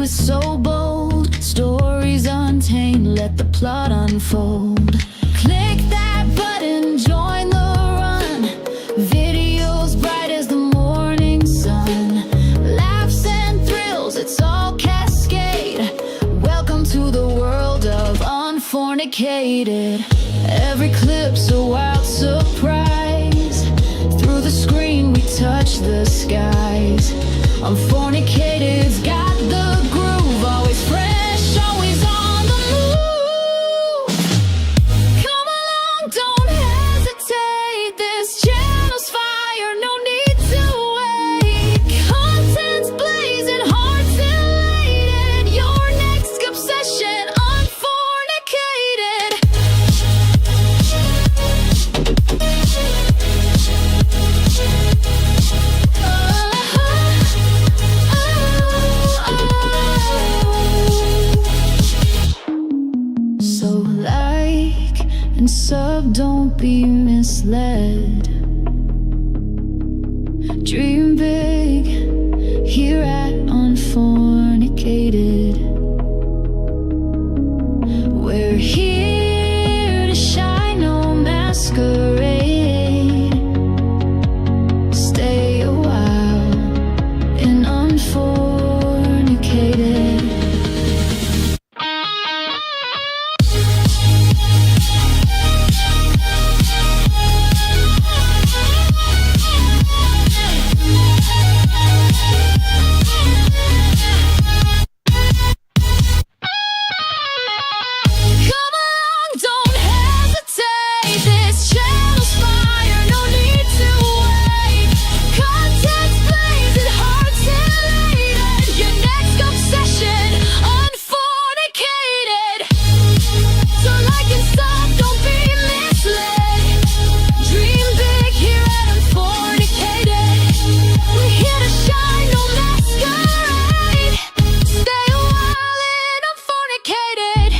is so bold, stories untamed, let the plot unfold. Click that button, join the run. Videos bright as the morning sun. Laughs and thrills, it's all cascade. Welcome to the world of Unfornicated. Every clip's a wild surprise. Through the screen we touch the skies. Unfornicated's got the groove, always fresh, always on the move. Come along, don't hesitate. This channel's fire, no need to wait. Content's blazing, hearts elated. Your next obsession, Unfornicated. So like and sub, don't be misled. Dream big here at Unfornicated. We're here to shine, no masquerade. Stay a while in Unfornicated. Come along, don't hesitate. This channel's fire, no need to wait. Content's blazing, hearts elated. Your next obsession, Unfornicated. So like and sub, don't be misled. Dream big here at Unfornicated. We're here to shine, no masquerade. Stay a while in Unfornicated.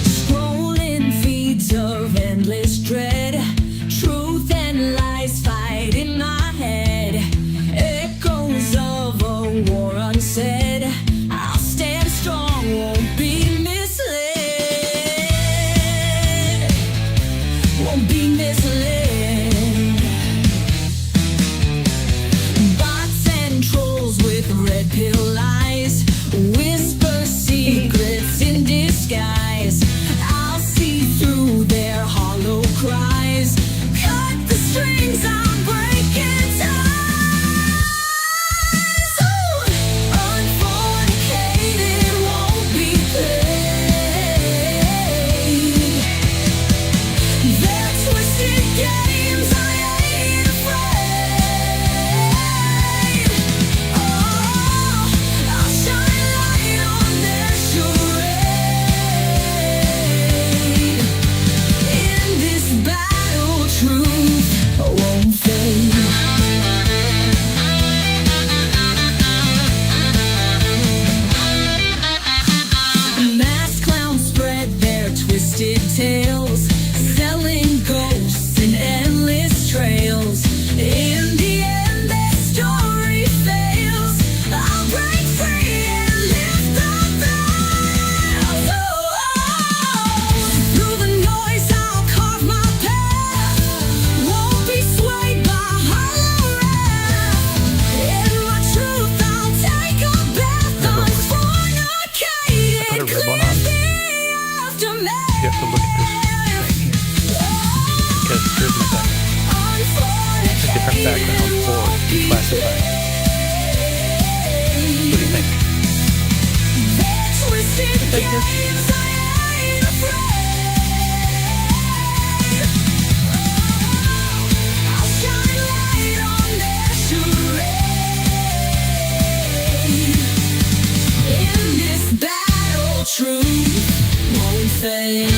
Scrolling feeds of endless dread. Truth and lies fight in my head. Echoes of a war unsaid. I'll stand strong, won't be misled. Won't be misled. Bots and trolls with red pill eyes. Whisper secrets in disguise. I'll see through their hollow cries. Cut the strings, I'm breaking ties. Ooh, Unfornicated won't be played. Their twisted games, I ain't afraid. Oh, I'll shine light on their charade. In this battle, truth won't fade. Masked clowns spread their twisted tales, selling ghosts in endless trails. In the end, their story fails. I'll break free and lift the veils. Through the noise, I'll carve my path. Won't be swayed by hollow wrath. In my truth, I'll take a bath. Unfornicated, I put a ribbon clear on. the aftermath. You have to look at this because here's my thing. A different background for Declassified. What do you think? Take this. Truth won't fade.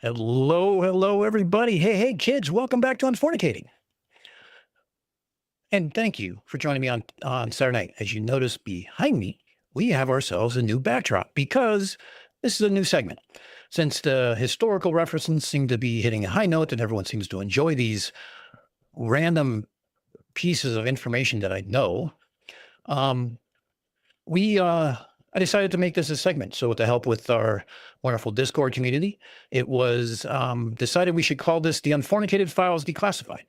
Hello, hello, everybody. Hey, kids, welcome back to Unfornicated. And thank you for joining me on Saturday night. As you notice behind me, we have ourselves a new backdrop because this is a new segment. Since the historical references seem to be hitting a high note and everyone seems to enjoy these random pieces of information that I know, I decided to make this a segment. So with the help with our wonderful Discord community, it was decided we should call this the Unfornicated Files Declassified.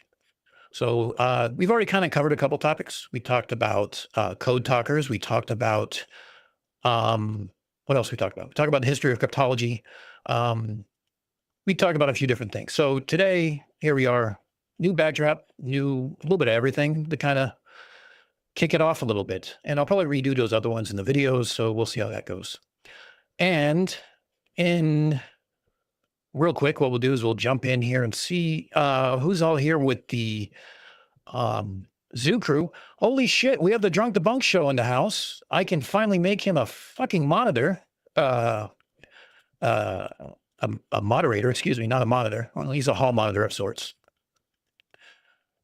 So we've already kind of covered a couple topics. We talked about code talkers. We talked about, what else we talked about? We talked about the history of cryptology. We talked about a few different things. So today, here we are, new backdrop, a little bit of everything to kind of kick it off a little bit. And I'll probably redo those other ones in the videos. So we'll see how that goes. And real quick, what we'll do is we'll jump in here and see who's all here with the Zoo crew. Holy shit, we have the Drunk Debunk show in the house. I can finally make him a fucking monitor. A moderator, excuse me, not a monitor. Well, he's a hall monitor of sorts.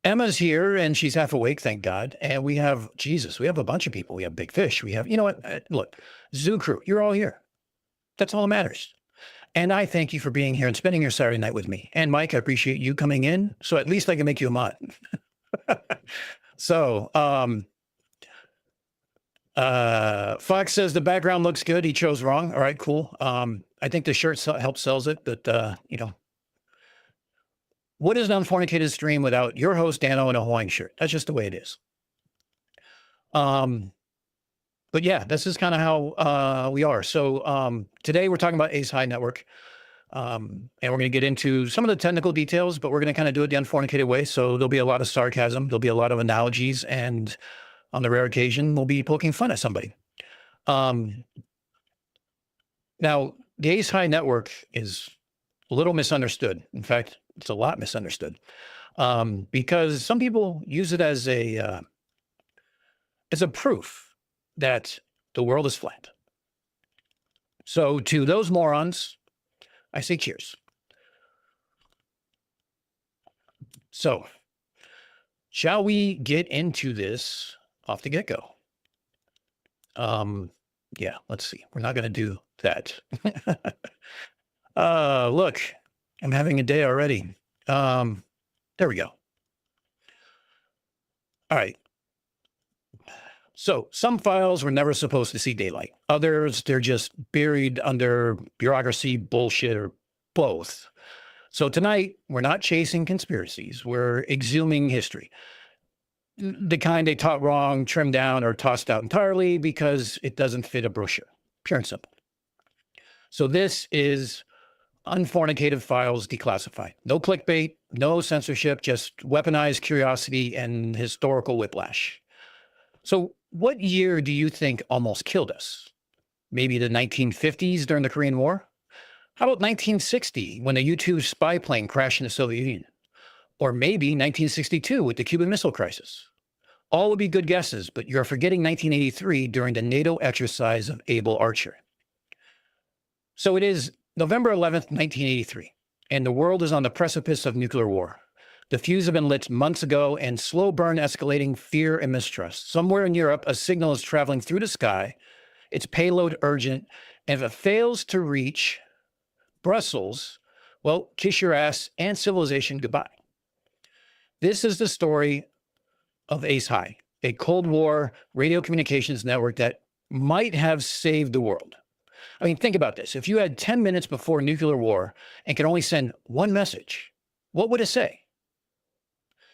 Emma's here and she's half awake, thank God. And we have, Jesus, we have a bunch of people. We have Big Fish. We have, you know what? Look, Zoo crew, you're all here. That's all that matters. And I thank you for being here and spending your Saturday night with me. And Mike, I appreciate you coming in. So at least I can make you a mod. So, Fox says the background looks good. He chose wrong. All right, cool. I think the shirt helps sells it, but you know, what is an Unfornicated stream without your host, Dano, in a Hawaiian shirt? That's just the way it is. But yeah, this is kind of how we are. So today we're talking about Ace High Network. And we're going to get into some of the technical details, but we're going to kind of do it the unfornicated way. So there'll be a lot of sarcasm. There'll be a lot of analogies. And on the rare occasion, we'll be poking fun at somebody. Now, the Ace High Network is a little misunderstood. In fact, it's a lot misunderstood because some people use it as a proof that the world is flat. So to those morons, I say cheers. So shall we get into this off the get-go? Yeah, let's see. We're not going to do that. Look, I'm having a day already. There we go. All right. So some files were never supposed to see daylight. Others, they're just buried under bureaucracy, bullshit, or both. So tonight, we're not chasing conspiracies. We're exhuming history. The kind they taught wrong, trimmed down, or tossed out entirely because it doesn't fit a brochure. Pure and simple. So this is Unfornicated Files Declassified. No clickbait, no censorship, just weaponized curiosity and historical whiplash. So what year do you think almost killed us? Maybe the 1950s during the Korean War? How about 1960 when a U-2 spy plane crashed in the Soviet Union? Or maybe 1962 with the Cuban Missile Crisis? All would be good guesses, but you're forgetting 1983 during the NATO exercise of Able Archer. So it is November 11th, 1983, and the world is on the precipice of nuclear war. The fuse have been lit months ago and slow burn escalating fear and mistrust. Somewhere in Europe, a signal is traveling through the sky. Its payload urgent. And if it fails to reach Brussels, well, kiss your ass and civilization goodbye. This is the story of Ace High, a Cold War radio communications network that might have saved the world. I mean, think about this. If you had 10 minutes before nuclear war and could only send one message, what would it say?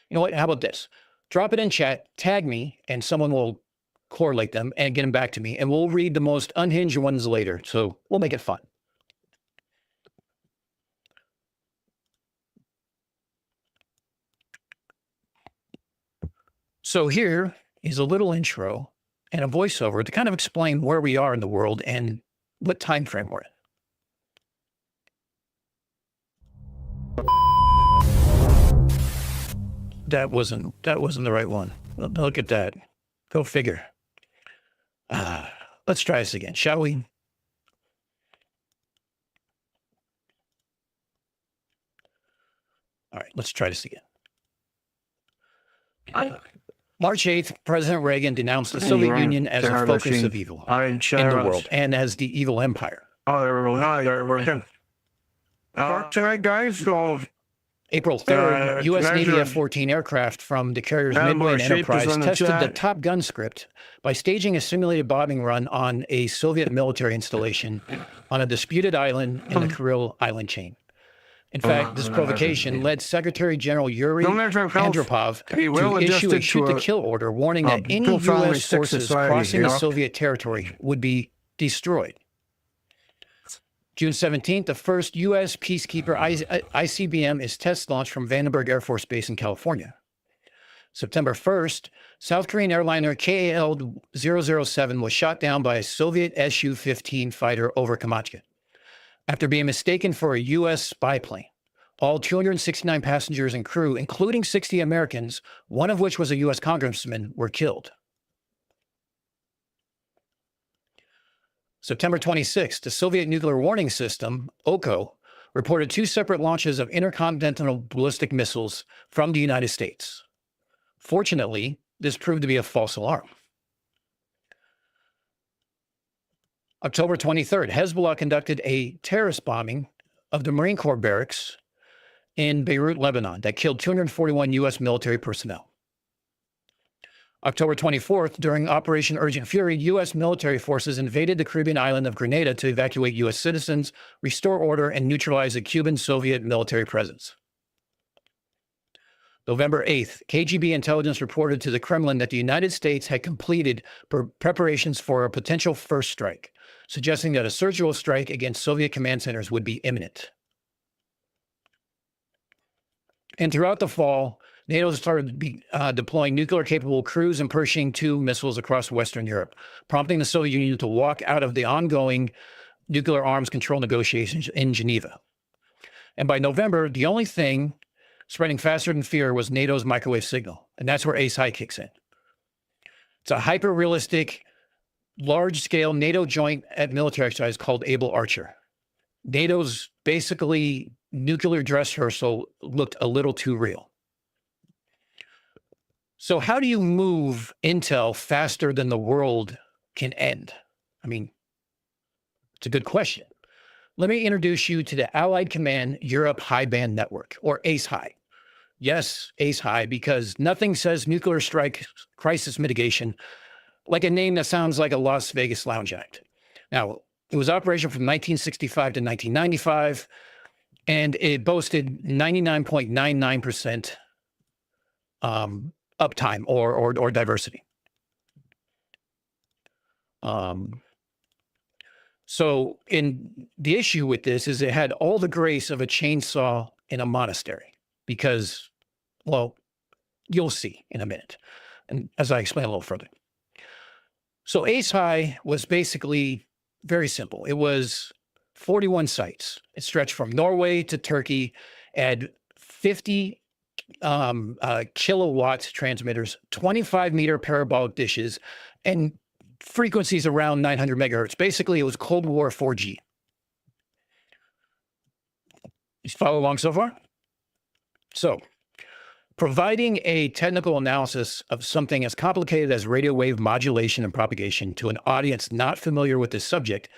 You know what? How about this? Drop it in chat, tag me, and someone will correlate them and get them back to me. And we'll read the most unhinged ones later. So we'll make it fun. So here is a little intro and a voiceover to kind of explain where we are in the world and what time frame we're in. That wasn't the right one. Look at that. Go figure. Let's try this again, shall we? All right, let's try this again. March 8th, President Reagan denounced the Soviet Union as a focus of evil in the world and as the evil empire. April 3rd, U.S. Navy F-14 aircraft from the carriers Midway and Enterprise tested the Top Gun script by staging a simulated bombing run on a Soviet military installation on a disputed island in the Kuril Island chain. In fact, this provocation led Secretary General Yuri Andropov to issue a shoot-to-kill order warning that any U.S. forces crossing the Soviet territory would be destroyed. June 17th, the first U.S. peacekeeper ICBM is test launched from Vandenberg Air Force Base in California. September 1st, South Korean airliner KAL-007 was shot down by a Soviet Su-15 fighter over Kamchatka after being mistaken for a U.S. spy plane. All 269 passengers and crew, including 60 Americans, one of which was a U.S. congressman, were killed. September 26th, the Soviet nuclear warning system, OKO, reported 2 separate launches of intercontinental ballistic missiles from the United States. Fortunately, this proved to be a false alarm. October 23rd, Hezbollah conducted a terrorist bombing of the Marine Corps barracks in Beirut, Lebanon, that killed 241 U.S. military personnel. October 24th, during Operation Urgent Fury, U.S. military forces invaded the Caribbean island of Grenada to evacuate U.S. citizens, restore order, and neutralize a Cuban-Soviet military presence. November 8th, KGB intelligence reported to the Kremlin that the United States had completed preparations for a potential first strike, suggesting that a surgical strike against Soviet command centers would be imminent. And throughout the fall, NATO started deploying nuclear-capable cruise and Pershing II missiles across Western Europe, prompting the Soviet Union to walk out of the ongoing nuclear arms control negotiations in Geneva. And by November, the only thing spreading faster than fear was NATO's microwave signal, and that's where Ace High kicks in. It's a hyper-realistic, large-scale NATO joint military exercise called Able Archer. NATO's basically nuclear dress rehearsal looked a little too real. So how do you move intel faster than the world can end? I mean, it's a good question. Let me introduce you to the Allied Command Europe High Band Network, or ACE High. Yes, ACE High, because nothing says nuclear strike crisis mitigation like a name that sounds like a Las Vegas lounge act. Now, it was operational from 1965 to 1995, and it boasted 99.99% uptime or diversity. So the issue with this is it had all the grace of a chainsaw in a monastery because, well, you'll see in a minute. And as I explain a little further. So Ace High was basically very simple. It was 41 sites. It stretched from Norway to Turkey, had 50 kilowatt transmitters, 25-meter parabolic dishes, and frequencies around 900 megahertz. Basically, it was Cold War 4G. You follow along so far? So, providing a technical analysis of something as complicated as radio wave modulation and propagation to an audience not familiar with this subject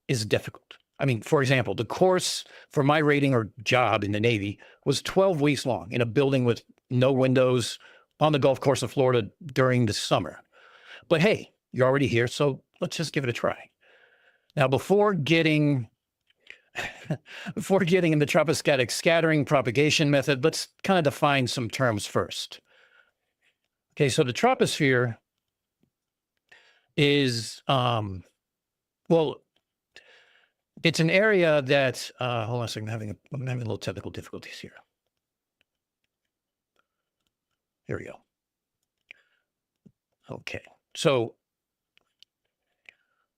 is difficult. I mean, for example, the course for my rating or job in the Navy was 12 weeks long in a building with no windows on the Gulf Coast of Florida during the summer. But hey, you're already here, so let's just give it a try. Now, before getting in the troposcatic scattering propagation method, let's kind of define some terms first. Okay, so the troposphere is, well, it's an area that, hold on a second, I'm having a little technical difficulties here. Here we go. Okay, so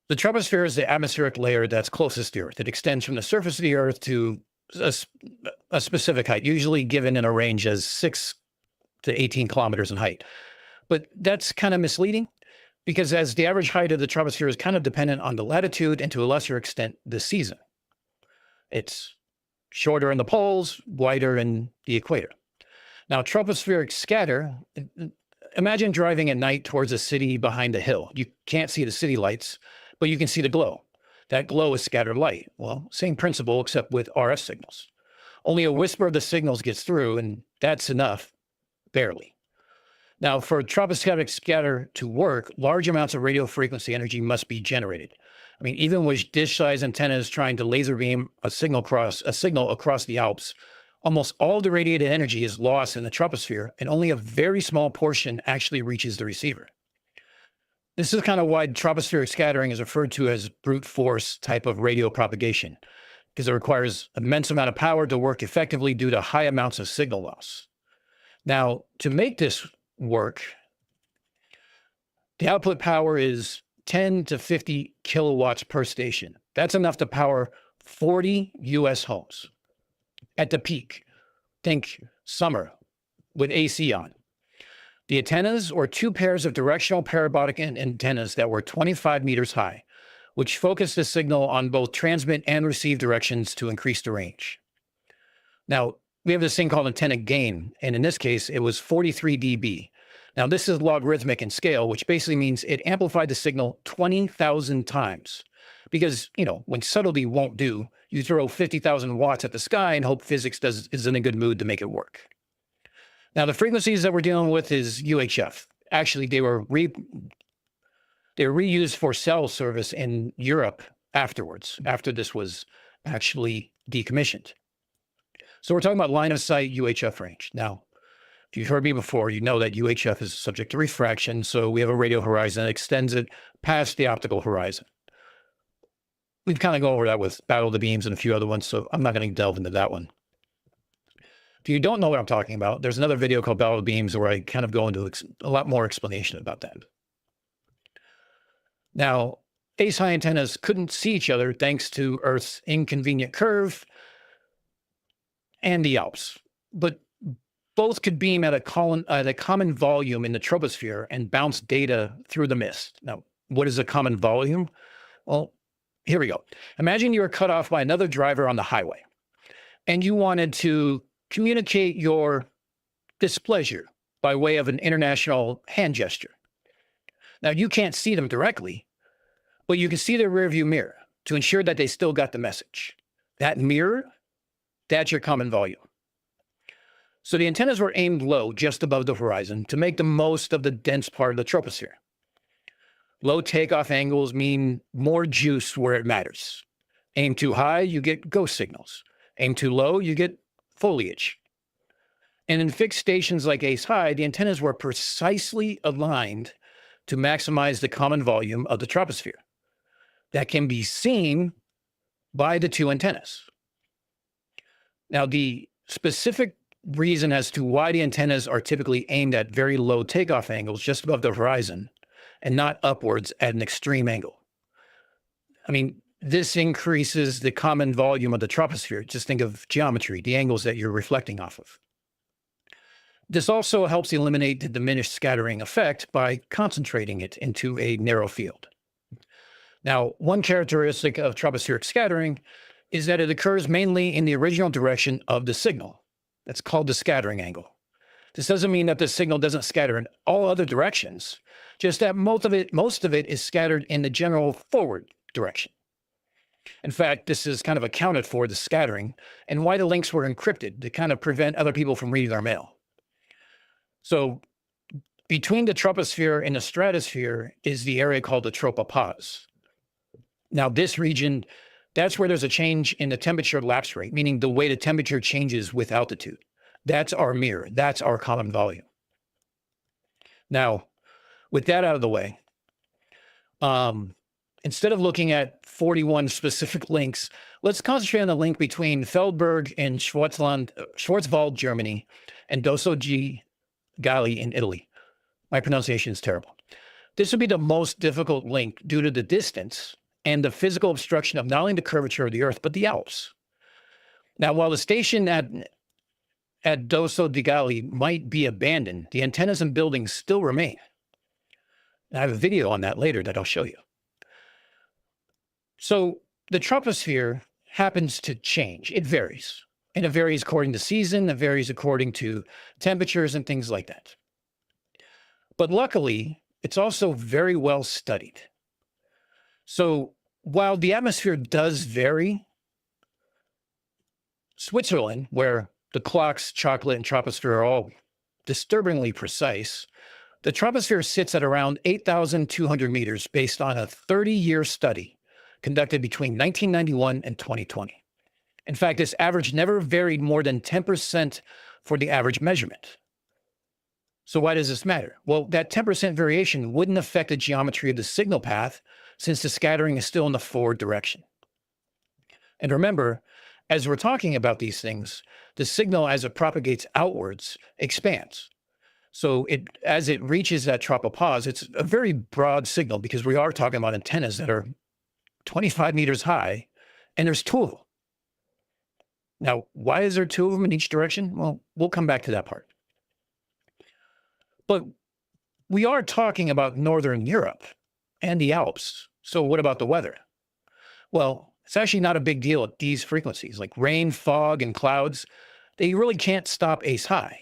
the troposphere is the atmospheric layer that's closest to Earth. It extends from the surface of the Earth to a specific height, usually given in a range as 6 to 18 kilometers in height. But that's kind of misleading because as the average height of the troposphere is kind of dependent on the latitude and to a lesser extent, the season. It's shorter in the poles, wider in the equator. Now, tropospheric scatter, imagine driving at night towards a city behind a hill. You can't see the city lights, but you can see the glow. That glow is scattered light. Well, same principle, except with RF signals. Only a whisper of the signals gets through, and that's enough, barely. Now, for tropospheric scatter to work, large amounts of radio frequency energy must be generated. I mean, even with dish-sized antennas trying to laser beam a signal across the Alps, almost all the radiated energy is lost in the troposphere, and only a very small portion actually reaches the receiver. This is kind of why tropospheric scattering is referred to as brute force type of radio propagation, because it requires immense amount of power to work effectively due to high amounts of signal loss. Now, to make this work, the output power is 10 to 50 kilowatts per station. That's enough to power 40 US homes. At the peak, think summer with AC on. The antennas, or two pairs of directional parabolic antennas that were 25 meters high, which focused the signal on both transmit and receive directions to increase the range. Now, we have this thing called antenna gain, and in this case, it was 43 dB. Now, this is logarithmic in scale, which basically means it amplified the signal 20,000 times. Because, when subtlety won't do, you throw 50,000 watts at the sky and hope physics is in a good mood to make it work. Now, the frequencies that we're dealing with is UHF. Actually, they were reused for cell service in Europe afterwards, after this was actually decommissioned. So we're talking about line of sight UHF range. Now, if you've heard me before, you know that UHF is subject to refraction, so we have a radio horizon that extends it past the optical horizon. We've kind of gone over that with Battle of the Beams and a few other ones, so I'm not going to delve into that one. If you don't know what I'm talking about, there's another video called Battle of the Beams where I kind of go into a lot more explanation about that. Now, ace-high antennas couldn't see each other thanks to Earth's inconvenient curve and the Alps, but both could beam at a common volume in the troposphere and bounce data through the mist. Now, what is a common volume? Well, here we go. Imagine you were cut off by another driver on the highway, and you wanted to communicate your displeasure by way of an international hand gesture. Now, you can't see them directly, but you can see their rearview mirror to ensure that they still got the message. That mirror, that's your common volume. So the antennas were aimed low, just above the horizon, to make the most of the dense part of the troposphere. Low takeoff angles mean more juice where it matters. Aim too high, you get ghost signals. Aim too low, you get foliage. And in fixed stations like Ace High, the antennas were precisely aligned to maximize the common volume of the troposphere. That can be seen by the two antennas. Now, the specific reason as to why the antennas are typically aimed at very low takeoff angles just above the horizon and not upwards at an extreme angle. I mean, this increases the common volume of the troposphere. Just think of geometry, the angles that you're reflecting off of. This also helps eliminate the diminished scattering effect by concentrating it into a narrow field. Now, one characteristic of tropospheric scattering is that it occurs mainly in the original direction of the signal. That's called the scattering angle. This doesn't mean that the signal doesn't scatter in all other directions, just that most of it is scattered in the general forward direction. In fact, this is kind of accounted for, the scattering, and why the links were encrypted to kind of prevent other people from reading our mail. So between the troposphere and the stratosphere is the area called the tropopause. Now, this region, that's where there's a change in the temperature lapse rate, meaning the way the temperature changes with altitude. That's our mirror. That's our common volume. Now, with that out of the way, instead of looking at 41 specific links, let's concentrate on the link between Feldberg in Schwarzwald, Germany, and Dosso G. Galli in Italy. My pronunciation is terrible. This would be the most difficult link due to the distance and the physical obstruction of not only the curvature of the Earth, but the Alps. Now, while the station at Dosso di Galli might be abandoned, the antennas and buildings still remain. And I have a video on that later that I'll show you. So the troposphere happens to change. It varies. And it varies according to season, it varies according to temperatures and things like that. But luckily, it's also very well studied. So while the atmosphere does vary, Switzerland, where the clocks, chocolate, and troposphere are all disturbingly precise, the troposphere sits at around 8,200 meters based on a 30-year study conducted between 1991 and 2020. In fact, this average never varied more than 10% for the average measurement. So why does this matter? Well, that 10% variation wouldn't affect the geometry of the signal path since the scattering is still in the forward direction. And remember, as we're talking about these things, the signal as it propagates outwards expands. So as it reaches that tropopause, it's a very broad signal because we are talking about antennas that are 25 meters high, and there's two of them. Now, why is there two of them in each direction? Well, we'll come back to that part. But we are talking about Northern Europe and the Alps. So what about the weather? Well, it's actually not a big deal at these frequencies, like rain, fog, and clouds. They really can't stop ace high.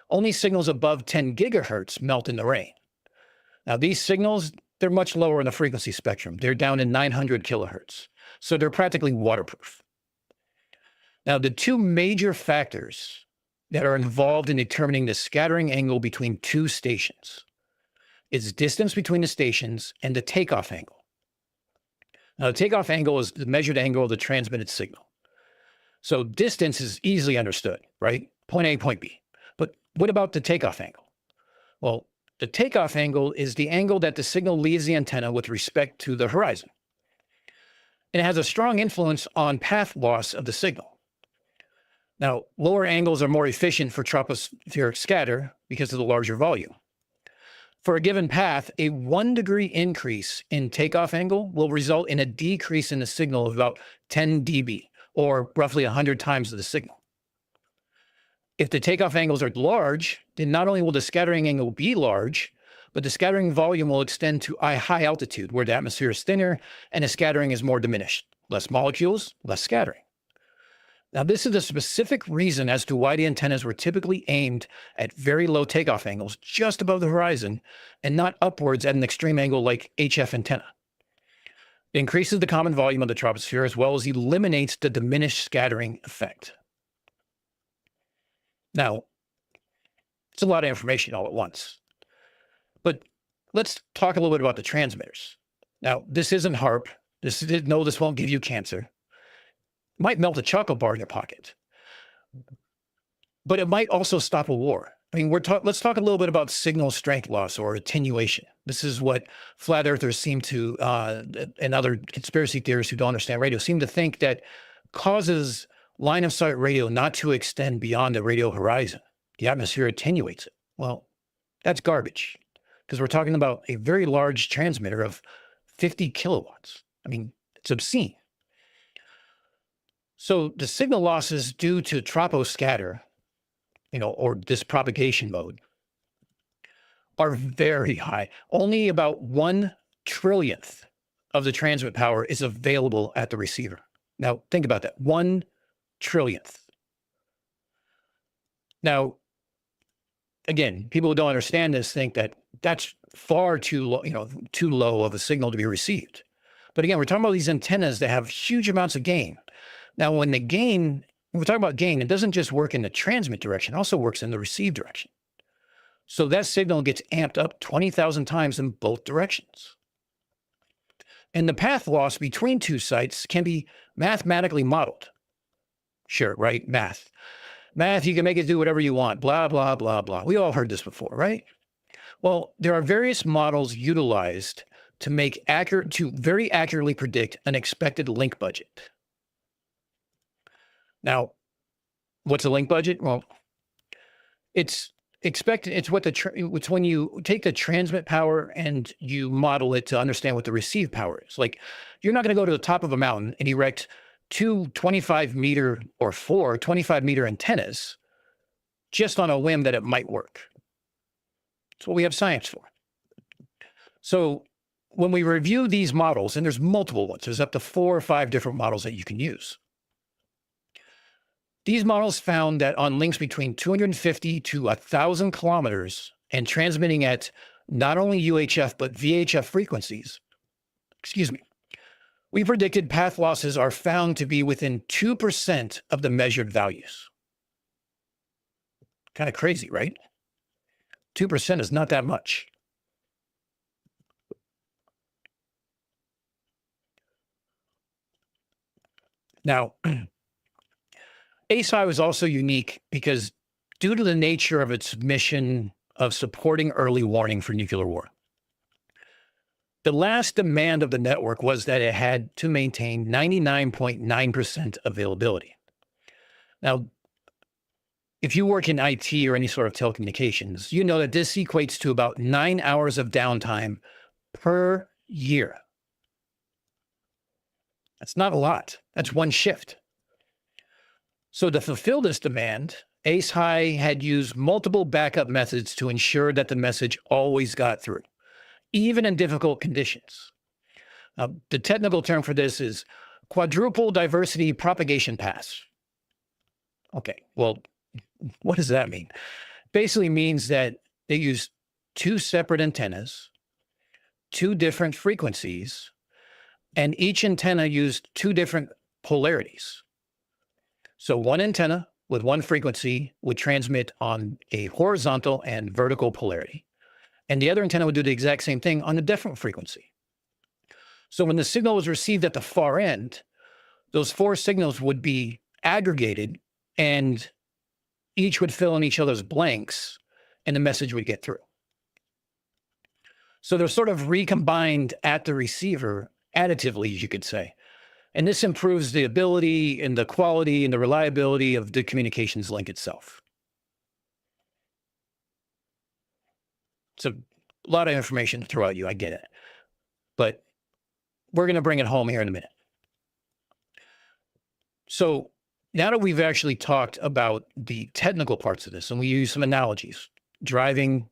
Only signals above 10 gigahertz melt in the rain. Now, these signals, they're much lower in the frequency spectrum. They're down in 900 kilohertz. So they're practically waterproof. Now, the two major factors that are involved in determining the scattering angle between two stations is distance between the stations and the takeoff angle. Now, the takeoff angle is the measured angle of the transmitted signal. So distance is easily understood, right? Point A, point B. But what about the takeoff angle? Well, the takeoff angle is the angle that the signal leaves the antenna with respect to the horizon. And it has a strong influence on path loss of the signal. Now, lower angles are more efficient for tropospheric scatter because of the larger volume. For a given path, a 1 degree increase in takeoff angle will result in a decrease in the signal of about 10 dB, or roughly 100 times the signal. If the takeoff angles are large, then not only will the scattering angle be large, but the scattering volume will extend to a high altitude where the atmosphere is thinner and the scattering is more diminished. Less molecules, less scattering. Now, this is a specific reason as to why the antennas were typically aimed at very low takeoff angles just above the horizon and not upwards at an extreme angle like HF antenna. It increases the common volume of the troposphere as well as eliminates the diminished scattering effect. Now, it's a lot of information all at once, but let's talk a little bit about the transmitters. Now, this isn't HARP. This won't give you cancer. It might melt a chocolate bar in your pocket, but it might also stop a war. I mean, let's talk a little bit about signal strength loss or attenuation. This is what flat earthers seem to, and other conspiracy theorists who don't understand radio, seem to think that causes line of sight radio not to extend beyond the radio horizon. The atmosphere attenuates it. Well, that's garbage because we're talking about a very large transmitter of 50 kilowatts. I mean, it's obscene. So the signal losses due to troposcatter, or this propagation mode, are very high. Only about 1 trillionth of the transmit power is available at the receiver. Now, think about that, 1 trillionth. Now, again, people who don't understand this think that that's far too low, too low of a signal to be received. But again, we're talking about these antennas that have huge amounts of gain. Now, when we're talking about gain, it doesn't just work in the transmit direction, it also works in the receive direction. So that signal gets amped up 20,000 times in both directions. And the path loss between two sites can be mathematically modeled. Sure, right? Math, you can make it do whatever you want, blah, blah, blah, blah. We all heard this before, right? Well, there are various models utilized to very accurately predict an expected link budget. Now, what's a link budget? Well, it's when you take the transmit power and you model it to understand what the receive power is. Like, you're not going to go to the top of a mountain and erect two 25-meter or four 25-meter antennas just on a whim that it might work. That's what we have science for. So when we review these models, and there's multiple ones, there's up to 4 or 5 different models that you can use. These models found that on links between 250 to 1,000 kilometers and transmitting at not only UHF but VHF frequencies, we predicted path losses are found to be within 2% of the measured values. Kind of crazy, right? 2% is not that much. Now, ASI was also unique because due to the nature of its mission of supporting early warning for nuclear war, the last demand of the network was that it had to maintain 99.9% availability. Now, if you work in IT or any sort of telecommunications, you know that this equates to about 9 hours of downtime per year. That's not a lot. That's one shift. So to fulfill this demand, ASI had used multiple backup methods to ensure that the message always got through, even in difficult conditions. The technical term for this is quadruple diversity propagation paths. Okay, well, what does that mean? Basically means that they use two separate antennas, two different frequencies, and each antenna used two different polarities. So one antenna with one frequency would transmit on a horizontal and vertical polarity, and the other antenna would do the exact same thing on a different frequency. So when the signal was received at the far end, those four signals would be aggregated and each would fill in each other's blanks and the message would get through. So they're sort of recombined at the receiver additively, you could say. And this improves the ability and the quality and the reliability of the communications link itself. It's a lot of information to throw at you, I get it. But we're going to bring it home here in a minute. So now that we've actually talked about the technical parts of this, and we use some analogies, driving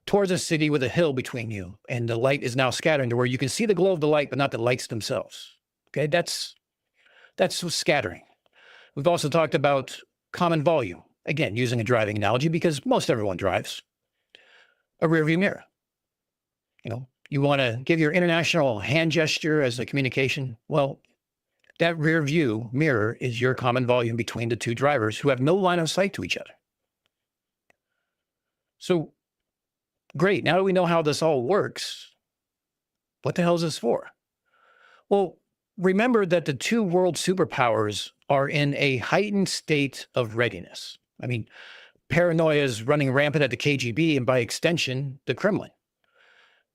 towards a city with a hill between you, and the light is now scattering to where you can see the glow of the light, but not the lights themselves. Okay, that's scattering. We've also talked about common volume, again, using a driving analogy because most everyone drives. A rear view mirror. You know, you want to give your international hand gesture as a communication. Well, that rear view mirror is your common volume between the two drivers who have no line of sight to each other. So, great. Now that we know how this all works, what the hell is this for? Well, remember that the two world superpowers are in a heightened state of readiness. I mean, paranoia is running rampant at the KGB and by extension, the Kremlin.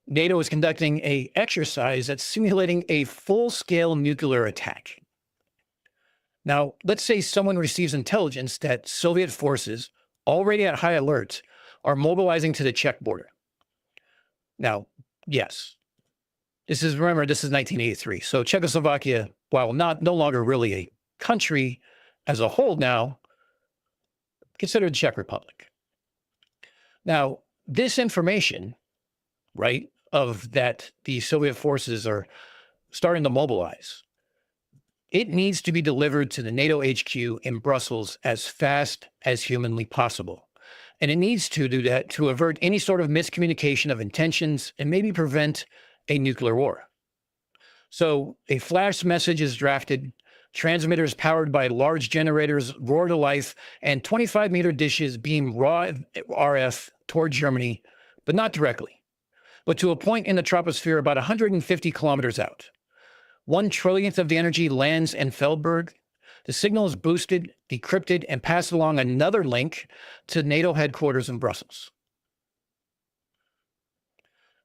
NATO is conducting an exercise that's simulating a full-scale nuclear attack. Now, let's say someone receives intelligence that Soviet forces, already at high alert, are mobilizing to the Czech border. Now, yes, remember, this is 1983. So Czechoslovakia, while no longer really a country as a whole now, considered the Czech Republic. Now, this information, right, of that the Soviet forces are starting to mobilize, it needs to be delivered to the NATO HQ in Brussels as fast as humanly possible. And it needs to do that to avert any sort of miscommunication of intentions and maybe prevent a nuclear war. So a flash message is drafted, transmitters powered by large generators roar to life, and 25-meter dishes beam raw RF toward Germany, but not directly, but to a point in the troposphere about 150 kilometers out. 1/1,000,000th of the energy lands in Feldberg. The signal is boosted, decrypted, and passed along another link to NATO headquarters in Brussels.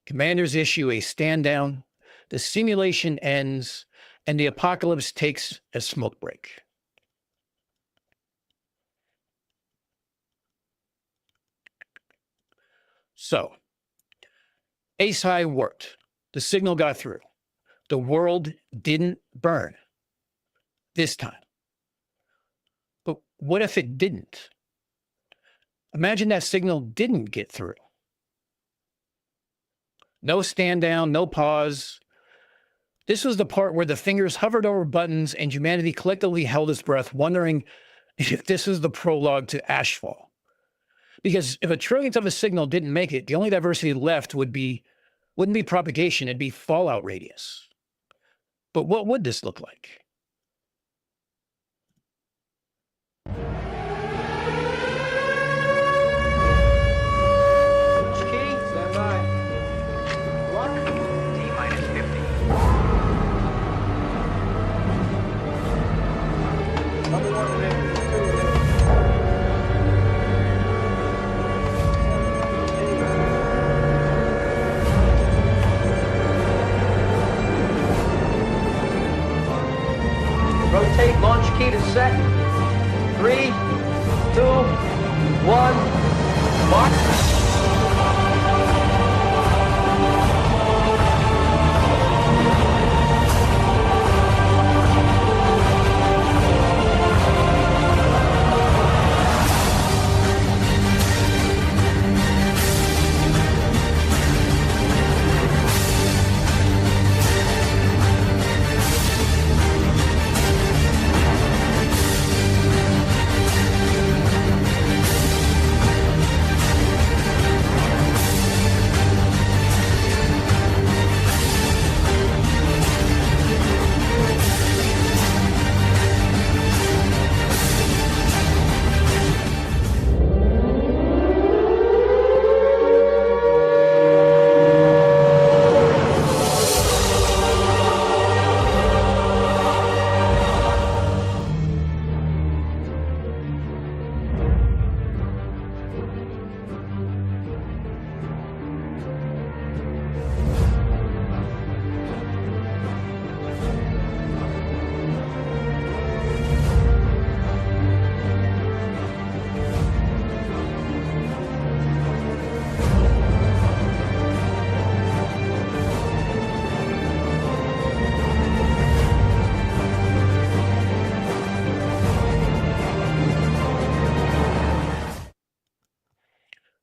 Commanders issue a stand down, the simulation ends, and the apocalypse takes a smoke break. So, ASI worked. The signal got through. The world didn't burn this time. But what if it didn't? Imagine that signal didn't get through. No stand down, no pause. This was the part where the fingers hovered over buttons and humanity collectively held its breath, wondering, if this is the prologue to Ashfall. Because if a trillionth of a signal didn't make it, the only diversity left wouldn't be propagation, it'd be fallout radius. But what would this look like? Rotate, launch key to set. 3, 2, 1, mark.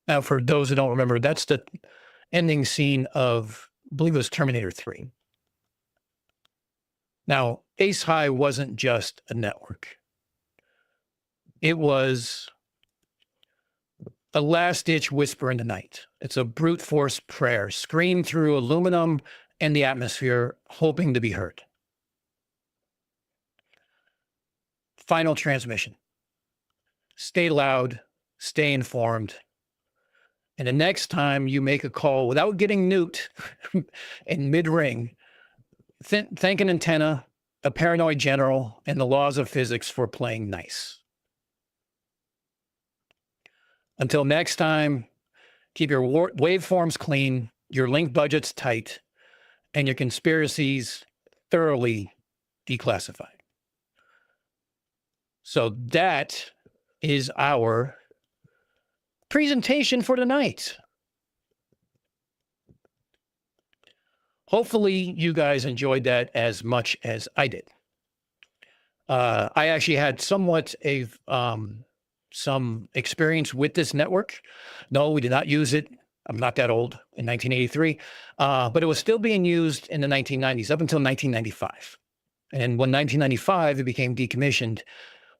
Now, for those who don't remember, that's the ending scene of, I believe it was Terminator 3. Now, Ace High wasn't just a network. It was a last-ditch whisper in the night. It's a brute force prayer, screamed through aluminum and the atmosphere, hoping to be heard. Final transmission. Stay loud, stay informed. And the next time you make a call without getting nuked in mid-ring, thank an antenna, a paranoid general, and the laws of physics for playing nice. Until next time, keep your waveforms clean, your link budgets tight, and your conspiracies thoroughly declassified. So that is our presentation for tonight. Hopefully you guys enjoyed that as much as I did. I actually had somewhat some experience with this network. No, we did not use it. I'm not that old, in 1983, but it was still being used in the 1990s up until 1995. And when 1995 it became decommissioned,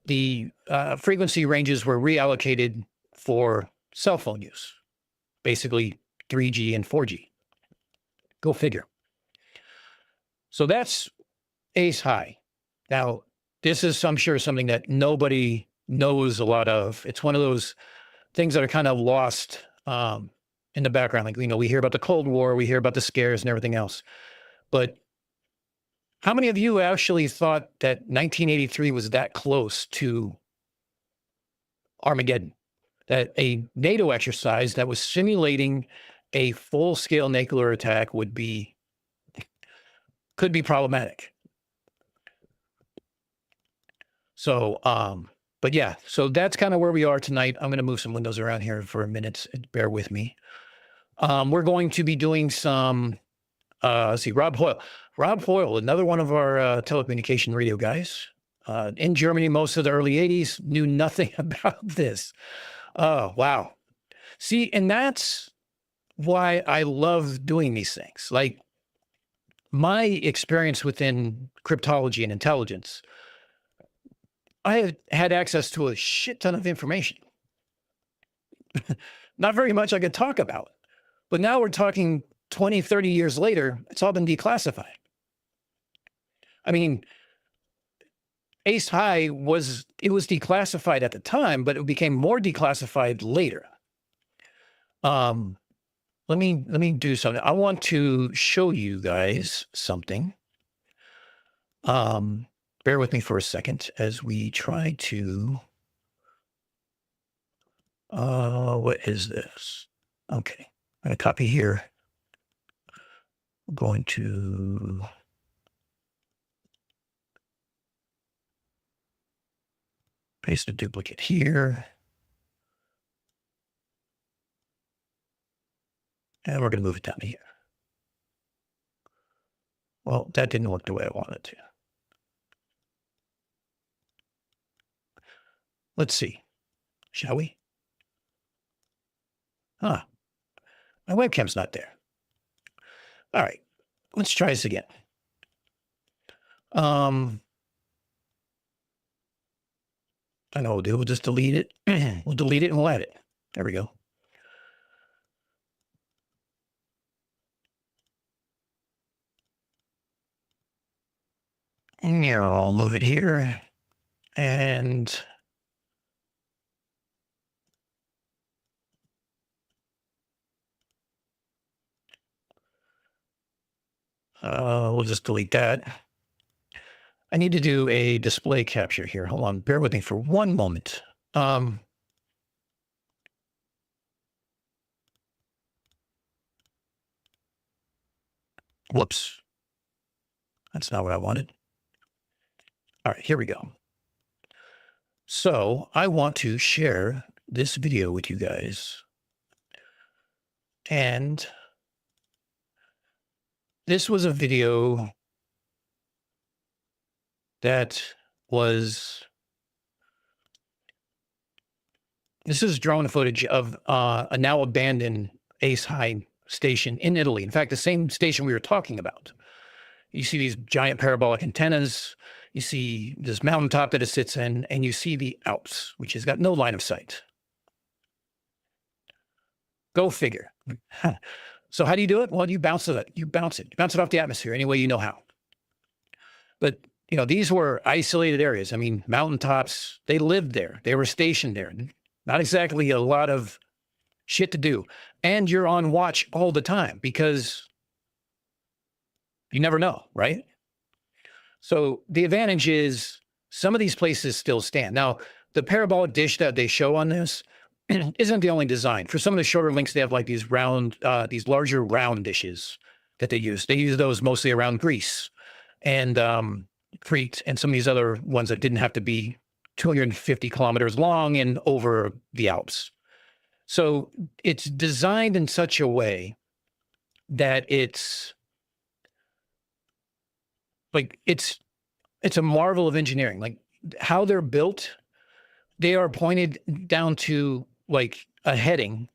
the frequency ranges were reallocated for cell phone use, basically 3G and 4G. Go figure. So that's Ace High. Now, this is, I'm sure, something that nobody knows a lot of. It's one of those things that are kind of lost in the background. Like, you know, we hear about the Cold War, we hear about the scares and everything else. But how many of you actually thought that 1983 was that close to Armageddon? That a NATO exercise that was simulating a full-scale nuclear attack could be problematic. So, but yeah, so that's kind of where we are tonight. I'm going to move some windows around here for a minute. Bear with me. We're going to be doing some, let's see, Rob Hoyle, another one of our telecommunication radio guys in Germany, most of the early 80s, knew nothing about this. Oh, wow. See, and that's why I love doing these things. Like, my experience within cryptology and intelligence I had access to a shit ton of information. Not very much I could talk about. But now we're talking 20, 30 years later, it's all been declassified. I mean, Ace High was declassified at the time, but it became more declassified later. Let me do something. I want to show you guys something. Bear with me for a second as we try to, what is this? Okay, I'm going to copy here. I'm going to paste a duplicate here. And we're going to move it down to here. Well, that didn't look the way I wanted to. Let's see. Shall we? Huh. My webcam's not there. All right. Let's try this again. I know what we'll do. We'll just delete it. We'll delete it and we'll add it. There we go. And yeah, I'll move it here. And we'll just delete that. I need to do a display capture here. Hold on. Bear with me for one moment. Whoops. That's not what I wanted. All right, here we go. So I want to share this video with you guys. And this was a video that was, this is drone footage of a now abandoned Ace High station in Italy. In fact, the same station we were talking about. You see these giant parabolic antennas, you see this mountaintop that it sits in, and you see the Alps, which has got no line of sight. Go figure. So how do you do it? Well, you bounce it. You bounce it off the atmosphere any way you know how. But, you know, these were isolated areas. I mean, mountaintops, they lived there. They were stationed there. Not exactly a lot of shit to do. And you're on watch all the time because you never know, right? So the advantage is some of these places still stand. Now, the parabolic dish that they show on this isn't the only design. For some of the shorter links, they have like these round, these larger round dishes that they use. They use those mostly around Greece and Crete and some of these other ones that didn't have to be 250 kilometers long and over the Alps. So it's designed in such a way that it's like, it's a marvel of engineering. Like how they're built, they are pointed down to like a heading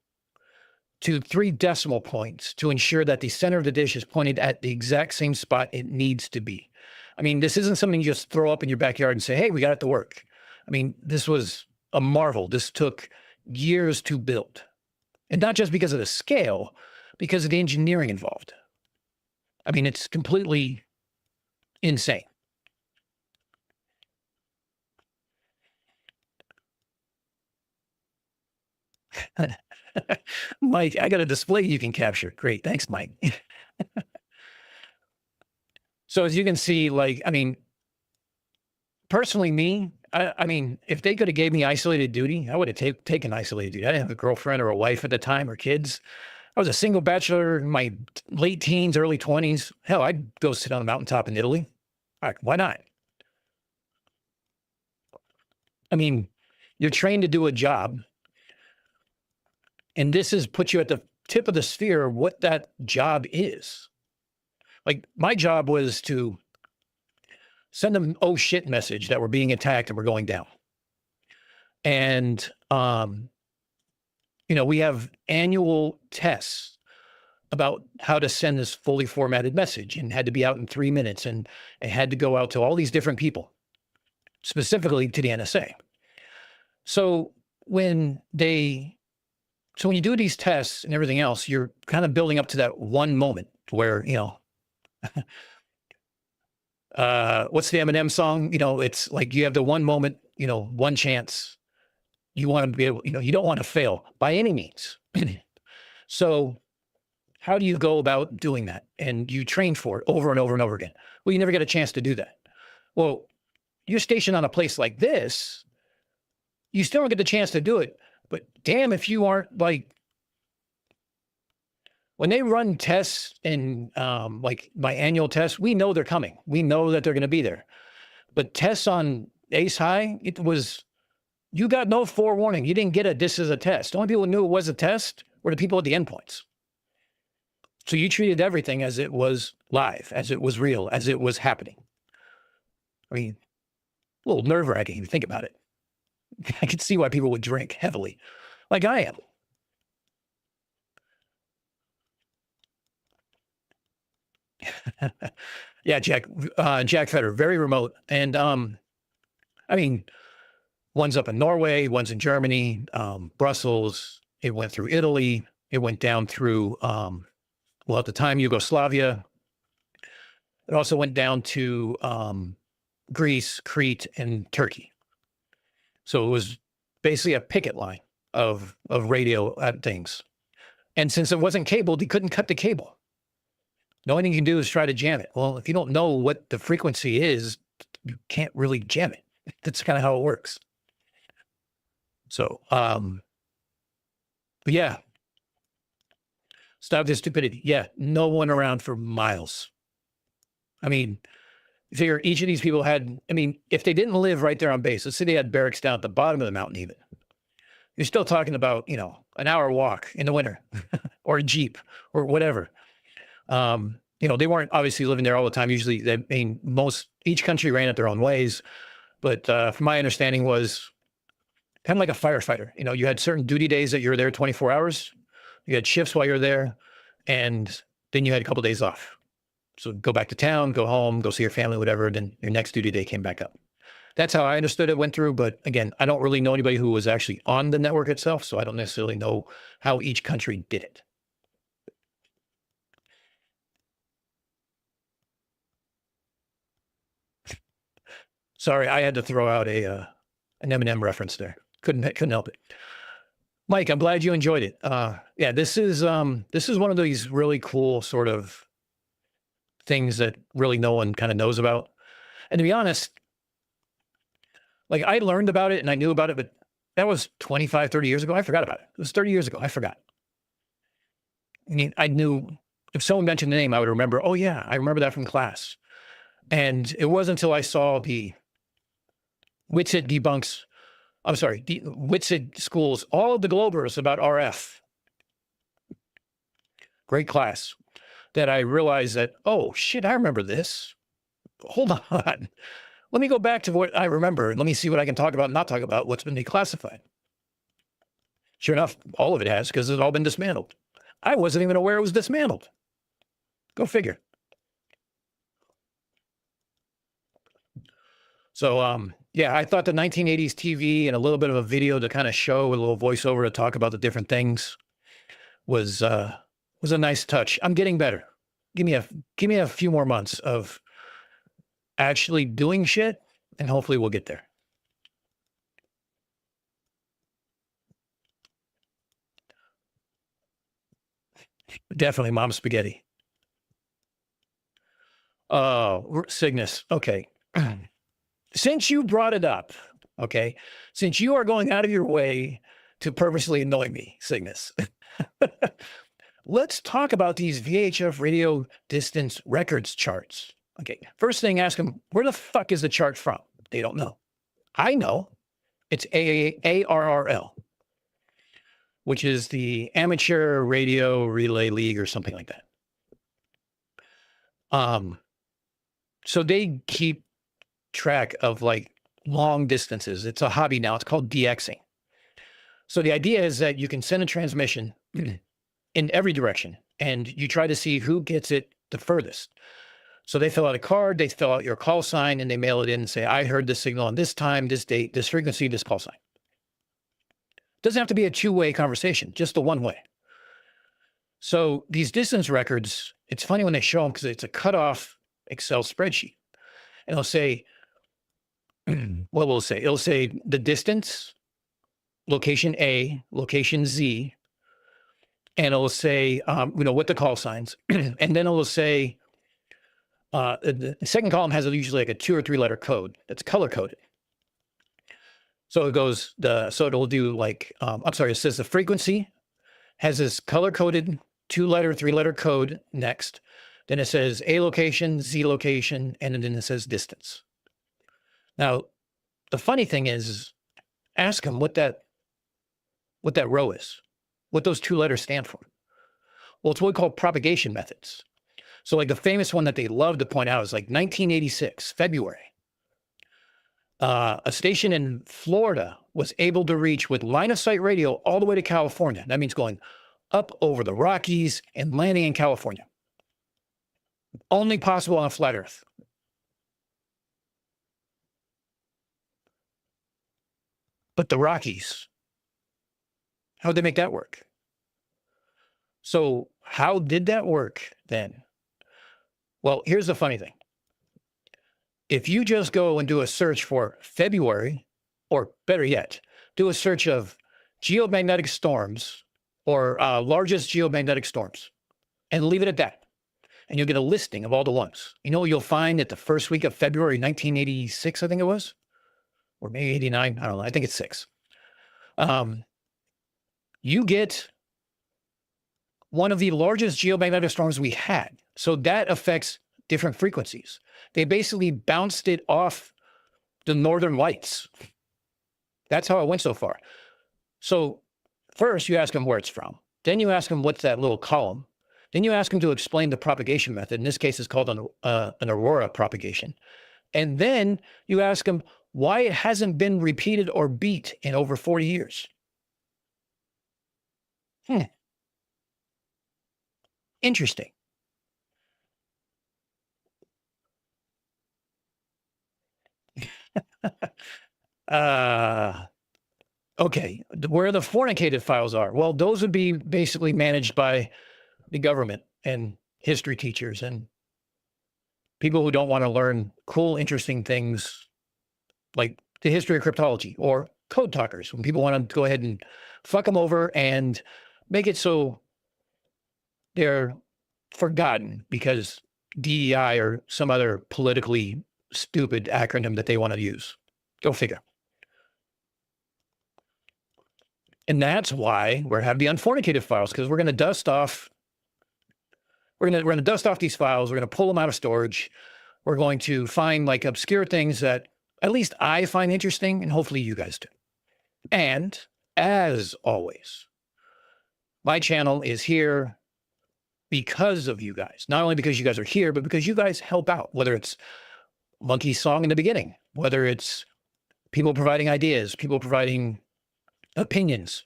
to 3 decimal points to ensure that the center of the dish is pointed at the exact same spot it needs to be. I mean, this isn't something you just throw up in your backyard and say, hey, we got it to work. I mean, this was a marvel. This took years to build. And not just because of the scale, because of the engineering involved. I mean, it's completely insane. Mike, I got a display you can capture. Great. Thanks, Mike. So as you can see, like, I mean, personally, me, I mean, if they could have gave me isolated duty, I would have taken isolated duty. I didn't have a girlfriend or a wife at the time or kids. I was a single bachelor in my late teens, early 20s. Hell, I'd go sit on a mountaintop in Italy. All right, why not? I mean, you're trained to do a job. And this is put you at the tip of the sphere of what that job is. Like my job was to send them oh shit message that we're being attacked and we're going down. And, you know, we have annual tests about how to send this fully formatted message and had to be out in 3 minutes and it had to go out to all these different people. specifically to the NSA. So when you do these tests and everything else, you're kind of building up to that one moment where, what's the Eminem song? It's like you have the one moment, one chance. You want to be able, you don't want to fail by any means. So how do you go about doing that? And you train for it over and over and over again. Well, you never get a chance to do that. Well, you're stationed on a place like this, you still don't get the chance to do it. But damn, if you aren't like, when they run tests and like biannual tests, we know they're coming. We know that they're going to be there. But tests on Ace High, you got no forewarning. You didn't get this is a test. The only people who knew it was a test were the people at the endpoints. So you treated everything as it was live, as it was real, as it was happening. I mean, a little nerve-wracking if you think about it. I could see why people would drink heavily, like I am. Yeah, Jack Feder, very remote. And I mean, one's up in Norway, one's in Germany, Brussels. It went through Italy. It went down through, well, at the time, Yugoslavia. It also went down to Greece, Crete, and Turkey. So it was basically a picket line of radio things. And since it wasn't cabled, he couldn't cut the cable. The only thing you can do is try to jam it. Well, if you don't know what the frequency is, you can't really jam it. That's kind of how it works. So, but yeah. Stop this stupidity. Yeah, no one around for miles. I mean, figure each of these people had, I mean, if they didn't live right there on base, let's say they had barracks down at the bottom of the mountain even, you're still talking about, an hour walk in the winter or a Jeep or whatever. They weren't obviously living there all the time. Usually, each country ran it their own ways. But from my understanding was kind of like a firefighter. You had certain duty days that you were there 24 hours. You had shifts while you're there. And then you had a couple of days off. So go back to town, go home, go see your family, whatever. Then your next duty day came back up. That's how I understood it went through. But again, I don't really know anybody who was actually on the network itself. So I don't necessarily know how each country did it. Sorry, I had to throw out an Eminem reference there. Couldn't help it. Mike, I'm glad you enjoyed it. Yeah, this is one of these really cool sort of things that really no one kind of knows about. And to be honest, like I learned about it and I knew about it, but that was 25, 30 years ago. I forgot about it. It was 30 years ago. I forgot. I mean, I knew if someone mentioned the name, I would remember, oh yeah, I remember that from class. And it wasn't until I saw the Witsit Witsit schools, all of the Globers about RF. Great class. That I realized that, oh shit, I remember this. Hold on. Let me go back to what I remember and let me see what I can talk about and not talk about what's been declassified. Sure enough, all of it has, because it's all been dismantled. I wasn't even aware it was dismantled. Go figure. So, yeah, I thought the 1980s TV and a little bit of a video to kind of show a little voiceover to talk about the different things was a nice touch. I'm getting better. Give me a few more months of actually doing shit, and hopefully we'll get there. Definitely Mom Spaghetti. Oh, Cygnus. Okay. Since you brought it up, okay, since you are going out of your way to purposely annoy me, Cygnus, let's talk about these VHF radio distance records charts. Okay, first thing, ask them, where the fuck is the chart from? They don't know. I know. It's ARRL, which is the Amateur Radio Relay League or something like that. So they keep track of like long distances. It's a hobby now. It's called DXing. So the idea is that you can send a transmission in every direction and you try to see who gets it the furthest. So they fill out a card, they fill out your call sign, and they mail it in and say, I heard this signal on this time, this date, this frequency, this call sign. Doesn't have to be a two-way conversation, just a one-way. So these distance records, it's funny when they show them because it's a cutoff Excel spreadsheet. And it'll say, what will it say? It'll say the distance, location A, location Z, and it'll say, what the call signs. And then it'll say, the second column has usually like a 2 or 3 letter code that's color coded. So it goes, so it'll do like, it says the frequency has this color coded 2-letter, 3-letter code next. Then it says A location, Z location, and then it says distance. Now, the funny thing is, ask them what that row is, what those 2 letters stand for. Well, it's what we call propagation methods. So like the famous one that they love to point out is like 1986, February. A station in Florida was able to reach with line of sight radio all the way to California. That means going up over the Rockies and landing in California. Only possible on a flat Earth. But the Rockies, how would they make that work? So how did that work then? Well, here's the funny thing. If you just go and do a search for February, or better yet, do a search of geomagnetic storms or largest geomagnetic storms and leave it at that, and you'll get a listing of all the ones. You know what you'll find at the first week of February 1986, I think it was, or maybe 89, I don't know, I think it's 6. You get one of the largest geomagnetic storms we had. So that affects different frequencies. They basically bounced it off the northern lights. That's how it went so far. So first you ask them where it's from. Then you ask them what's that little column. Then you ask them to explain the propagation method. In this case, it's called an aurora propagation. And then you ask them why it hasn't been repeated or beat in over 40 years. Interesting. Okay, where the fornicated files are. Well, those would be basically managed by the government and history teachers and people who don't want to learn cool, interesting things like the history of cryptology, or code talkers, when people want to go ahead and fuck them over and make it so they're forgotten because DEI or some other politically stupid acronym that they want to use. Go figure. And that's why we're having the unfornicated files, because we're going to dust off. We're going to dust off these files. We're going to pull them out of storage. We're going to find like obscure things that at least I find interesting, and hopefully you guys do. And as always, my channel is here because of you guys. Not only because you guys are here, but because you guys help out, whether it's Monkey Song in the beginning, whether it's people providing ideas, people providing opinions,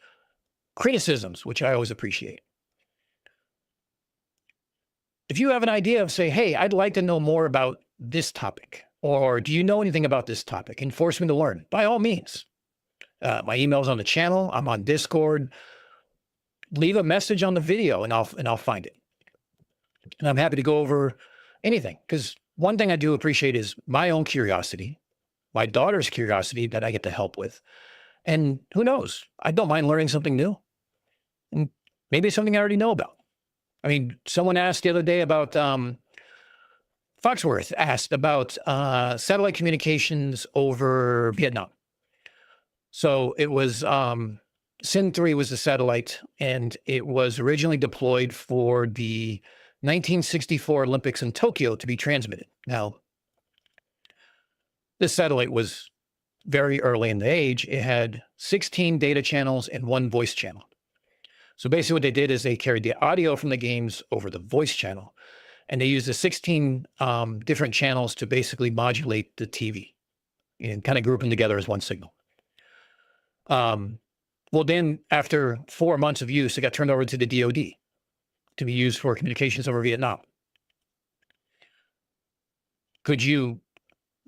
criticisms, which I always appreciate. If you have an idea of, say, hey, I'd like to know more about this topic, or do you know anything about this topic and force me to learn, by all means. My email's on the channel. I'm on Discord. Leave a message on the video and I'll find it. And I'm happy to go over anything, because one thing I do appreciate is my own curiosity, my daughter's curiosity that I get to help with. And who knows, I don't mind learning something new. And maybe it's something I already know about. I mean, someone asked the other day about, Foxworth asked about satellite communications over Vietnam. So it was, SIN-3 was the satellite, and it was originally deployed for the 1964 Olympics in Tokyo to be transmitted. Now, this satellite was very early in the age. It had 16 data channels and 1 voice channel. So basically what they did is they carried the audio from the games over the voice channel, and they used the 16 different channels to basically modulate the TV and kind of group them together as one signal. Well, then after 4 months of use, it got turned over to the DoD to be used for communications over Vietnam. Could you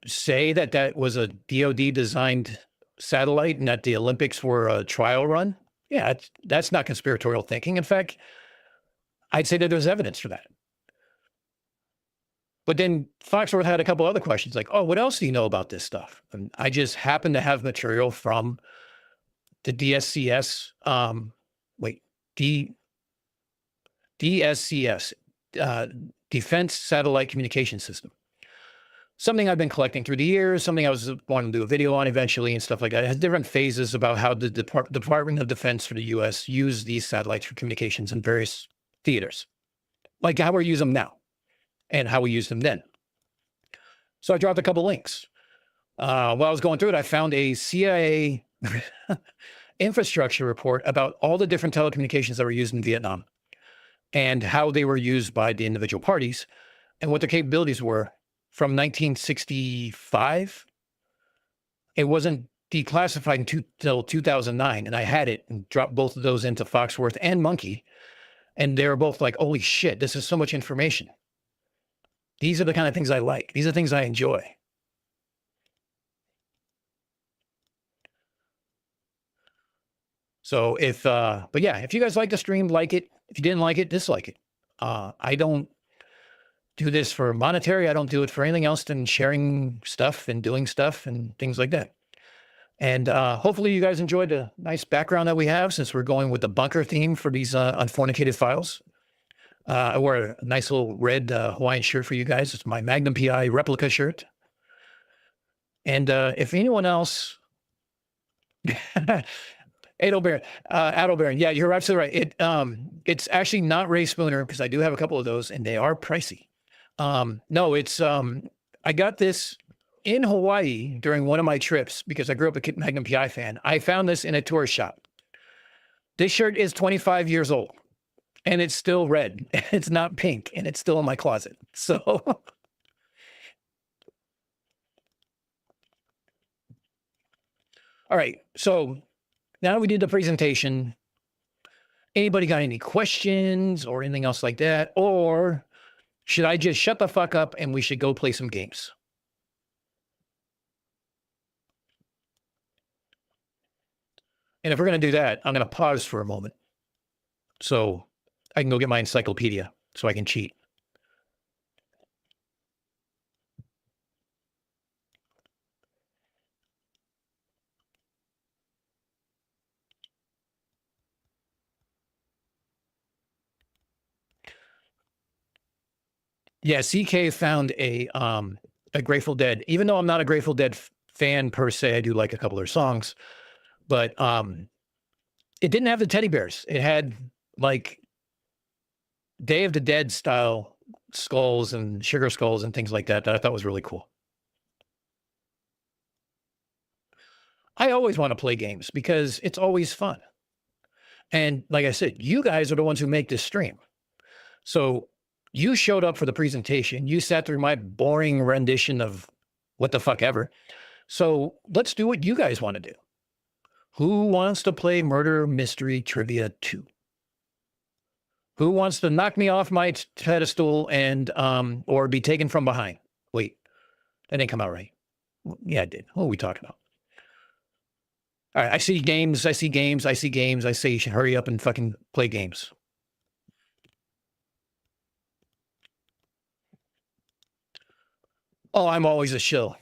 say that that was a DoD designed satellite and that the Olympics were a trial run? Yeah, that's not conspiratorial thinking. In fact, I'd say that there's evidence for that. But then Foxworth had a couple other questions like, oh, what else do you know about this stuff? And I just happen to have material from the DSCS, DSCS, Defense Satellite Communication System. Something I've been collecting through the years, something I was wanting to do a video on eventually and stuff like that. It has different phases about how the Department of Defense for the U.S. use these satellites for communications in various theaters, like how we use them now and how we used them then. So I dropped a couple links. While I was going through it, I found a CIA infrastructure report about all the different telecommunications that were used in Vietnam and how they were used by the individual parties and what their capabilities were from 1965. It wasn't declassified until 2009, and I had it and dropped both of those into Foxworth and Monkey, and they were both like, holy shit, this is so much information. These are the kind of things I like. These are things I enjoy. So but yeah, if you guys like the stream, like it. If you didn't like it, dislike it. I don't do this for monetary. I don't do it for anything else than sharing stuff and doing stuff and things like that. And hopefully you guys enjoyed the nice background that we have since we're going with the bunker theme for these Unfornicated files. I wore a nice little red Hawaiian shirt for you guys. It's my Magnum PI replica shirt. And if anyone else... Adelbaron, yeah, you're absolutely right. It's actually not Ray Spooner because I do have a couple of those and they are pricey. No, it's I got this in Hawaii during one of my trips because I grew up a Magnum PI fan. I found this in a tourist shop. This shirt is 25 years old and it's still red. It's not pink and it's still in my closet. So all right, so now we did the presentation. Anybody got any questions or anything else like that? Or should I just shut the fuck up and we should go play some games? And if we're going to do that, I'm going to pause for a moment so I can go get my encyclopedia so I can cheat. Yeah, CK found a Grateful Dead. Even though I'm not a Grateful Dead fan per se, I do like a couple of their songs. But it didn't have the teddy bears. It had like Day of the Dead style skulls and sugar skulls and things like that that I thought was really cool. I always want to play games because it's always fun. And like I said, you guys are the ones who make this stream. So you showed up for the presentation. You sat through my boring rendition of what the fuck ever. So let's do what you guys want to do. Who wants to play Murder Mystery Trivia 2? Who wants to knock me off my pedestal and or be taken from behind? Wait, that didn't come out right. Yeah, it did. What are we talking about? All right, I see games. I see games. I see games. I say you should hurry up and fucking play games. Oh, I'm always a shill.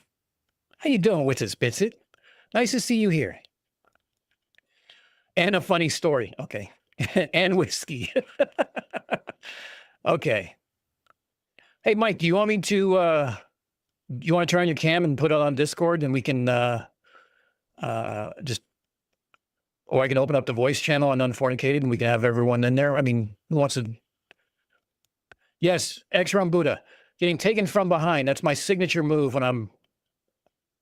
How you doing with this, Bitsit? Nice to see you here. And a funny story. Okay. And whiskey. Okay. Hey, Mike, do you want me to, you want to turn on your cam and put it on Discord and we can just, or I can open up the voice channel on Unfornicated and we can have everyone in there. I mean, who wants to? Yes, X-Rum Buddha. Getting taken from behind. That's my signature move when I'm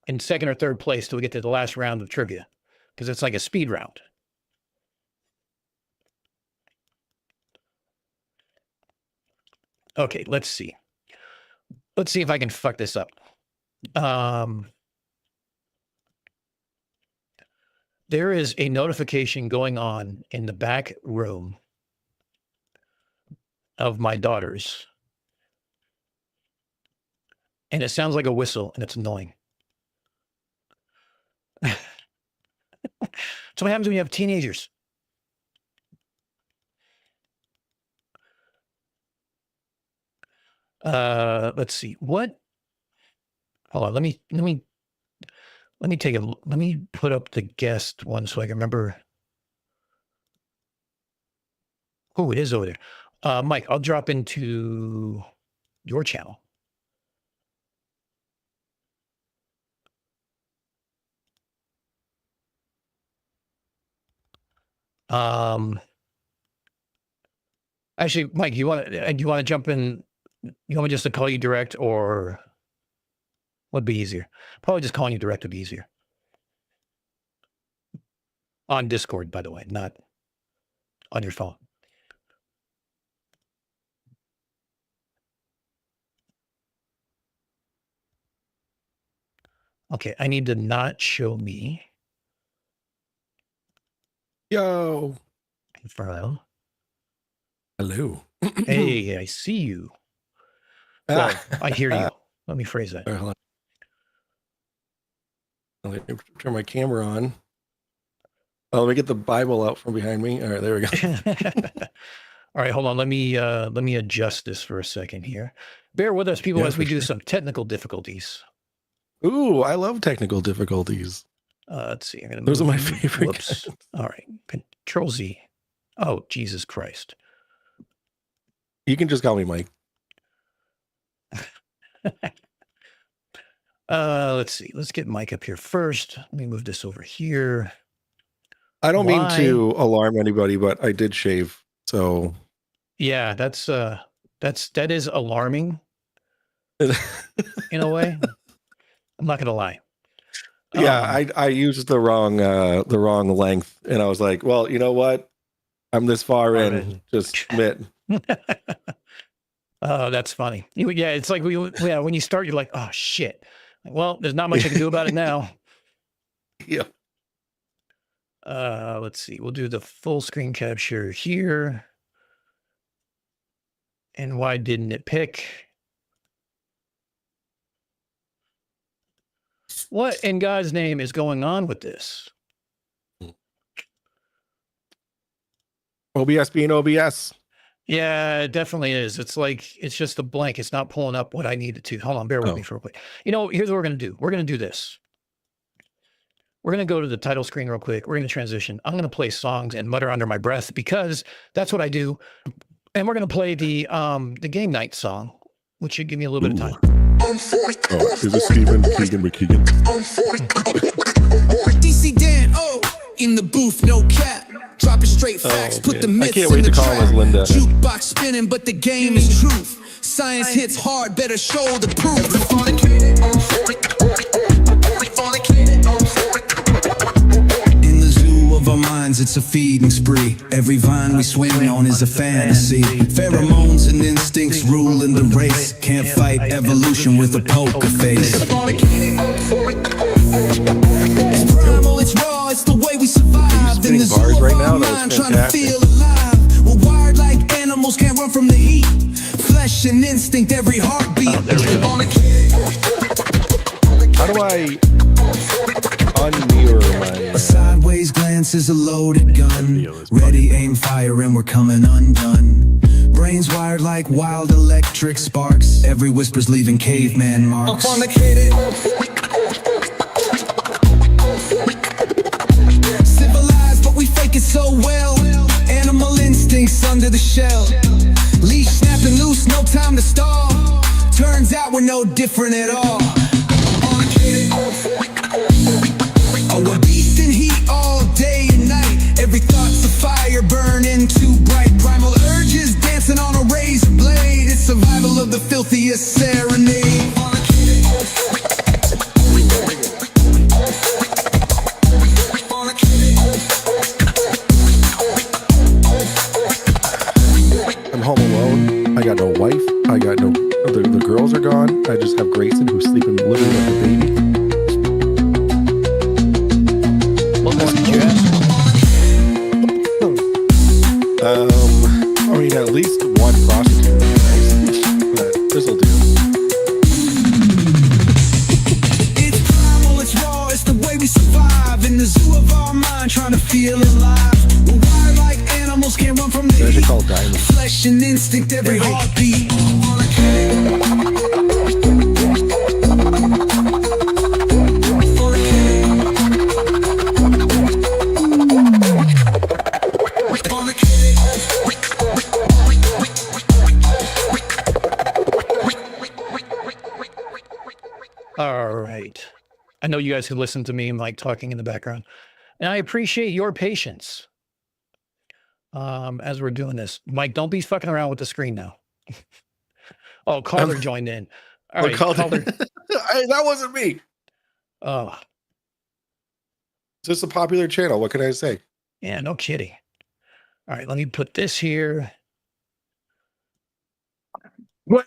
in second or third place till we get to the last round of trivia. Because it's like a speed round. Okay, let's see. Let's see if I can fuck this up. There is a notification going on in the back room of my daughters. and it sounds like a whistle, and it's annoying. So what happens when you have teenagers? Let's see. What? Hold on. Let me put up the guest one so I can remember. Oh, it is over there. Mike, I'll drop into your channel. Actually, Mike, you want to jump in? You want me just to call you direct, or what'd be easier? Probably just calling you direct would be easier. On Discord, by the way, not on your phone. Okay, I need to not show me. Yo. Hello. Hello. Hey, I see you. Well, I hear you. Let me phrase that. Hold on. Let me turn my camera on. Oh, let me get the Bible out from behind me. All right, there we go. All right, hold on. Let me adjust this for a second here. Bear with us, people, as we do some technical difficulties. Ooh, I love technical difficulties. Let's see. I'm gonna Those are move my you. favorite. Whoops. All right. Control Z. Oh, Jesus Christ. You can just call me Mike. Let's see. Let's get Mike up here first. Let me move this over here. I don't mean to alarm anybody, but I did shave. So yeah, that is alarming in a way. I'm not gonna lie. Yeah, I used the wrong length, and I was like, well, you know what? I'm this far in. Just admit. Oh, that's funny. Yeah, it's like when you start, you're like, oh shit. Well, there's not much I can do about it now. Yeah. Let's see. We'll do the full screen capture here. And why didn't it pick? What in God's name is going on with this? OBS being OBS. Yeah, it definitely is. It's like, it's just a blank. It's not pulling up what I needed to. Hold on, bear with me for a quick. You know, here's what we're going to do. We're going to do this. We're going to go to the title screen real quick. We're going to transition. I'm going to play songs and mutter under my breath because that's what I do. And we're going to play the game night song, which should give me a little bit of time. Oh, is it Stephen Keegan McKeegan? DC Dan, in the booth, no cap. Dropping straight facts, put the myths I can't wait to call him as Linda. Jukebox spinning, but the game is truth. Science hits hard, better show the proof. In the zoo of our minds, it's a feeding spree. Every vine we swim on is a fantasy. Pheromones and instincts ruling the race. Can't fight evolution with a poker face. It's primal, it's raw, it's the way we survive. In the zoo bars of right our now, mind, that was trying to fantastic. feel alive. We're wired like animals, can't run from the heat. Flesh and instinct, every heartbeat. How do I unmirror my? A sideways glance is a loaded gun. Ready, aim, fire, and we're coming undone. Brains wired like wild electric sparks. Every whisper's leaving caveman marks. Civilized, but we fake it so well. Animal instincts under the shell. Leash snapping loose, no time to stall. Turns out we're no different at all. Oh, we're beast in heat all day and night. Every thought's a fire burning too bright. Primal urges dancing on a razor blade. It's survival of the filthiest serenade. I'm home alone. I got no wife. I got no. The girls are gone. I just have Grayson, who's sleeping literally like a baby. What more did you ask? I mean, at least one prostitute would be nice, but this'll do. instinct, every heartbeat. All right. I know you guys can listen to me like talking in the background, and I appreciate your patience as we're doing this. Mike, don't be fucking around with the screen now. Oh, Calder joined in. All right, Calder. That wasn't me. Oh, It's just a popular channel. What can I say? yeah, no kidding. All right, let me put this here. What?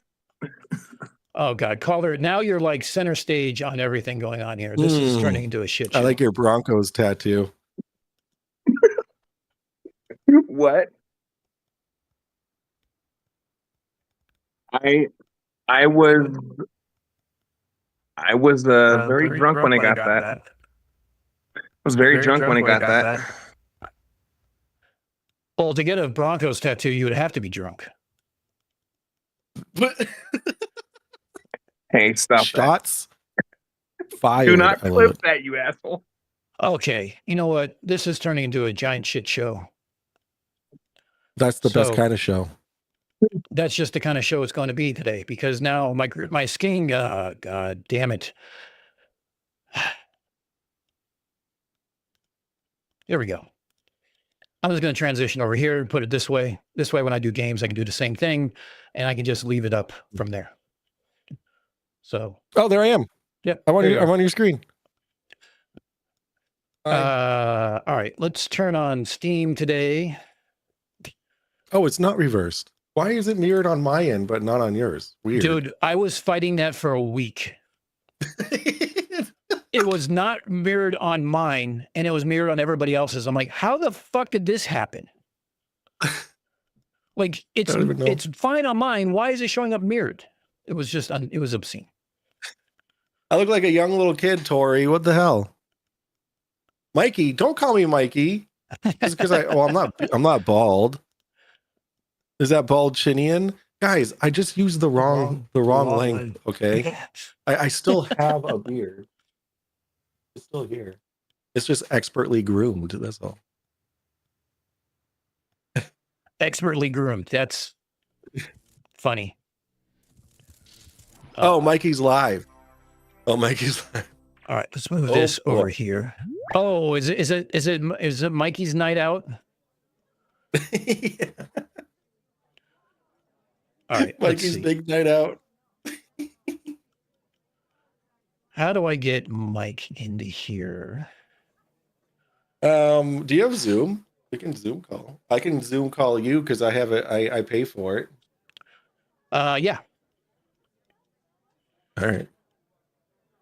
Oh God, Calder, now you're like center stage on everything going on here. This is turning into a shit show. I like your Broncos tattoo. What? I was very drunk when I got that. I was very drunk when I got that. Well, to get a Broncos tattoo, you would have to be drunk. But Hey, stop shots that. fired. Do not I love clip it. that, you asshole. Okay, you know what? This is turning into a giant shit show. That's the best So- kind of show. That's just the kind of show it's going to be today, because now my skiing, God damn it. There we go. I'm just going to transition over here and put it this way. This way, when I do games, I can do the same thing, and I can just leave it up from there. So, Oh, there I am. yep. I'm on there you your, I'm on your screen. are. All right, let's turn on Steam today. Oh, it's not reversed. Why is it mirrored on my end but not on yours? Weird. Dude, I was fighting that for a week. It was not mirrored on mine, and it was mirrored on everybody else's. I'm like, how the fuck did this happen? Like, it's don't even know. it's fine on mine. Why is it showing up mirrored? It was just it was obscene. I look like a young little kid, Tori. What the hell? Mikey, don't call me Mikey. Just because I'm not bald. Is that bald Chinian? Guys, I just used the wrong length. Okay. I still have a beard. It's still here. It's just expertly groomed. That's all. Expertly groomed. That's funny. Oh, Mikey's live. Oh, Mikey's live. All right, let's move Oh, this boy. over here. Oh, is it Mikey's night out? Yeah. All right, let's Mikey's see. big night out. How do I get Mike into here? Do you have Zoom? We can Zoom call. I can Zoom call you because I have it. I pay for it. Yeah. All right.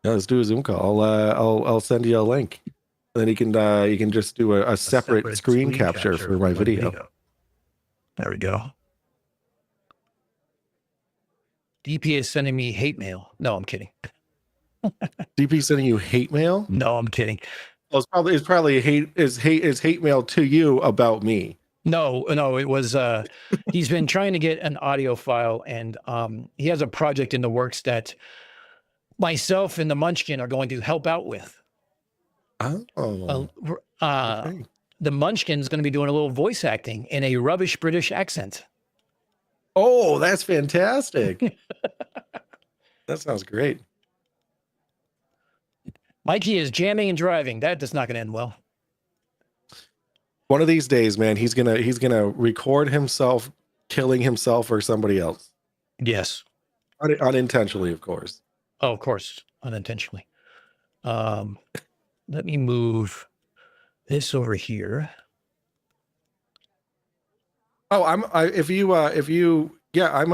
Yeah, let's do a Zoom call. I'll send you a link. And then you can just do a separate screen capture for my video. There we go. DP is sending me hate mail. No, I'm kidding. DP sending you hate mail? No, I'm kidding. Well, it's probably hate mail to you about me. No, it was he's been trying to get an audio file, and he has a project in the works that myself and the Munchkin are going to help out with. Oh. Okay. The Munchkin's going to be doing a little voice acting in a rubbish British accent. Oh, that's fantastic. That sounds great. Mikey is jamming and driving. That is not going to end well. One of these days, man, he's gonna record himself killing himself or somebody else. Yes. Unintentionally, of course. Oh, of course, unintentionally. Let me move this over here. Oh, I'm on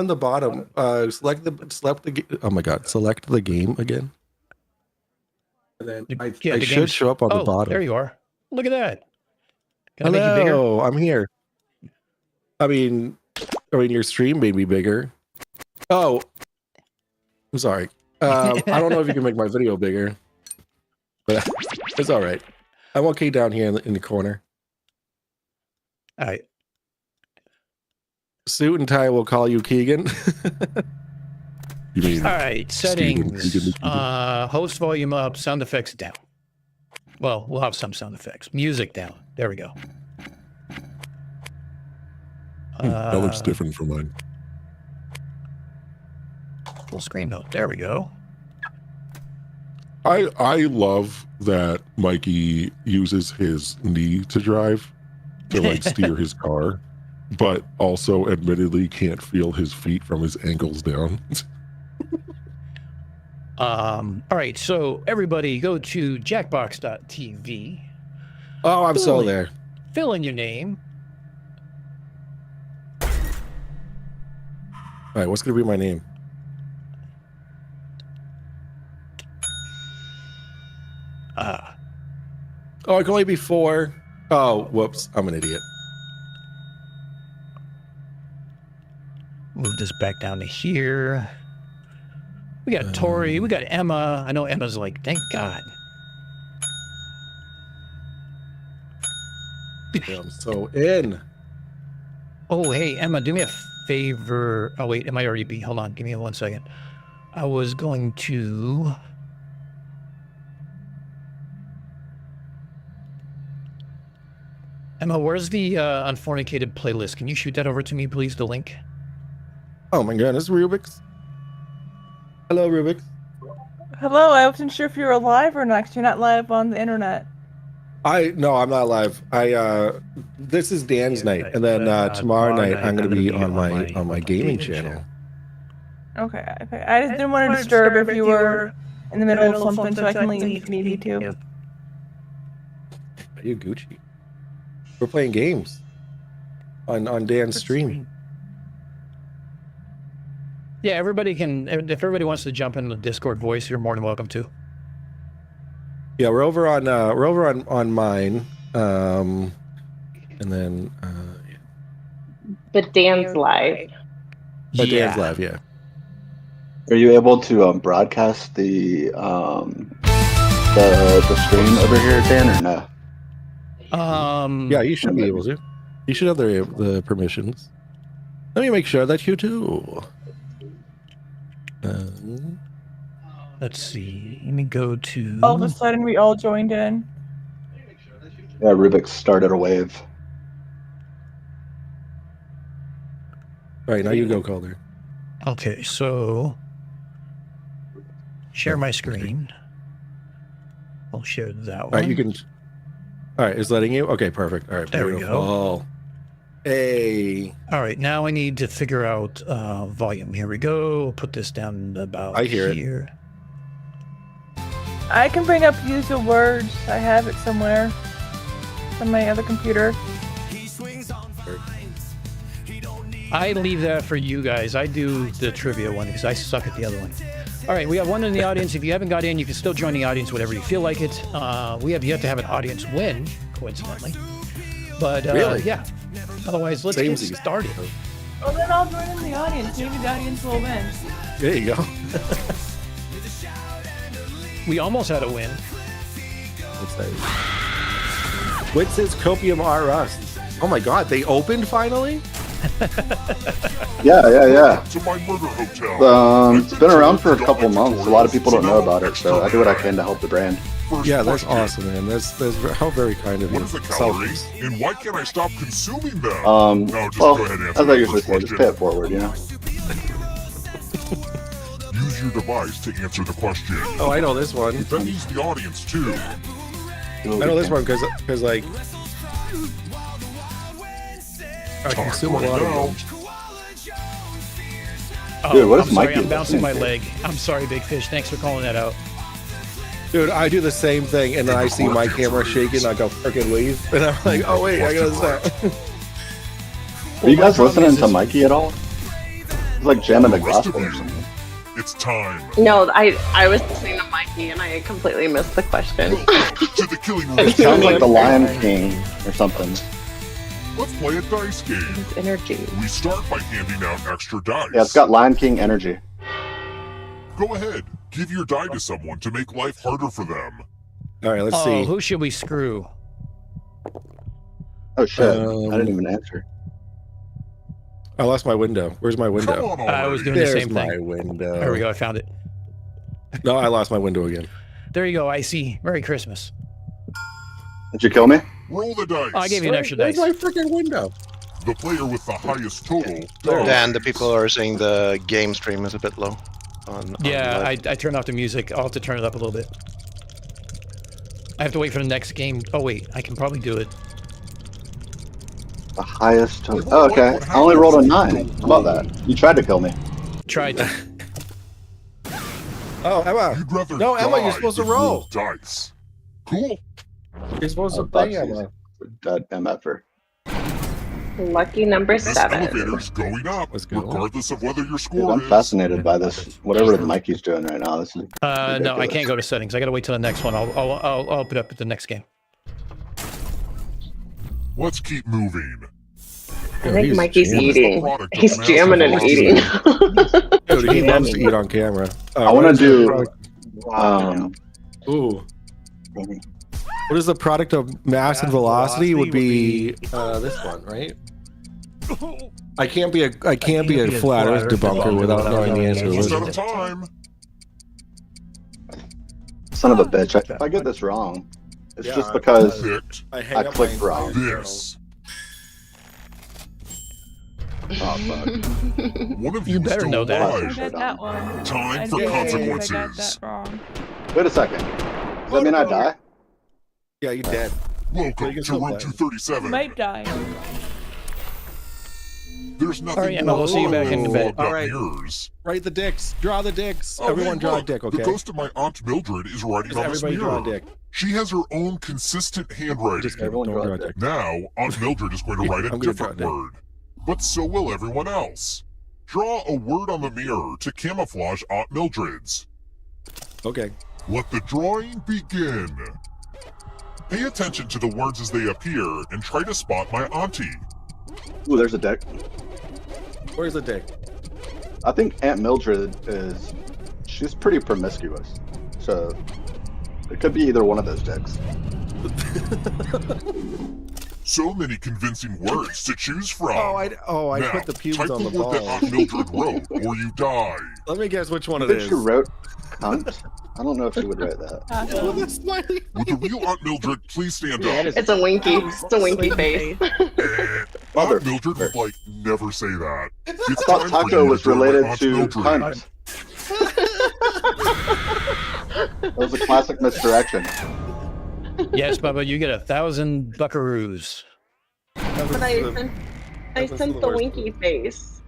the bottom. Select the game again. And then I the should game's- show up on the bottom. There you are. Look at that. Can I make you bigger? Hello, I'm here. I mean, your stream made me bigger. Oh, I'm sorry. I don't know if you can make my video bigger, but it's all right. I'm okay down here in the corner. All right. Suit and tie will call you Keegan. You mean All right, settings. Host volume up, sound effects down. Well, we'll have some sound effects. Music down. There we go. that looks different from mine. Full screen mode. There we go. I love that Mikey uses his knee to drive to like steer his car, but also admittedly can't feel his feet from his ankles down. All right, so everybody go to jackbox.tv. Oh, I'm so there. Fill in your name. All right, what's going to be my name? Oh, it can only be 4. Oh, whoops. I'm an idiot. Move this back down to here. We got Tori. We got Emma. I know Emma's like, thank God. I'm so in. Oh, hey, Emma, do me a favor. Oh, wait, it might already be. Hold on. Give me 1 second. I was going to... Emma, where's the Unfornicated playlist? Can you shoot that over to me, please, the link? Oh my goodness, Rubik's. Hello, Rubik's. Hello, I wasn't sure if you were alive or not, 'cause you're not live on the internet. No, I'm not live. This is Dan's night, and then tomorrow night I'm going to be on my gaming channel. Okay, I just didn't want to disturb if you were in the middle of something, so I can leave if need to. Are you Gucci? We're playing games on Dan's stream. Yeah, everybody can. If everybody wants to jump in the Discord voice, you're more than welcome to. Yeah, we're over on mine, and then. But Dan's live. But Dan's live, yeah. Are you able to broadcast the stream over here, Dan, or no? Yeah, you should be able to. You should have the permissions. Let me make sure that you do. Let's see. Let me go to. All of a sudden, we all joined in. Yeah, Rubik started a wave. All right, now you go, Calder. Okay, so share my screen. We'll share that one. All right, you can. All right, it's letting you. Okay, perfect. All right, there we go. Hey. All right, now I need to figure out volume. Here we go. Put this down about I hear here. I can bring up user words. I have it somewhere on my other computer. I leave that for you guys. I do the trivia one because I suck at the other one. All right, we have one in the audience. If you haven't got in, you can still join the audience whenever you feel like it. We have yet to have an audience win, coincidentally. But really? Yeah. Otherwise, let's get started. Well, then I'll join in the audience. Maybe the audience will win. There you go. We almost had a win. What's this Copium R Us? Oh my God, they opened finally? Yeah. To my murder hotel. It's been around for a couple months. A lot of people don't know about it, so I do what I can to help the brand. Yeah, that's awesome, man. That's how very kind of you. What is a calorie, and why can't I stop consuming them? No, just go ahead and answer as I the usually first say, just pay it forward, you know? Use your device to answer the question. Oh, I know this one. That needs the audience, too. I know this one because like I consume a lot of them. Dude, what is I'm sorry, Mikey I'm bouncing my listening leg. I'm sorry, Big Fish. Thanks for calling that out. Dude, I do the same thing, and then I see my camera shaking, I go freaking leave, and I'm like, oh wait, I gotta stop. Are you guys listening to Mikey at all? It's like jamming the gospel or something. It's time. No, I was listening to Mikey and I completely missed the question. To the killing room. It sounds like the Lion King or something. Let's play a dice game. It's energy. We start by handing out extra dice. Yeah, it's got Lion King energy. Go ahead. Give your die to someone to make life harder for them. All right, let's see. Who should we screw? Oh shit! I didn't even answer. I lost my window. Where's my Come window? on I was already. doing the There's same my thing. window. There we go. I found it. No, I lost my window again. There you go. I see. Merry Christmas. Did you kill me? Roll the dice. I gave you an extra Where's dice. my freaking window? The player with the highest total. Dan, the people are saying the game stream is a bit low. Yeah, I turned off the music. I'll have to turn it up a little bit. I have to wait for the next game. Oh, wait. I can probably do it. The highest total. Oh, okay. I only rolled a 9. How about that? You tried to kill me. Tried to. Oh, Emma. You'd rather No, Emma, you're die supposed to than roll. dice. Cool. You're supposed to Oh, play, Bucksies. Emma. Dead MFer. Lucky number This 7. elevator's going up, Let's go. regardless of whether your Dude, score I'm is. fascinated by this. Whatever Mikey's doing right now. This is No, I ridiculous. can't go to settings. I got to wait till the next one. I'll put up at the next game. Let's keep moving. I think he's Mikey's jamming. eating. Product of He's massive jamming and velocity. eating. Dude, he loves to eat on camera. I want what to is the do. product- Ooh. What is the product of mass and velocity? Would be this one, right? I can't be a flat Earth debunker without knowing the answer. Almost What out is of it? time. Son of a bitch. If I get this wrong, it's Yeah, just because Picked I I clicked wrong. this. Oh, fuck. One of You you better still know that. I alive. got that one. Time I'd for be okay if I got consequences. that wrong. Wait a second. Does that mean I die? Yeah, you dead. Welcome you can to still room play. 237. Might die. There's nothing All right, Emma, we'll see you back in the bed. about All right. mirrors. Write the dicks. Draw the dicks. Oh, Everyone hey, draw a look, dick, okay? The ghost of my Aunt Mildred is writing on this Everybody draw mirror. a dick. She has her own consistent handwriting. Just kidding. Everyone Don't draw draw a a dick. dick. Now, Aunt Mildred is going to write a I'm gonna draw different a dick. word. But so will everyone else. Draw a word on the mirror to camouflage Aunt Mildred's. Okay. Let the drawing begin. Pay attention to the words as they appear and try to spot my auntie. Ooh, there's a dick. Where's the dick? I think Aunt Mildred she's pretty promiscuous. So it could be either one of those dicks. So many convincing words to choose from. I Now, put the pubes type on the the word that balls. Aunt Mildred wrote, or you die. Let me guess which one I it think is. she wrote cunt. I don't know if she would write that. With a smiley. Would the real Aunt Mildred please stand up? It's a winky. It's a winky face. Mother. Aunt Mildred would like never say that. I It's thought time for taco you was to join my related Aunt to Mildred. cunt. That was a classic misdirection. Yes, Bubba, you get 1,000 buckaroos. But I sent the winky face.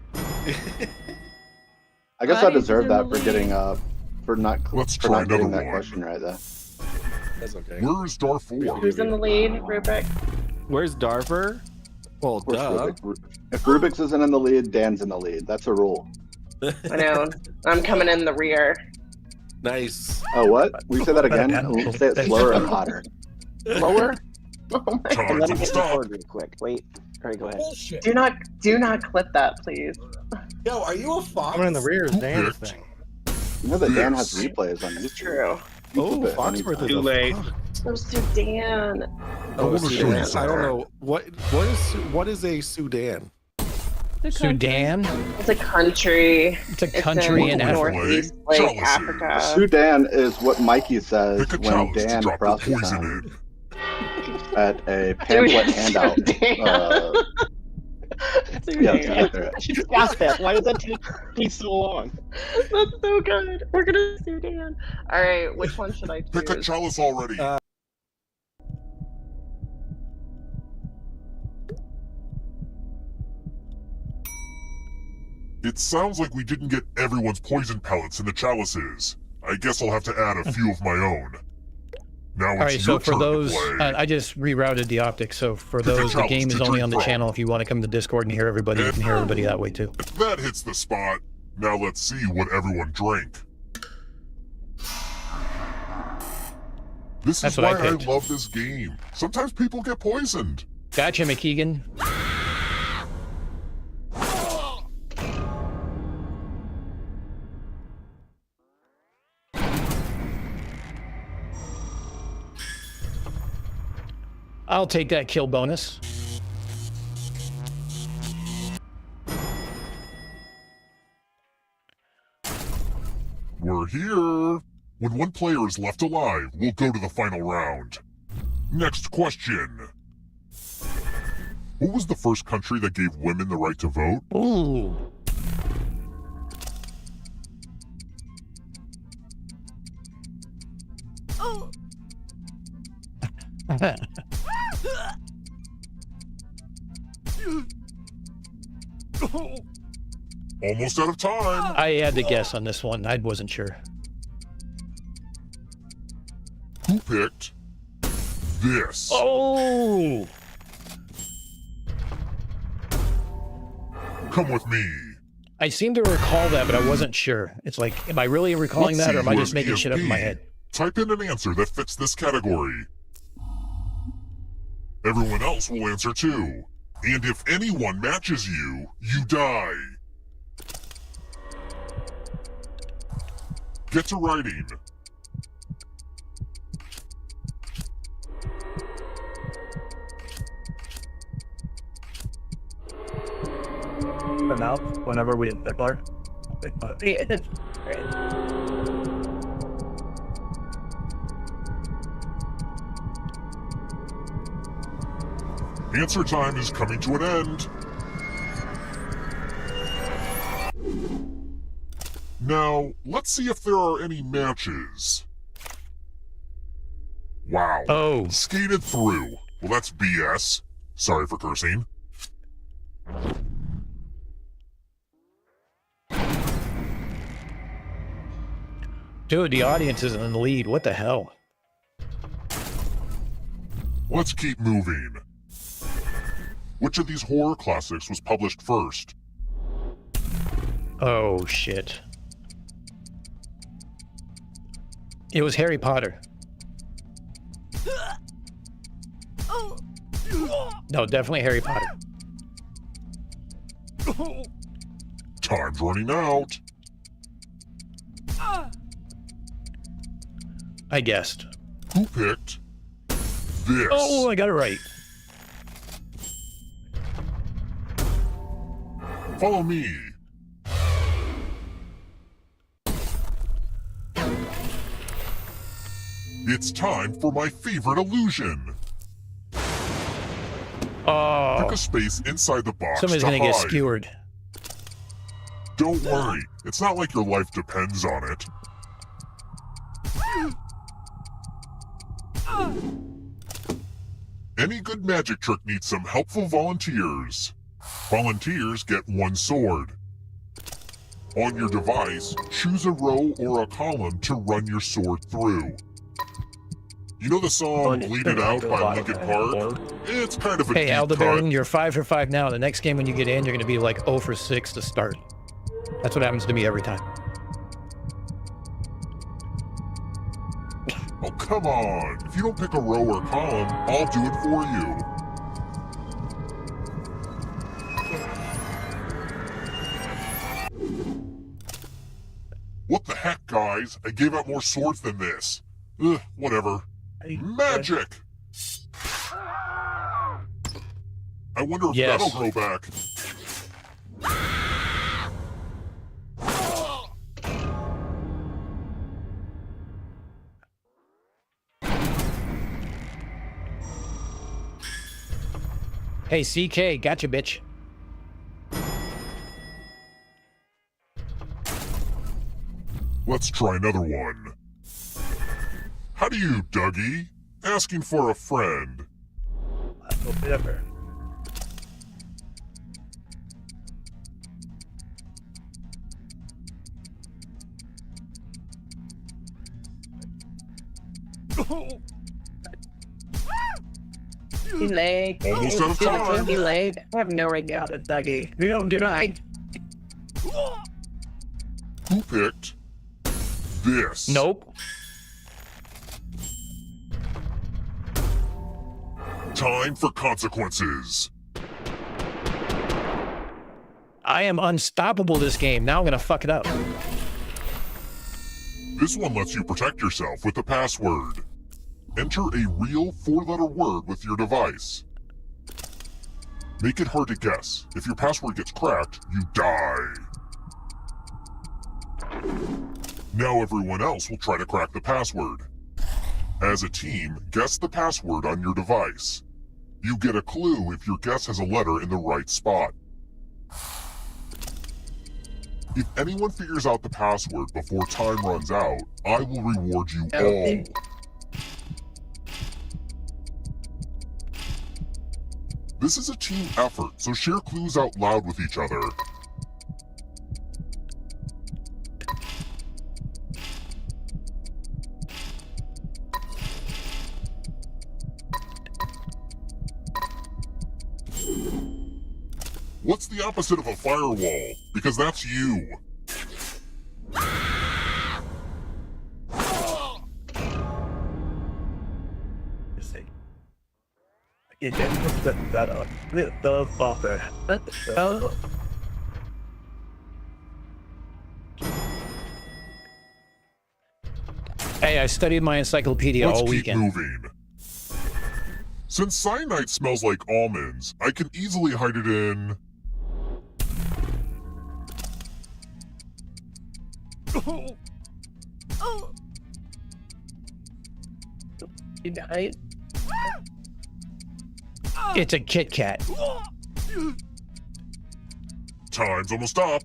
I guess I Audience deserve is in that the for getting for not Let's for try not getting another that one. question right there. That's okay. Where is Darfur? Who's in the lead? Rubik. Where's Darfur? Well, Of course, duh. If Rubik's isn't in the lead, Dan's in the lead. That's a rule. I know. I'm coming in the rear. Nice. Oh, what? Will you say that again? Dan. Say it slower and hotter. Lower? Oh my Time god. for the stop. real quick. Wait. All right, go ahead. Bullshit. Do not clip that, please. Yo, are you a fox? I'm in the rear is Dan's Picked. thing. You know that Dan has Yes. replays on It's YouTube. true. Oh, But Foxworth is Too a late. fox. So Sudan. I want to show you I something. don't know what is a Sudan? The Sudan? It's a country. It's a It's country in in Africa. northeast, like Chalices. Africa. Sudan is what Mikey says Pick a when chalice to Dan drop the crosses poison him in. at a pamphlet handout. Sudan. Yeah, that's accurate. Stop that. Why does that take me so long? That's so good. We're gonna Sudan. All right, which one should I Pick a choose? chalice already. It sounds like we didn't get everyone's poison pellets in the chalices. I guess I'll have to add a few of my own. Now All right, it's so your for turn those, to play. I just rerouted the optics. So for Pick a those, the chalice game to is only drink on the from. channel. If you want to come to Discord and hear everybody, you can hear everybody that way too. That hits the spot. Now let's see what everyone drank. This That's is what why I I picked. love this game. Sometimes people get poisoned. Gotcha, McKeegan. I'll take that kill bonus. we're here. When one player is left alive, we'll go to the final round. Next question. What was the first country that gave women the right to vote? Ooh. Almost out of time. I had to guess on this one. I wasn't sure. Who picked this? Oh! Come with me. I seem to recall that, but I wasn't sure. It's like, am I really recalling Let's that, or am see I who just has making shit up in my ESP. head? Type in an answer that fits this category. Everyone else will answer too. And if anyone matches you, you die. Get to writing. The mouth whenever we declare. Answer time is coming to an end. Now, let's see if there are any matches. Wow. Oh. Skated through. Well, that's BS. Sorry for cursing. Dude, the audience is in the lead. What the hell? Let's keep moving. Which of these horror classics was published first? Oh, shit. It was Harry Potter. No, definitely Harry Potter. Time's running out. I guessed. Who picked this? Oh, I got it right. Follow me. It's time for my favorite illusion. Oh. Pick a space inside the box Somebody's to gonna get hide. skewered. Don't worry, it's not like your life depends on it. Any good magic trick needs some helpful volunteers. Volunteers get one sword. On your device, choose a row or a column to run your sword through. You know the song Bleed It Out by Linkin Park? It's kind of a Hey, deep Aldebaran, cut. you're 5 for 5 now. The next game when you get in, you're going to be like 0 for 6 to start. That's what happens to me every time. Oh, come on. If you don't pick a row or column, I'll do it for you. What the heck, guys? I gave out more swords than this. Ugh, whatever. Magic! I wonder if Yes. that'll grow back. Hey, CK, gotcha, bitch. Let's try another one. How do you, Dougie? Asking for a friend. Whatever. Leg. Almost out of time. Leg. I have no idea how to Dougie. You don't do I. Who picked this? Nope. Time for consequences. I am unstoppable this game. Now I'm going to fuck it up. This one lets you protect yourself with a password. Enter a real 4-letter word with your device. Make it hard to guess. If your password gets cracked, you die. Now everyone else will try to crack the password. As a team, guess the password on your device. You get a clue if your guess has a letter in the right spot. If anyone figures out the password before time runs out, I will reward you all. This is a team effort, so share clues out loud with each other. What's the opposite of a firewall? Because that's you. Hey, I studied my encyclopedia Let's all keep weekend. moving. Since cyanide smells like almonds, I can easily hide it in... It's a Kit Kat. Time's almost up.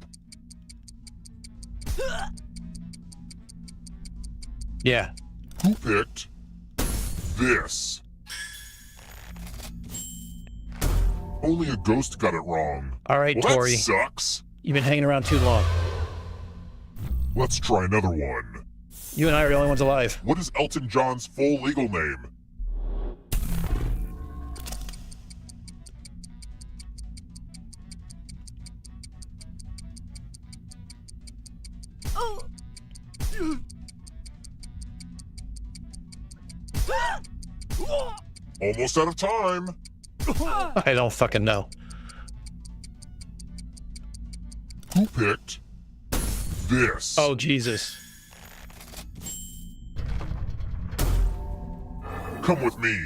Yeah. Who picked this? Only a ghost got it wrong. All right, Well, Tori. that sucks. You've been hanging around too long. Let's try another one. You and I are the only ones alive. What is Elton John's full legal name? Almost out of time. I don't fucking know. Who picked this? Oh, Jesus. Come with me.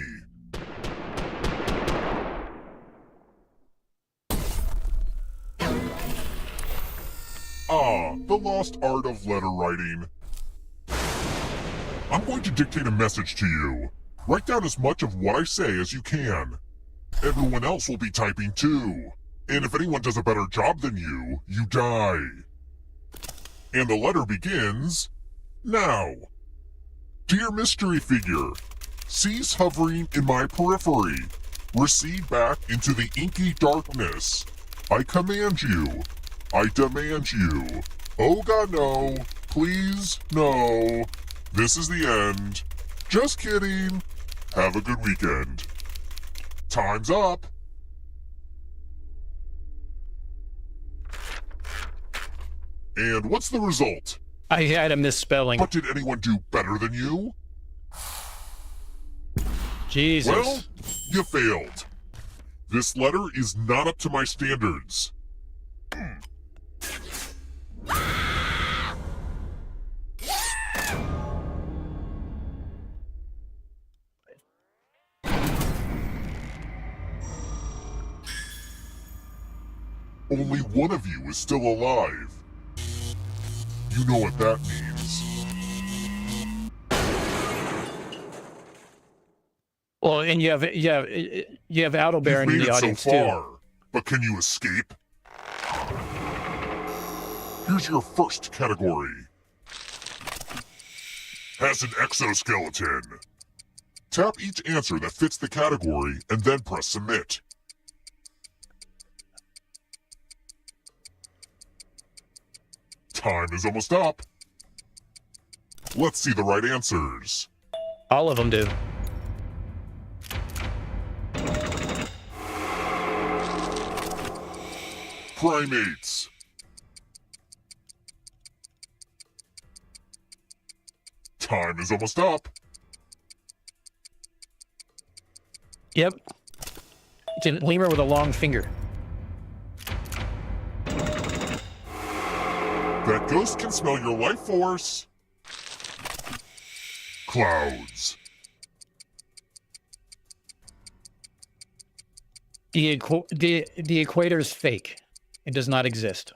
Ah, the lost art of letter writing. I'm going to dictate a message to you. Write down as much of what I say as you can. Everyone else will be typing too. And if anyone does a better job than you, you die. And the letter begins now. Dear mystery figure, cease hovering in my periphery. Recede back into the inky darkness. I command you. I demand you. Oh God, no. Please, no. This is the end. Just kidding. Have a good weekend. Time's up. And what's the result? I had a misspelling. But did anyone do better than you? Jesus. Well, you failed. This letter is not up to my standards. Only one of you is still alive. You know what that means. Well, and you have Adalbear in You've made the it audience so too. far, but can you escape? Here's your first category. Has an exoskeleton. Tap each answer that fits the category and then press submit. Time is almost up. Let's see the right answers. All of them do. Primates. Time is almost up. Yep. It's a lemur with a long finger. That ghost can smell your life force. Clouds. The equator is fake. It does not exist.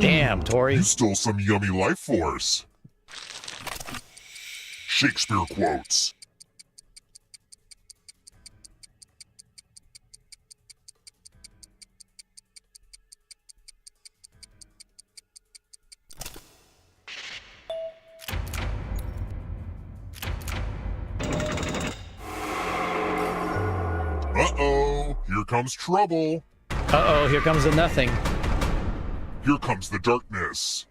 Damn, Tori. You stole some yummy life force. Shakespeare quotes. Uh-oh, here comes trouble. Uh-oh, here comes the nothing. Here comes the darkness.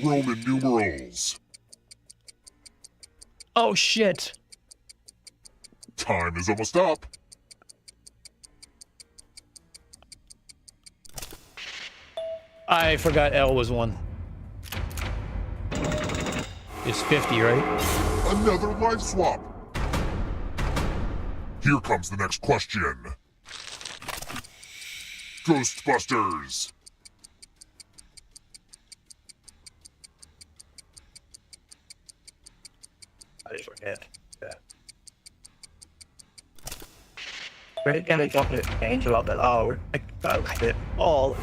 Roman numerals. Oh, shit. Time is almost up. I forgot L was 1. It's 50, right? Another life swap. Here comes the next question. Ghostbusters. I just forget. Reagan got it angel of the hour. I got it all.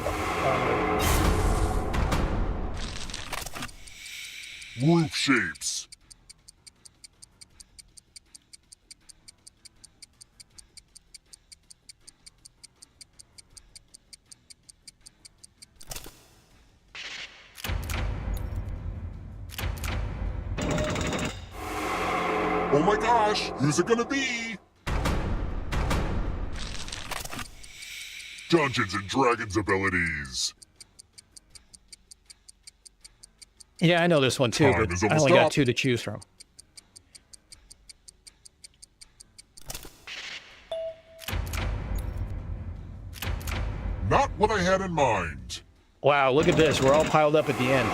Roof shapes. Oh my gosh, who's it gonna be? Dungeons and Dragons abilities. Yeah, I know this one too, Time but is I almost only got up. 2 to choose from. Not what I had in mind. Wow, look at this. We're all piled up at the end.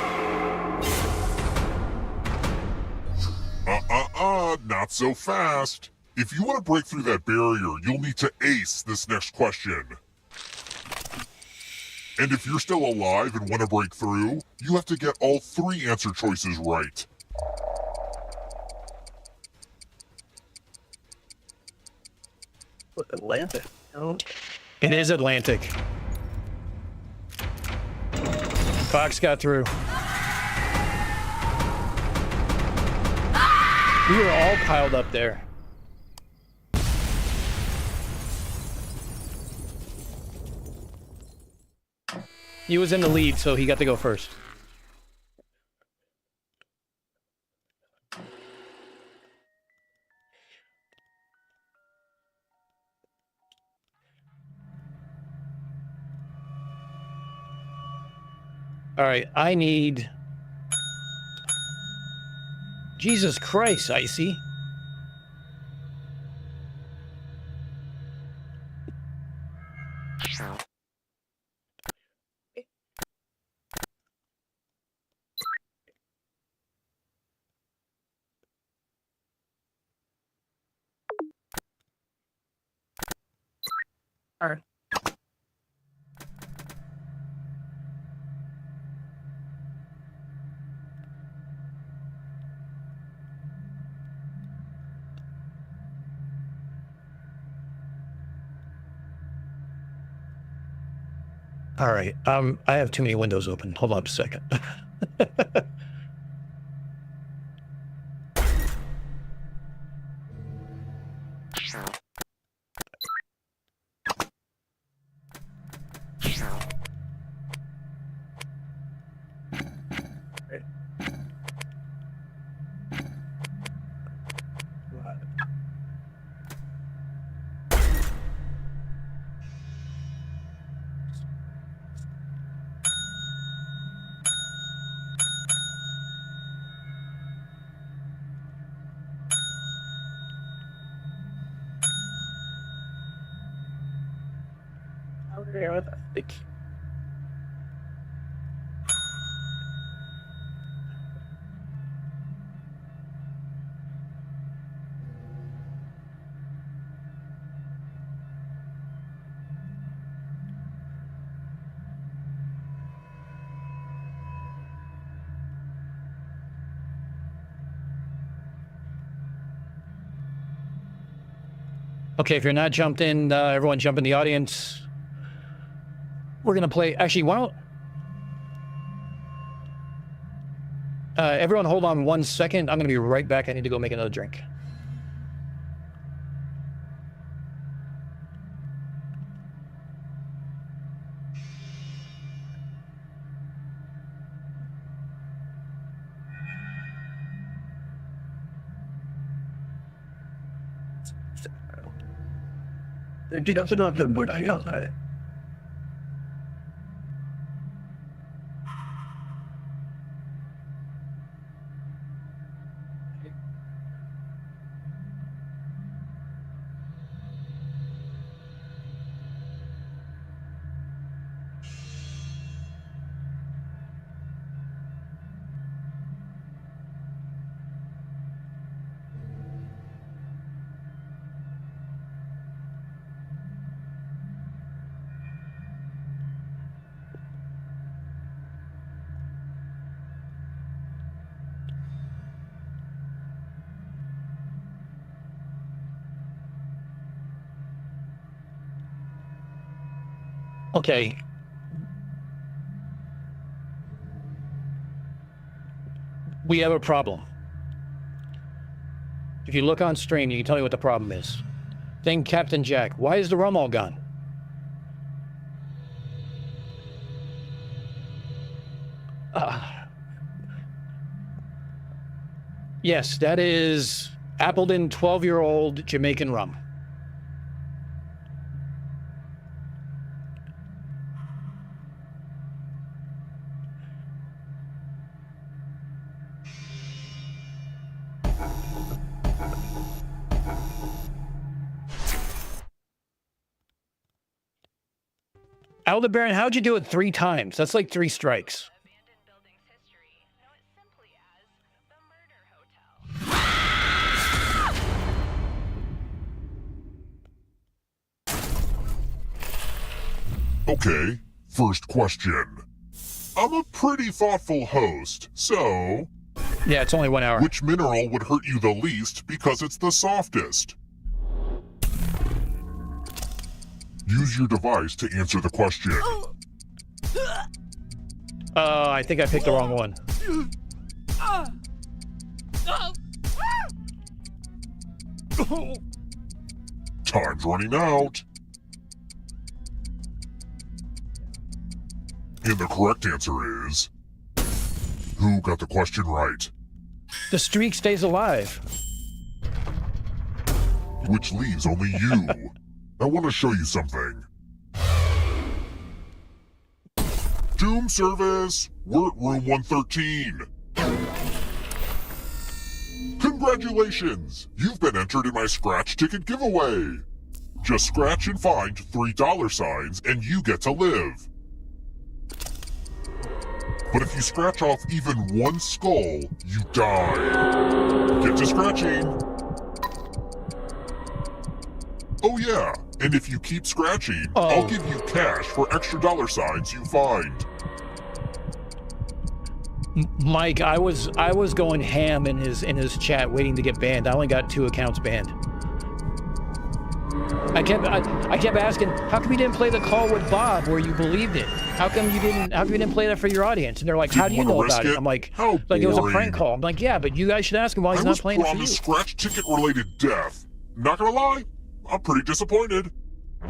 Not so fast. If you want to break through that barrier, you'll need to ace this next question. And if you're still alive and want to break through, you have to get all 3 answer choices right. Atlantic. Oh. It is Atlantic. Fox got through. We were all piled up there. He was in the lead, so he got to go first. All right, I need... Jesus Christ, Icy. All right. All right, I have too many windows open. Hold on a second. Okay, with that. Okay, if you're not jumped in, everyone jump in the audience. We're going to play... Actually, why don't... everyone hold on 1 second. I'm going to be right back. I need to go make another drink. Okay. We have a problem. If you look on stream, you can tell me what the problem is. Then Captain Jack, why is the rum all gone? Yes, that is Appleton 12-year-old Jamaican rum. Aldebaran, how'd you do it 3 times? That's like 3 strikes. Okay, first question. I'm a pretty thoughtful host, so... Yeah, it's only 1 hour. Which mineral would hurt you the least because it's the softest? Use your device to answer the question. I think I picked the wrong one. Time's running out. And the correct answer is... Who got the question right? The streak stays alive. Which leaves only you. I want to show you something. Doom service! We're at room 113. Congratulations! You've been entered in my scratch ticket giveaway. Just scratch and find $3 signs and you get to live. But if you scratch off even 1 skull, you die. Get to scratching. Oh yeah, and if you keep scratching, I'll give you cash for extra dollar signs you find. Mike, I was going ham in his chat waiting to get banned. I only got 2 accounts banned. I kept asking, how come you didn't play the call with Bob where you believed it? How come you didn't play that for your audience? And they're like, how do you know about it? I'm like, it was a prank call. I'm like, yeah, but you guys should ask him why he's not playing it for you. I was promised scratch ticket related death. Not gonna lie, I'm pretty disappointed.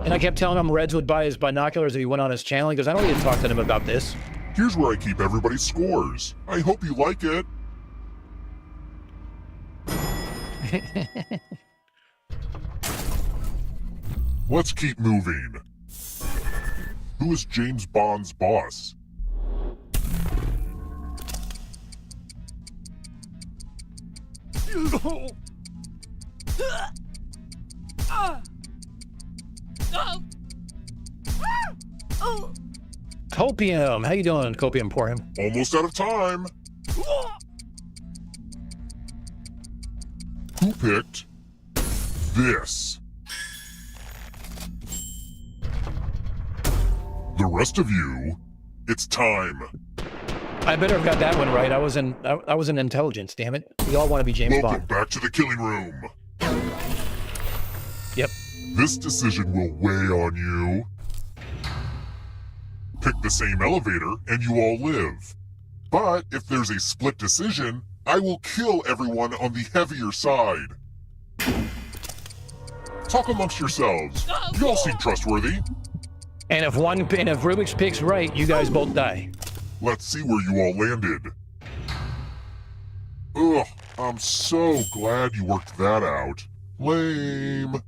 And I kept telling him Reds would buy his binoculars if he went on his channel. He goes, I don't need to talk to him about this. Here's where I keep everybody's scores. I hope you like it. Let's keep moving. Who is James Bond's boss? Copium, how you doing, Copium Emporium? Almost out of time. Who picked this? The rest of you, it's time. I better have got that one right. I was in intelligence, damn it. We all want to be James Bond. Back to the killing room. Yep. This decision will weigh on you. pick the same elevator and you all live. But if there's a split decision, I will kill everyone on the heavier side. Talk amongst yourselves. You all seem trustworthy. And if Rubik's picks right, you guys both die. Let's see where you all landed. Ugh, I'm so glad you worked that out. Lame.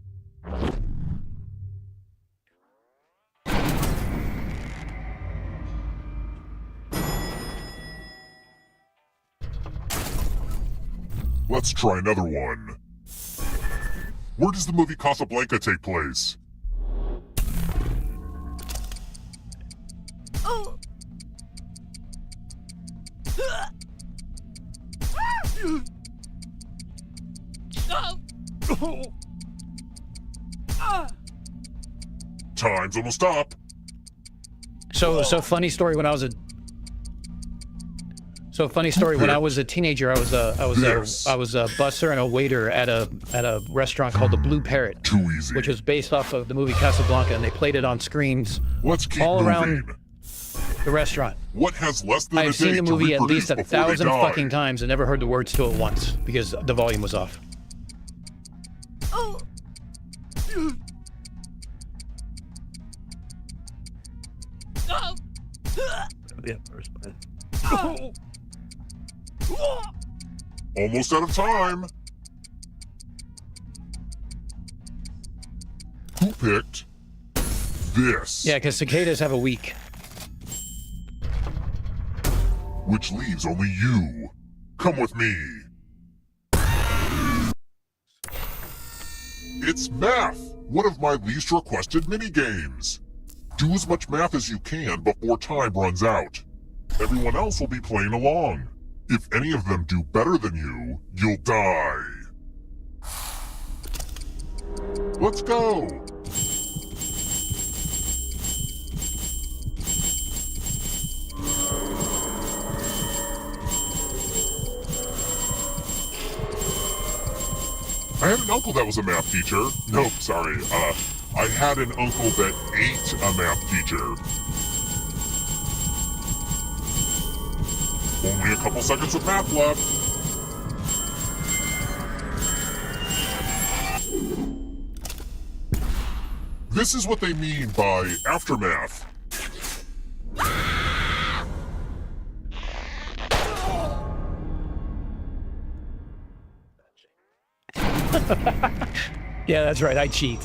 Let's try another one. Where does the movie Casablanca take place? Time's almost up. So funny story. When I was a when I was a teenager, I was a busser and a waiter at a restaurant called the Blue Parrot, Too easy. which was based off of the movie Casablanca, and they played it on screens Let's keep all moving. around the restaurant. What has less than a I've day seen the to movie at reproduce least before they 1,000 die? fucking times and never heard the words to it once because the volume was off. Almost out of time. Who picked this? Yeah, because cicadas have a week. Which leaves only you. Come with me. It's math, one of my least requested minigames. Do as much math as you can before time runs out. Everyone else will be playing along. If any of them do better than you, you'll die. Let's go. I had an uncle that was a math teacher. Nope, sorry. I had an uncle that ate a math teacher. Only a couple seconds of math left. This is what they mean by aftermath. Yeah, that's right. I cheat.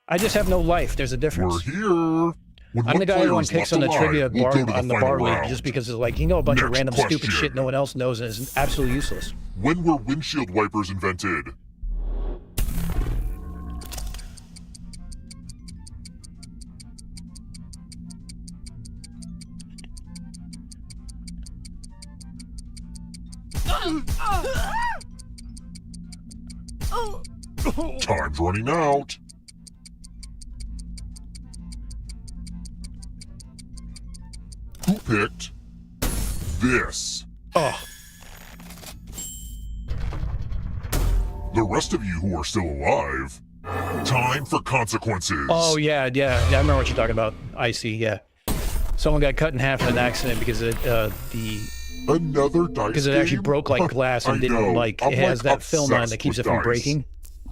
I just have no life. There's a difference. We're here. When I'm the guy everyone player is picks on the left trivia alive, we'll bar go to the on the final bar league round. just because it's like, you know, a bunch of Next random stupid question. shit no one else knows and is absolutely useless. When were windshield wipers invented? Time's running out. Who picked this? Oh, The rest of you who are still alive, time for consequences. oh yeah. I remember what you're talking about. I see. Yeah, someone got cut in half in an accident because Another dice because it actually game? broke like glass and I didn't know. like I'm it has that film on obsessed that keeps with it from dice. breaking.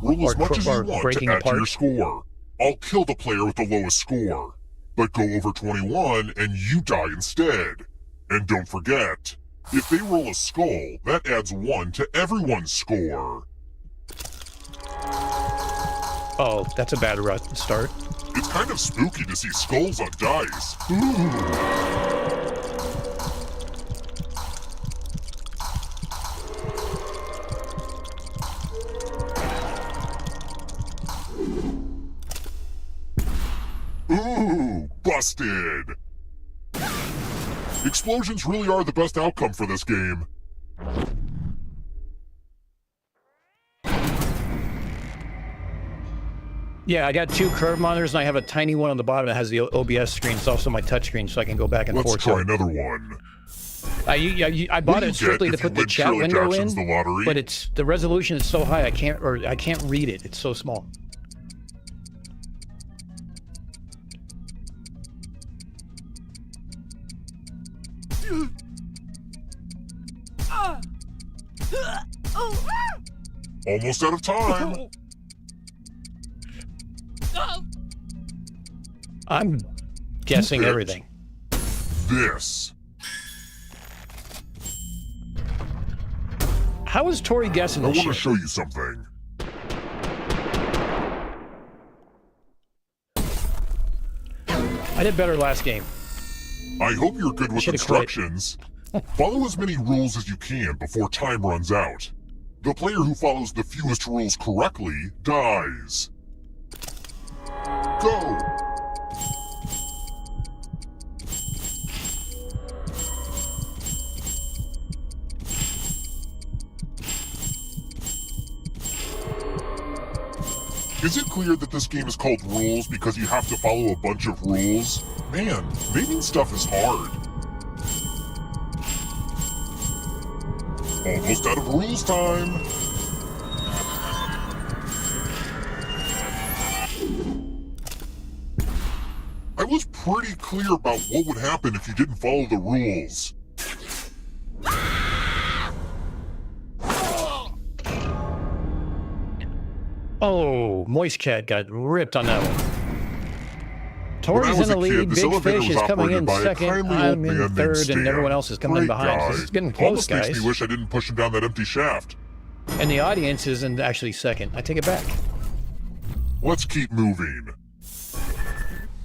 Roll as or much as you or want breaking to add to apart. your score. I'll kill the player with the lowest score. But go over 21 and you die instead. And don't forget, if they roll a skull, that adds 1 to everyone's score. Oh, that's a bad start. It's kind of spooky to see skulls on dice. Ooh. Ooh, busted! Explosions really are the best outcome for this game. Yeah, I got 2 curve monitors and I have a tiny one on the bottom that has the OBS screen. It's also my touch screen so I can go back and Let's forth. try another one. I bought it strictly to put the chat window in, but the resolution is so high I can't read it. It's so small. Almost out of time. I'm guessing everything. This. How is Tori guessing this I want shit? to show you something. I did better last game. I hope you're good with instructions. Follow as many rules as you can before time runs out. The player who follows the fewest rules correctly dies. Go! Is it clear that this game is called Rules because you have to follow a bunch of rules? Man, naming stuff is hard. Almost out of rules time. I was pretty clear about what would happen if you didn't follow the rules. Oh, Moist Cat got ripped on that one. Tori's in the lead. Big Fish is coming in second. I'm in third, and everyone else is coming in behind. This is getting close, guys. Makes me wish I didn't push him down that empty shaft. And the audience isn't actually second. I take it back. Let's keep moving.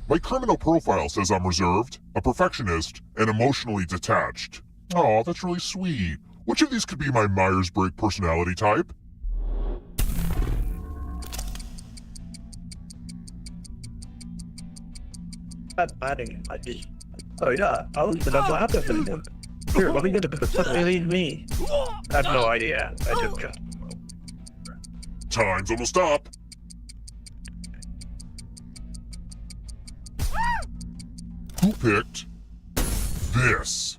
My criminal profile says I'm reserved, a perfectionist, and emotionally detached. Aw, that's really sweet. Which of these could be my Myers-Briggs personality type? Oh yeah, I was that's what happened. Here, let me get me. I have no idea. I just Time's almost up. Who picked this?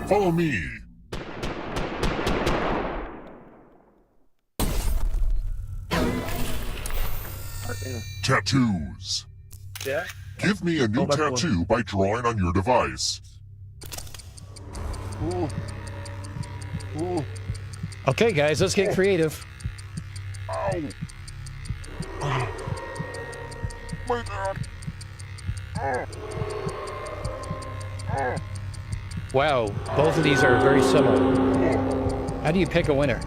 Follow me. Tattoos. Yeah. Give me a new tattoo by drawing on your device. Ooh. Ooh. Okay, guys, let's get creative. Ow. My God. Wow, both of these are very similar. How do you pick a winner?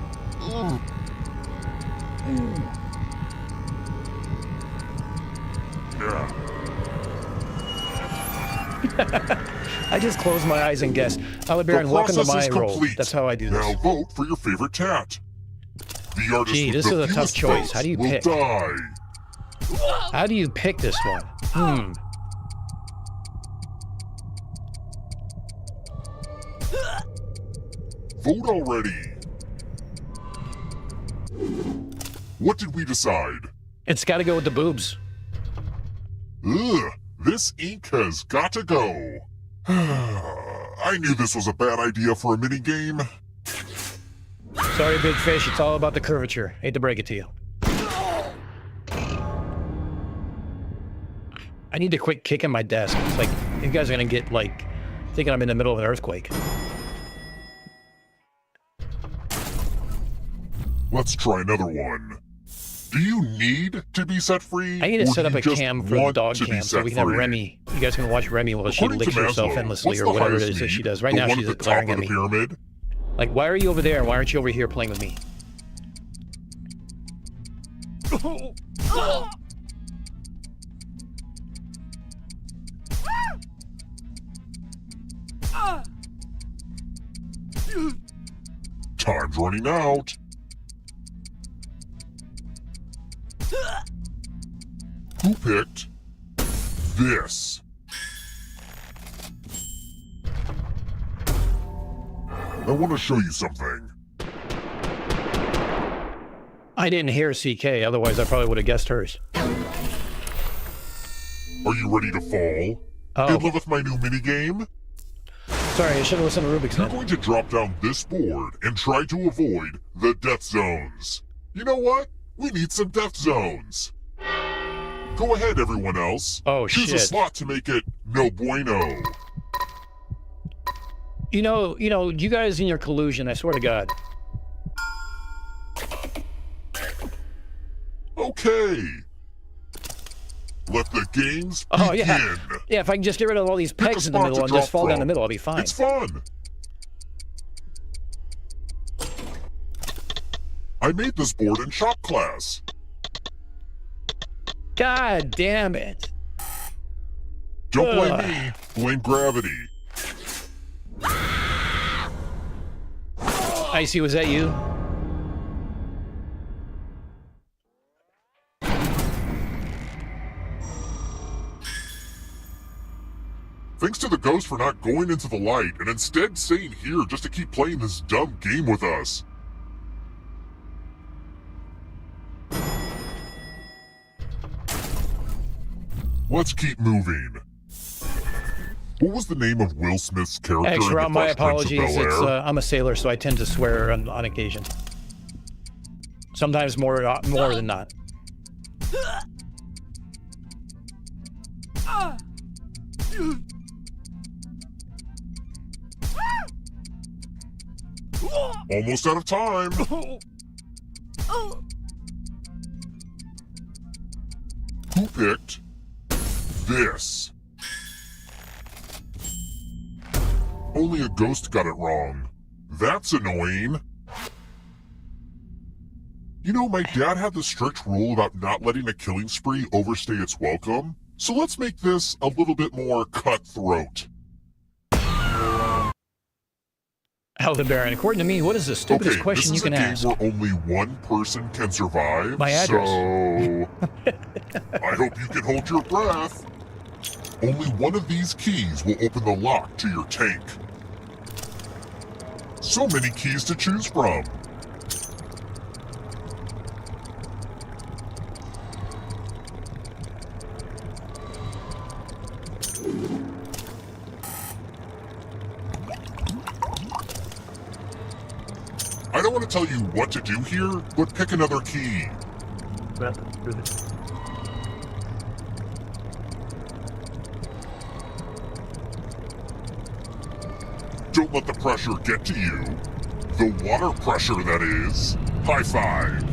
I just close my eyes and guess. Baron, welcome to my role. That's how I do this. Now vote for your favorite tat. The artist Gee, this is a tough choice. How do you pick? Die. How do you pick this one? Vote already. What did we decide? It's got to go with the boobs. Ugh, this ink has got to go. I knew this was a bad idea for a mini game. Sorry, Big Fish. It's all about the curvature. Hate to break it to you. I need to quit kicking my desk. It's like, you guys are going to get, like, thinking I'm in the middle of an earthquake. Let's try another one. Do you need to be set free? I need to set up a cam for the dog cam so we can have Remy. You guys can watch Remy while she licks herself endlessly or whatever it is that she does. Right now she's glaring at me. Like, why are you over there and why aren't you over here playing with me? Time's running out. Who picked this? I want to show you something. I didn't hear CK, otherwise I probably would have guessed hers. Are you ready to fall? Oh. In love with my new minigame? Sorry, I should have listened to Rubik's You're then. going to drop down this board and try to avoid the death zones. You know what? We need some death zones. Go ahead, everyone else. Oh, Choose a shit. slot to make it no bueno. You know, you guys in your collusion, I swear to God. Okay. Let the games begin. Oh, yeah. Yeah, if I can just get rid of all these Pick a pegs in the spot middle to and just drop fall down the from. middle, I'll be fine. It's fun. I made this board in shop class. God damn it. Don't blame Ugh. me, blame gravity. Icy, was that you? Thanks to the ghost for not going into the light and instead staying here just to keep playing this dumb game with us. Let's keep moving. What was the name of Will Smith's character in Extra, the my Fresh Prince of apologies. Bel-Air? It's, I'm a sailor, so I tend to swear on occasion. Sometimes more than not. Almost out of time. Who picked this? Only a ghost got it wrong. That's annoying. You know, my dad had the strict rule about not letting a killing spree overstay its welcome, so let's make this a little bit more cutthroat. Hell, the Baron. According to me, what is the stupidest question you can ask? This is a game where only one person can survive. My address. So, I hope you can hold your breath. Only one of these keys will open the lock to your tank. So many keys to choose from. I don't want to tell you what to do here, but pick another key. Don't let the pressure get to you. The water pressure, that is. High five.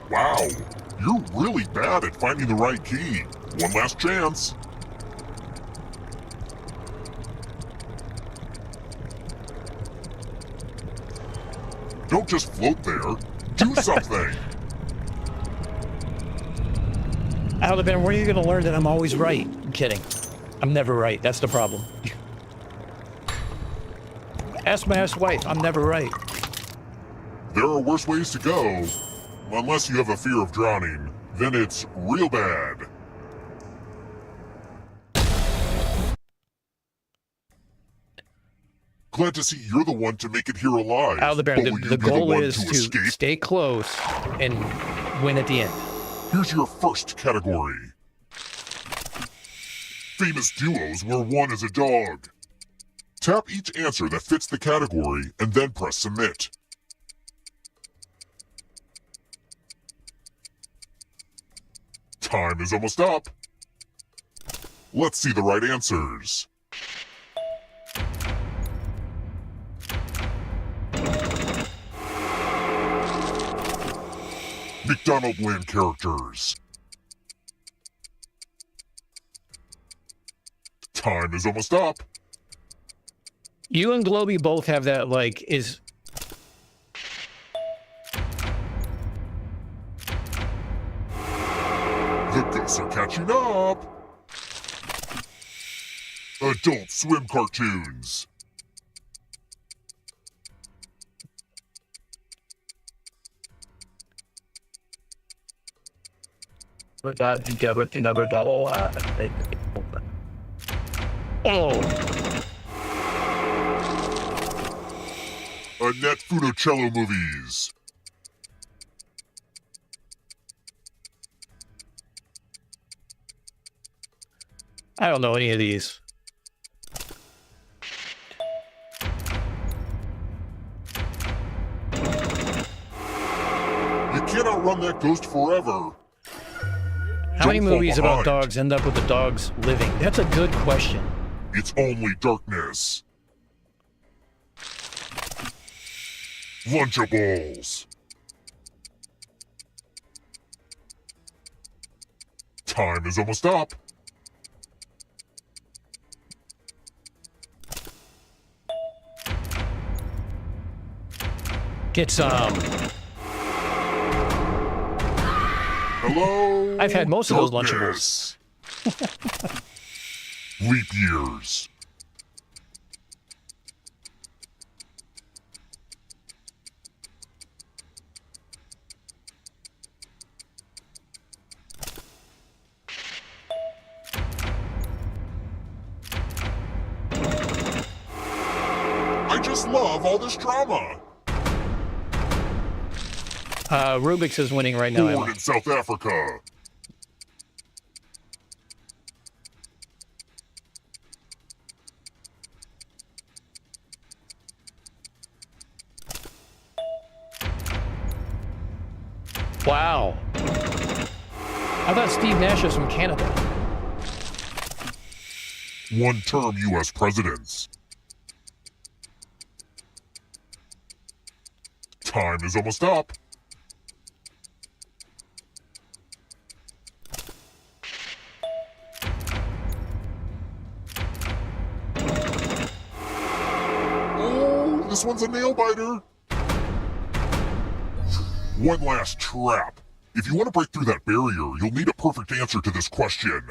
Wow, you're really bad at finding the right key. One last chance. Don't just float there. Do something. Alabama, where are you going to learn that I'm always right? I'm kidding. I'm never right. That's the problem. Ask my ex-wife. I'm never right. There are worse ways to go. Unless you have a fear of drowning, then it's real bad. Glad to see you're the one to make it here alive. Alabama, But will you the be goal one is to escape? stay close and win at the end. Here's your first category. Famous duos where one is a dog. Tap each answer that fits the category and then press submit. Time is almost up. Let's see the right answers. McDonald Land characters. Time is almost up. You and Globy both have that, like, is... The ghosts are catching up. Adult Swim cartoons. Annette Funicello movies. I don't know any of these. You can't outrun that ghost forever. How many Don't fall movies about behind. dogs end up with the dogs living? That's a good question. It's only darkness. Lunchables. Time is almost up. Get some. Hello. I've had most of those Lunchables. Darkness. Leap years. I just love all this drama. Rubik's is winning right now. Born Emma. in South Africa. Wow. I thought Steve Nash was from Canada. One-term U.S. presidents. Time is almost up. Oh, this one's a nail-biter. One last trap. If you want to break through that barrier, you'll need a perfect answer to this question.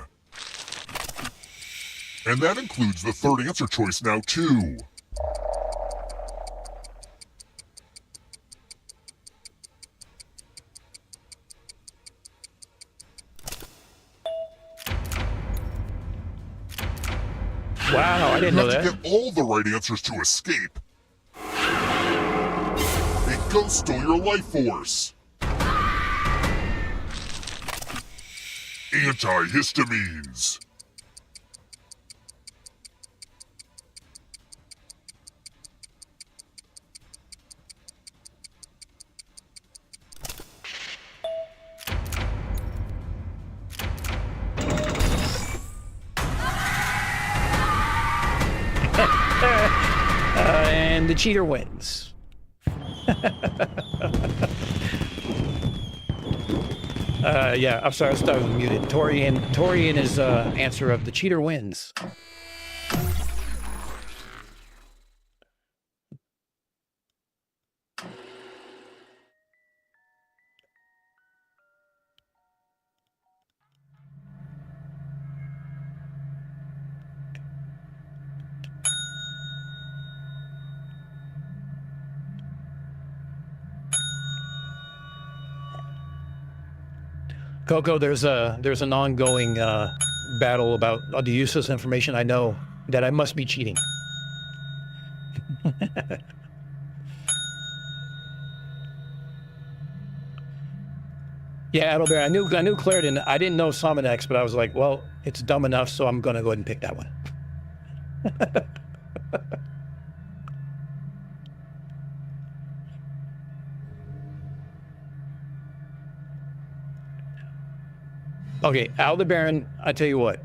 And that includes the third answer choice now, too. Wow, I didn't know You that. have to get all the right answers to escape. A ghost stole your life force. Antihistamines. And the cheater wins. Yeah, I'm sorry, I was muted. Torian is answer of the cheater wins. Coco, there's an ongoing battle about the use of this information. I know that I must be cheating. Yeah, Adalbert, I knew Clarendon. I didn't know Sominex, but I was like, well, it's dumb enough, so I'm gonna go ahead and pick that one. Okay, Aldebaran, I tell you what.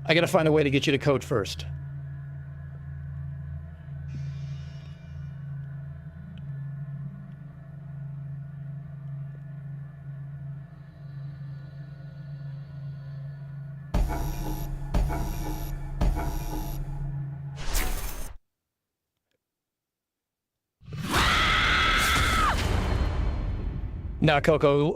I gotta find a way to get you to code first. Now, Coco,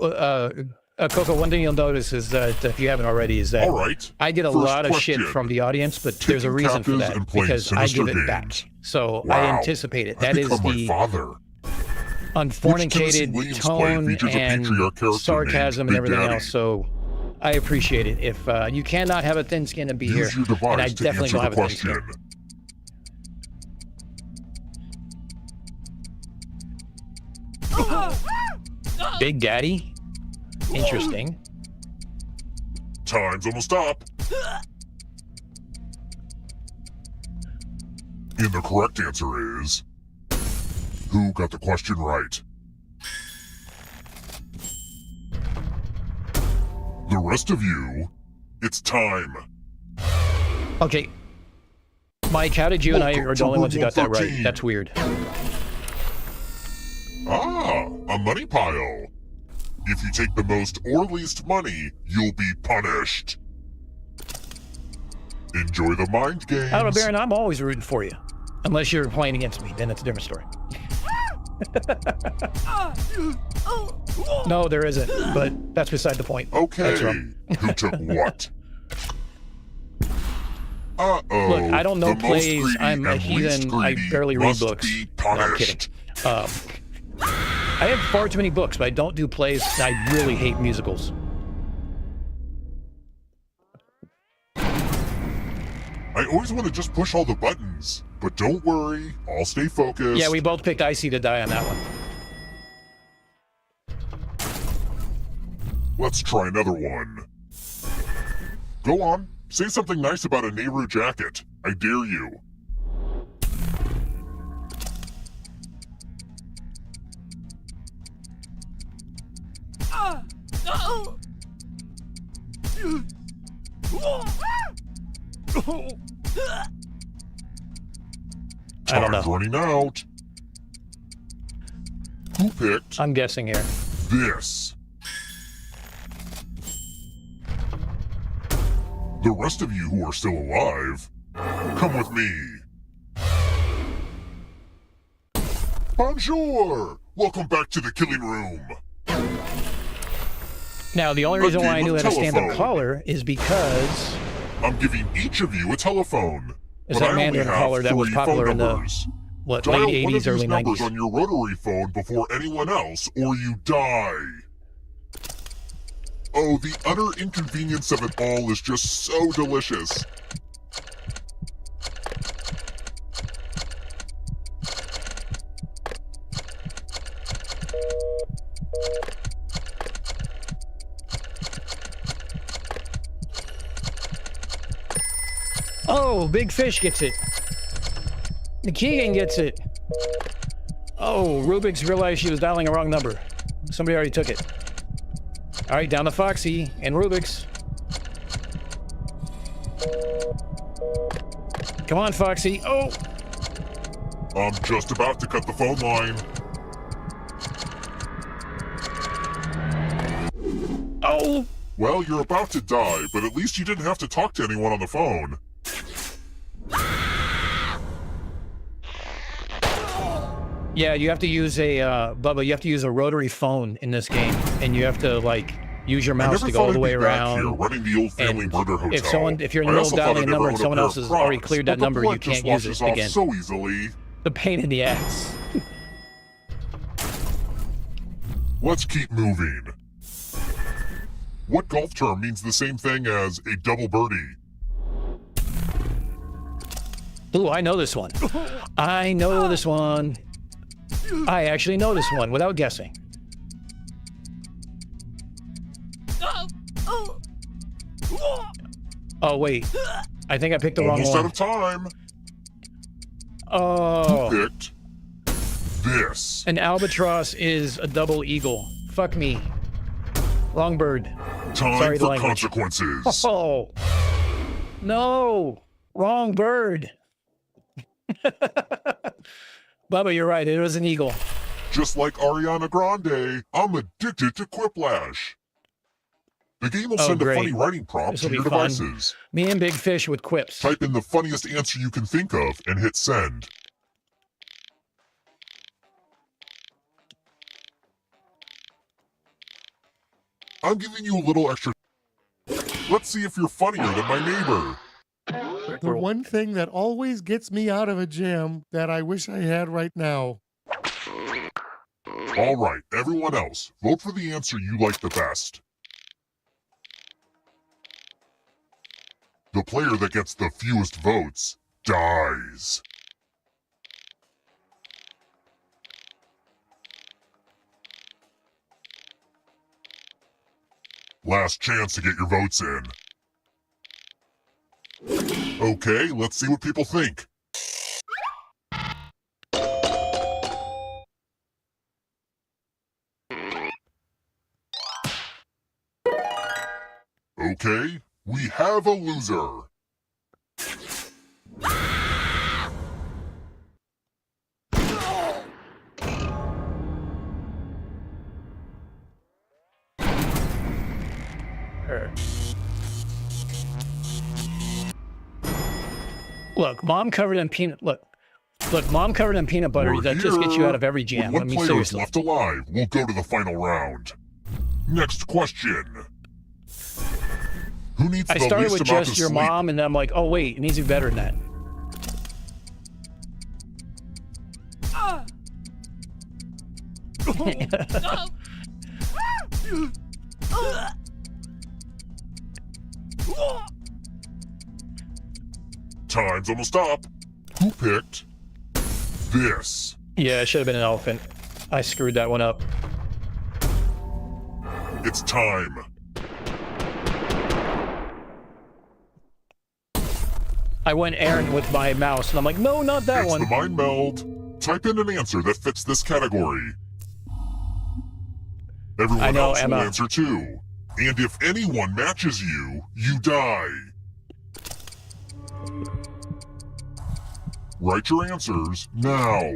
Coco, one thing you'll notice is that, if you haven't already, is that All right. I get a First lot of shit question. from the audience, but there's a Taking reason for captives that, and playing because I give sinister it back. games. So Wow. I anticipate it. That I've is become my the father. Tennessee unfornicated Williams play tone features a and patriarch character sarcasm named and Big everything Daddy. else. So I appreciate it. If you cannot have a thin skin and be here, Use your device and I to definitely answer don't have the a thin skin. question. Big Daddy? Interesting. Time's almost up. And the correct answer is... Who got the question right? The rest of you, it's time. Okay. Mike, how did you and I Welcome are the to only ones who room got that right? 113. That's weird. Ah, a money pile. If you take the most or least money, you'll be punished. Enjoy the mind games. I don't know, Baron, I'm always rooting for you. Unless you're playing against me, then it's a different story. No, there isn't, but that's beside the point. Okay, That's wrong. who took what? Uh-oh. Look, I don't know the most plays. greedy I'm a and heathen. least I greedy barely read must books. be No, I'm kidding. punished. I have far too many books, but I don't do plays. I really hate musicals. I always want to just push all the buttons, but don't worry, I'll stay focused. Yeah, we both picked Icy to die on that one. Let's try another one. Go on, say something nice about a Nehru jacket. I dare you. I don't Time's know. running out. Who picked I'm guessing here. this? The rest of you who are still alive, come with me. Bonjour! Welcome back to the killing room. Now, the only A reason why I game knew of how to stand up telephone. caller is because I'm giving each of you a telephone. Is but that I only Mandarin have caller that was 3 popular phone in the numbers. what Dial late one of 80s, early these numbers 90s? on your rotary phone before anyone else, or you die. Oh, the utter inconvenience of it all is just so delicious. Oh, Big Fish gets it. The Keegan gets it. Oh, Rubik's realized she was dialing a wrong number. Somebody already took it. All right, down to Foxy and Rubik's. Come on, Foxy. Oh, I'm just about to cut the phone line. oh. Well, you're about to die, but at least you didn't have to talk to anyone on the phone. Yeah, you have to use a, Bubba, you have to use a rotary phone in this game. And you have to, like, use your I mouse never to go thought all I'd the way be back here around. running the old family And murder hotel. if you're in the I middle of also thought dialing I'd a number never and own someone pair else of has already Crocs, cleared that but the number, you blood just can't use washes it off again. so easily. The pain in the ass. Let's keep moving. What golf term means the same thing as a double birdie? Ooh, I know this one. I know this one. I actually know this one without guessing. Oh, wait. I think I picked the wrong Almost out one. of time. Oh. Who picked this? An albatross is a double eagle. Fuck me. Longbird. Time Sorry, the for language. consequences. Oh. No. Wrong bird. Bubba, you're right. It was an eagle. Just like Ariana Grande, I'm addicted to Quiplash. The game will Oh, send great. a funny writing prompt This'll to your be fun. devices. Me and Big Fish with quips. Type in the funniest answer you can think of and hit send. I'm giving you a little extra. Let's see if you're funnier than my neighbor. The one thing that always gets me out of a jam that I wish I had right now. All right, everyone else, vote for the answer you like the best. The player that gets the fewest votes dies. Last chance to get your votes in. Okay, let's see what people think. Okay, we have a loser. Look, mom covered in peanut. Look, mom covered in peanut butter. We're That just gets you out of every With jam. I one mean, player is seriously. left alive, we'll go to the final round. Next question. Who needs I the started least with amount just of your sleep? mom, and then I'm like, oh wait, it needs to be better than that. Time's almost up. Who picked this? Yeah, it should have been an elephant. I screwed that one up. It's time. I went errant with my mouse, and I'm like, no, not that It's one. the mind meld. Type in an answer that fits this category. Everyone I know, else Emma. will answer too. And if anyone matches you, you die. Write your answers now.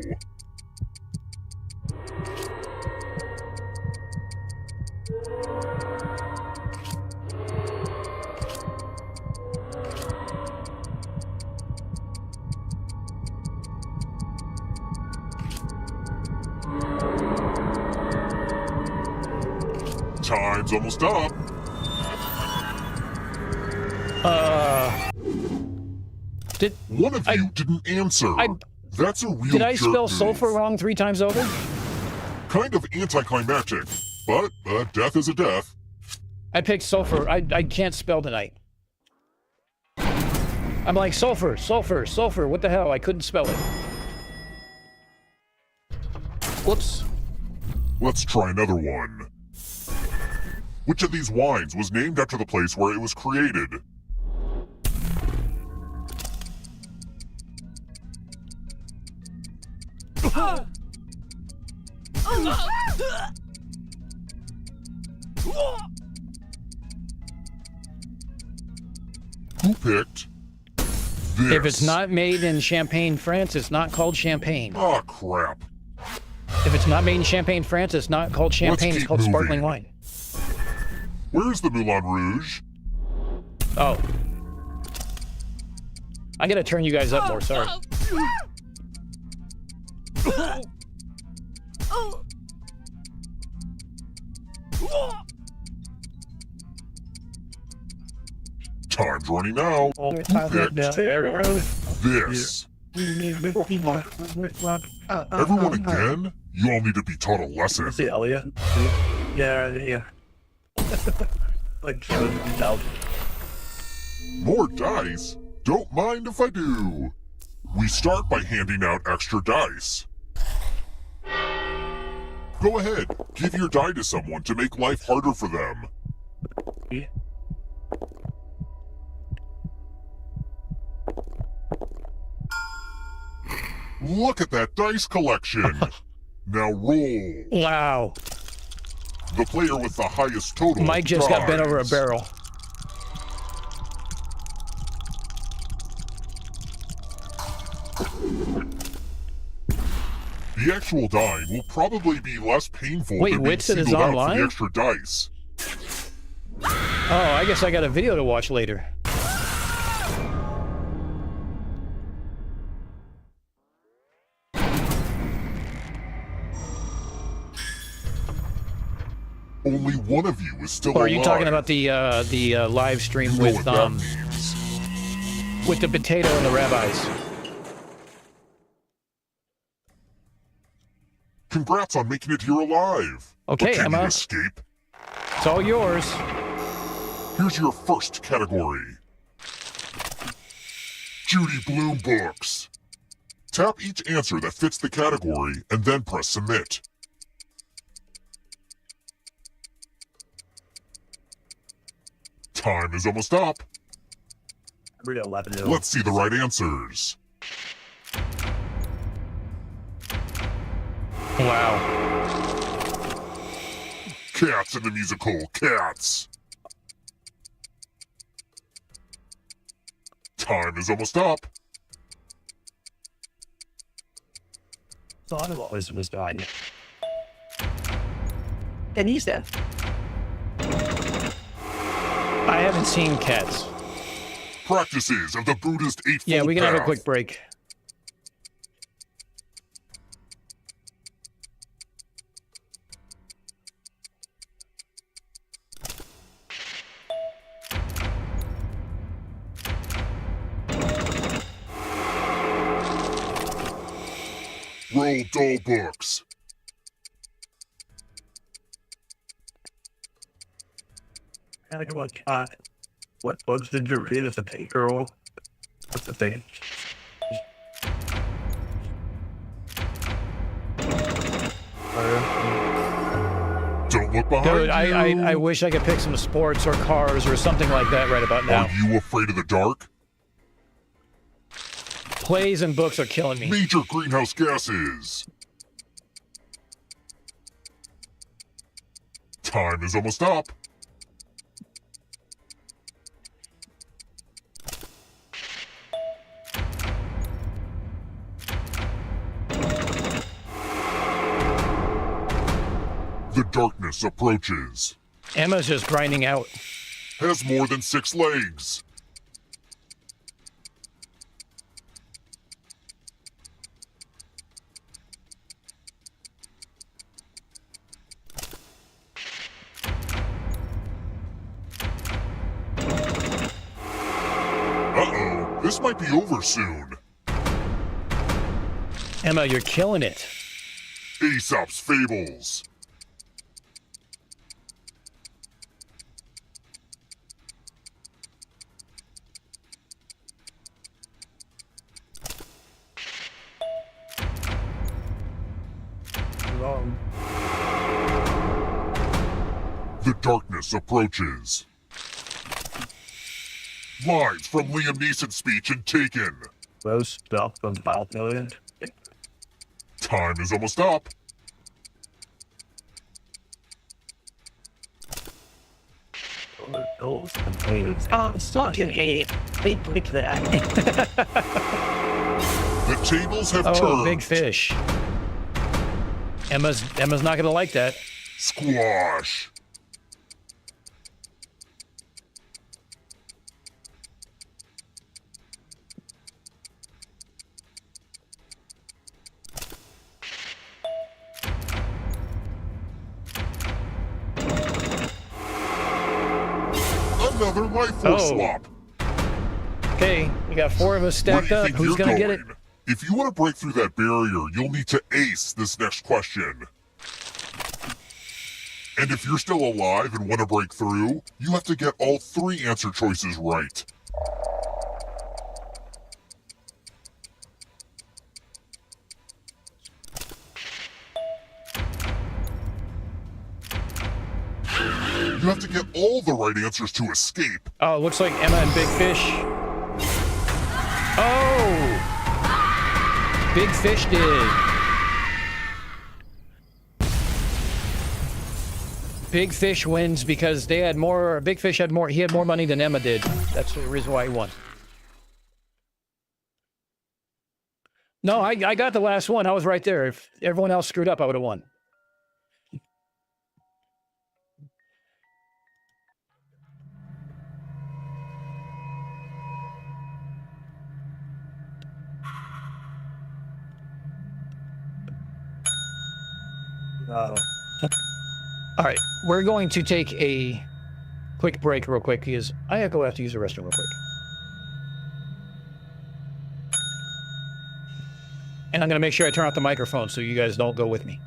Time's almost up. One of you didn't answer. That's a real Did I jerk spell move. sulfur wrong 3 times over? Kind of anticlimactic, but a death is a death. I picked sulfur. I can't spell tonight. I'm like, sulfur, sulfur, sulfur. What the hell? I couldn't spell it. Whoops. Let's try another one. Which of these wines was named after the place where it was created? Who picked this? If it's not made in Champagne, France, it's not called champagne. Oh, crap. If it's not made in Champagne, France, it's not called champagne. It's keep called moving. sparkling wine. Where's the Moulin Rouge? Oh. I gotta turn you guys up more, sorry. Time's running out. Who picked this? Everyone again? You all need to be taught a lesson. See Elliot? Yeah. Like, out. More dice? Don't mind if I do. We start by handing out extra dice. Go ahead, give your die to someone to make life harder for them. Yeah. Look at that dice collection. Now roll. Wow. The player with the highest total Mike just got bent dies. over a barrel. The actual dying will probably be less painful Wait, than being Whitson is singled out for online? the extra dice. Oh, I guess I got a video to watch later. Only one of you is still Or are alive. you talking about the live stream You know with what that means. with the potato and the rabbis? Congrats on making it here alive. Okay, but can Emma. you escape? It's all yours. Here's your first category. Judy Bloom books. Tap each answer that fits the category and then press submit. Time is almost up. Read 11. Let's see the right answers. Wow. Cats in the musical Cats. Time is almost up. Thought of was dying. And he's dead. I haven't seen Cats. Practices of the Buddhist Eightfold Yeah, we can have a Path. quick break. Roll doll books. I like what books did you read as a pay girl? What's the thing? Don't look behind Dude, you. I wish I could pick some sports or cars or something like that right about now. Are you afraid of the dark? Plays and books are killing me. Major greenhouse gases. Time is almost up. The darkness approaches. Emma's just grinding out. Has more than 6 legs. Uh-oh, this might be over soon. Emma, you're killing it. Aesop's Fables. The darkness approaches. Lines from Liam Neeson's speech in Taken. Those stuff from 5 million. Time is almost up. Those complaints. Oh, stop your game. They pick that. The tables have Oh, turned. big fish. Emma's not gonna like that. Squash. Another life force swap. Okay, we got 4 of us stacked Where up. do you think Who's you're gonna get it? going? If you want to break through that barrier, you'll need to ace this next question. And if you're still alive and want to break through, you have to get all 3 answer choices right. You have to get all the right answers to escape. Oh, it looks like Emma and Big Fish. Oh! Big Fish did. Big Fish wins because they had more. Big Fish had more. He had more money than Emma did. That's the reason why he won. No, I got the last one. I was right there. If everyone else screwed up, I would have won. All right, we're going to take a quick break real quick because I have to use the restroom real quick. And I'm going to make sure I turn off the microphone so you guys don't go with me.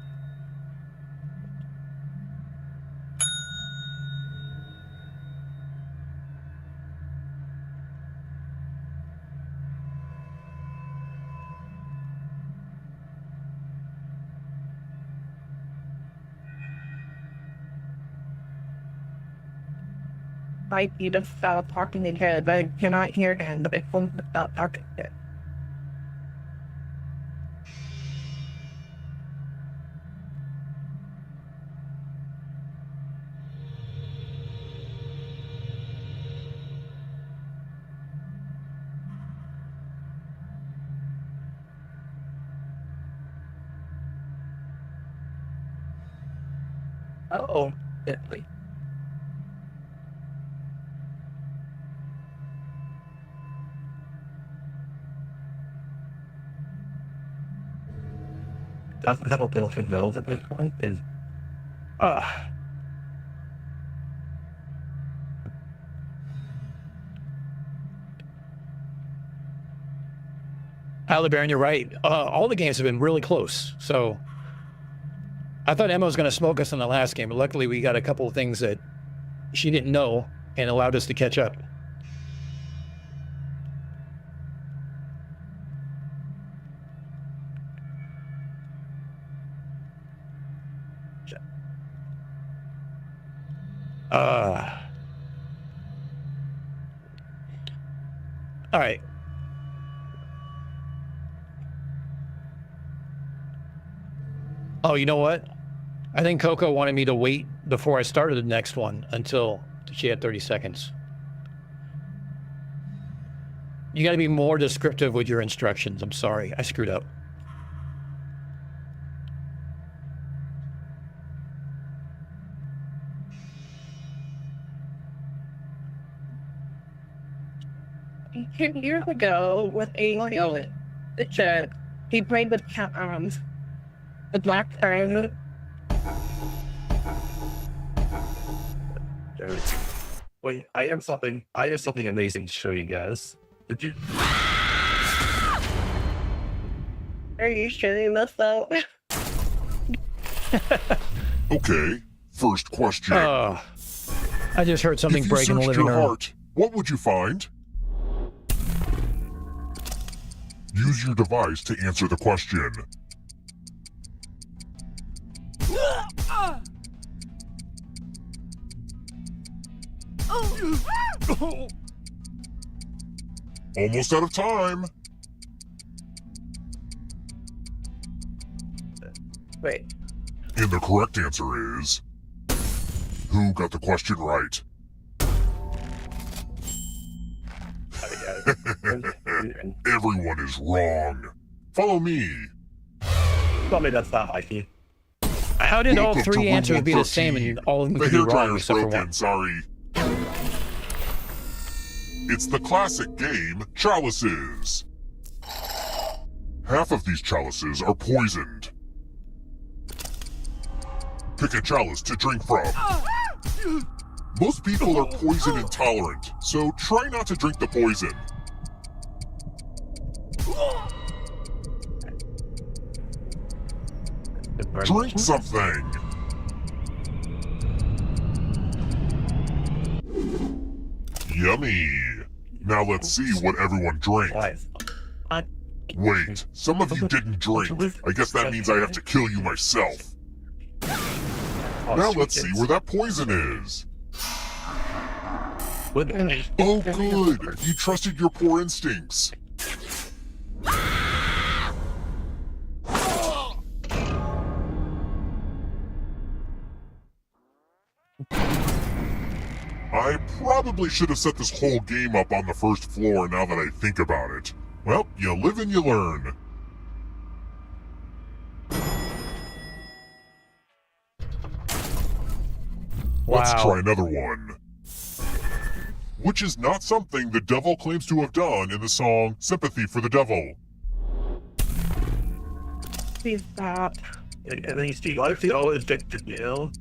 Mikey to stop talking again. I cannot hear him, but I want to stop talking again. Oh, definitely. Doesn't have a built-in nose at this point. Is Tyler Baron, you're right. All the games have been really close. So I thought Emma was going to smoke us in the last game, but luckily we got a couple of things that she didn't know and allowed us to catch up. All right. Oh, you know what? I think Coco wanted me to wait before I started the next one until she had 30 seconds. You got to be more descriptive with your instructions. I'm sorry. I screwed up. Years ago, with Alien, it said he played with the black turn. wait, I have something amazing to show you guys. Did you? Are you shitting us out? Okay, first question. I just heard something If you break in the searched living your room. heart, what would you find? Use your device to answer the question. Almost out of time. Wait. And the correct answer is... Who got the question right? Everyone is wrong. Follow me. Tell me that's not Mikey. How did all Welcome to three room answers be the 113. same and all of them The could be wrong hairdryer's except for broken, one? sorry. It's the classic game, Chalices. Half of these chalices are poisoned. Pick a chalice to drink from. Most people are poison intolerant, so try not to drink the poison. Drink something! Yummy! Now let's see what everyone drank. Wait, some of you didn't drink. I guess that means I have to kill you myself. Now let's see where that poison is. Oh good, you trusted your poor instincts. I probably should have set this whole game up on the first floor now that I think about it. Well, you live and you learn. Let's Wow. try another one. Which is not something the devil claims to have done in the song Sympathy for the Devil. Please stop. And then you see, I see all addicted, you know?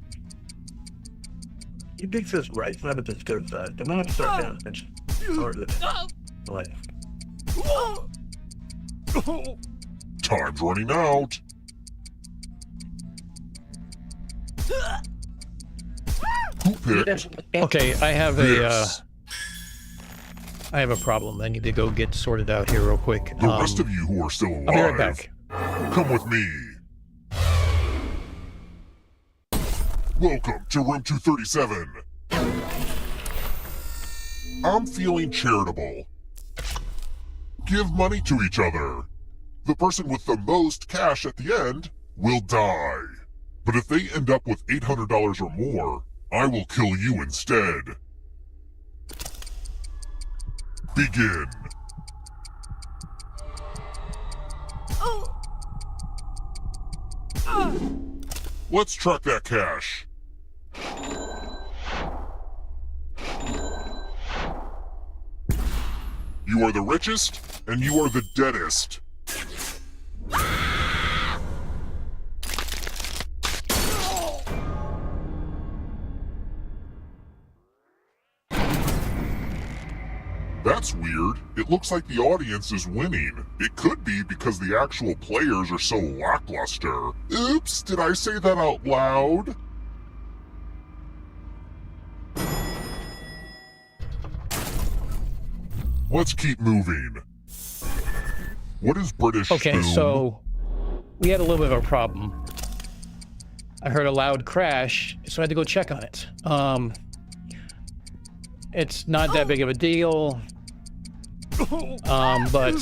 You think this right, it's not a good side. I'm not start down attention. Or the life. Time's running out. Who picked Okay, I have this? I have a problem. I need to go get sorted out here real quick. The rest of you who are still alive, I'll be right back. come with me. Welcome to room 237. I'm feeling charitable. Give money to each other. The person with the most cash at the end will die. But if they end up with $800 or more, I will kill you instead. Begin. Let's track that cash. You are the richest, and you are the deadest. That's weird. It looks like the audience is winning. It could be because the actual players are so lackluster. Oops, did I say that out loud? Let's keep moving. What is British Okay, spoon? so we had a little bit of a problem. I heard a loud crash, so I had to go check on it. It's not that big of a deal, but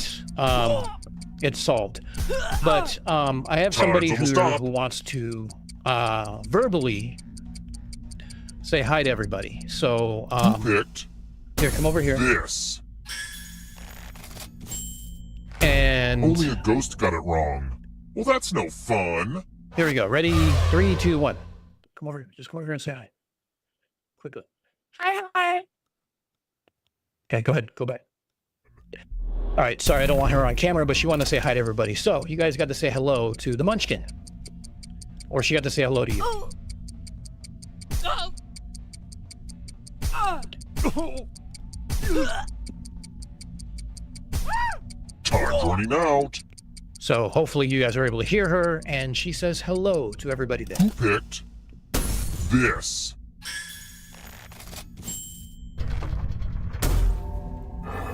it's solved. But I have somebody who wants to verbally say hi to everybody. So Who picked here, come over here. this? And Only a ghost got it wrong. Well, that's no fun. here we go. Ready? 3, 2, 1. Come over. Just come over here and say hi. Quickly. Hi. Okay, go ahead. Go back. All right. Sorry, I don't want her on camera, but she wanted to say hi to everybody. So you guys got to say hello to the Munchkin, or she got to say hello to you. Time's running out. So hopefully you guys are able to hear her, and she says hello to everybody there. Who picked this?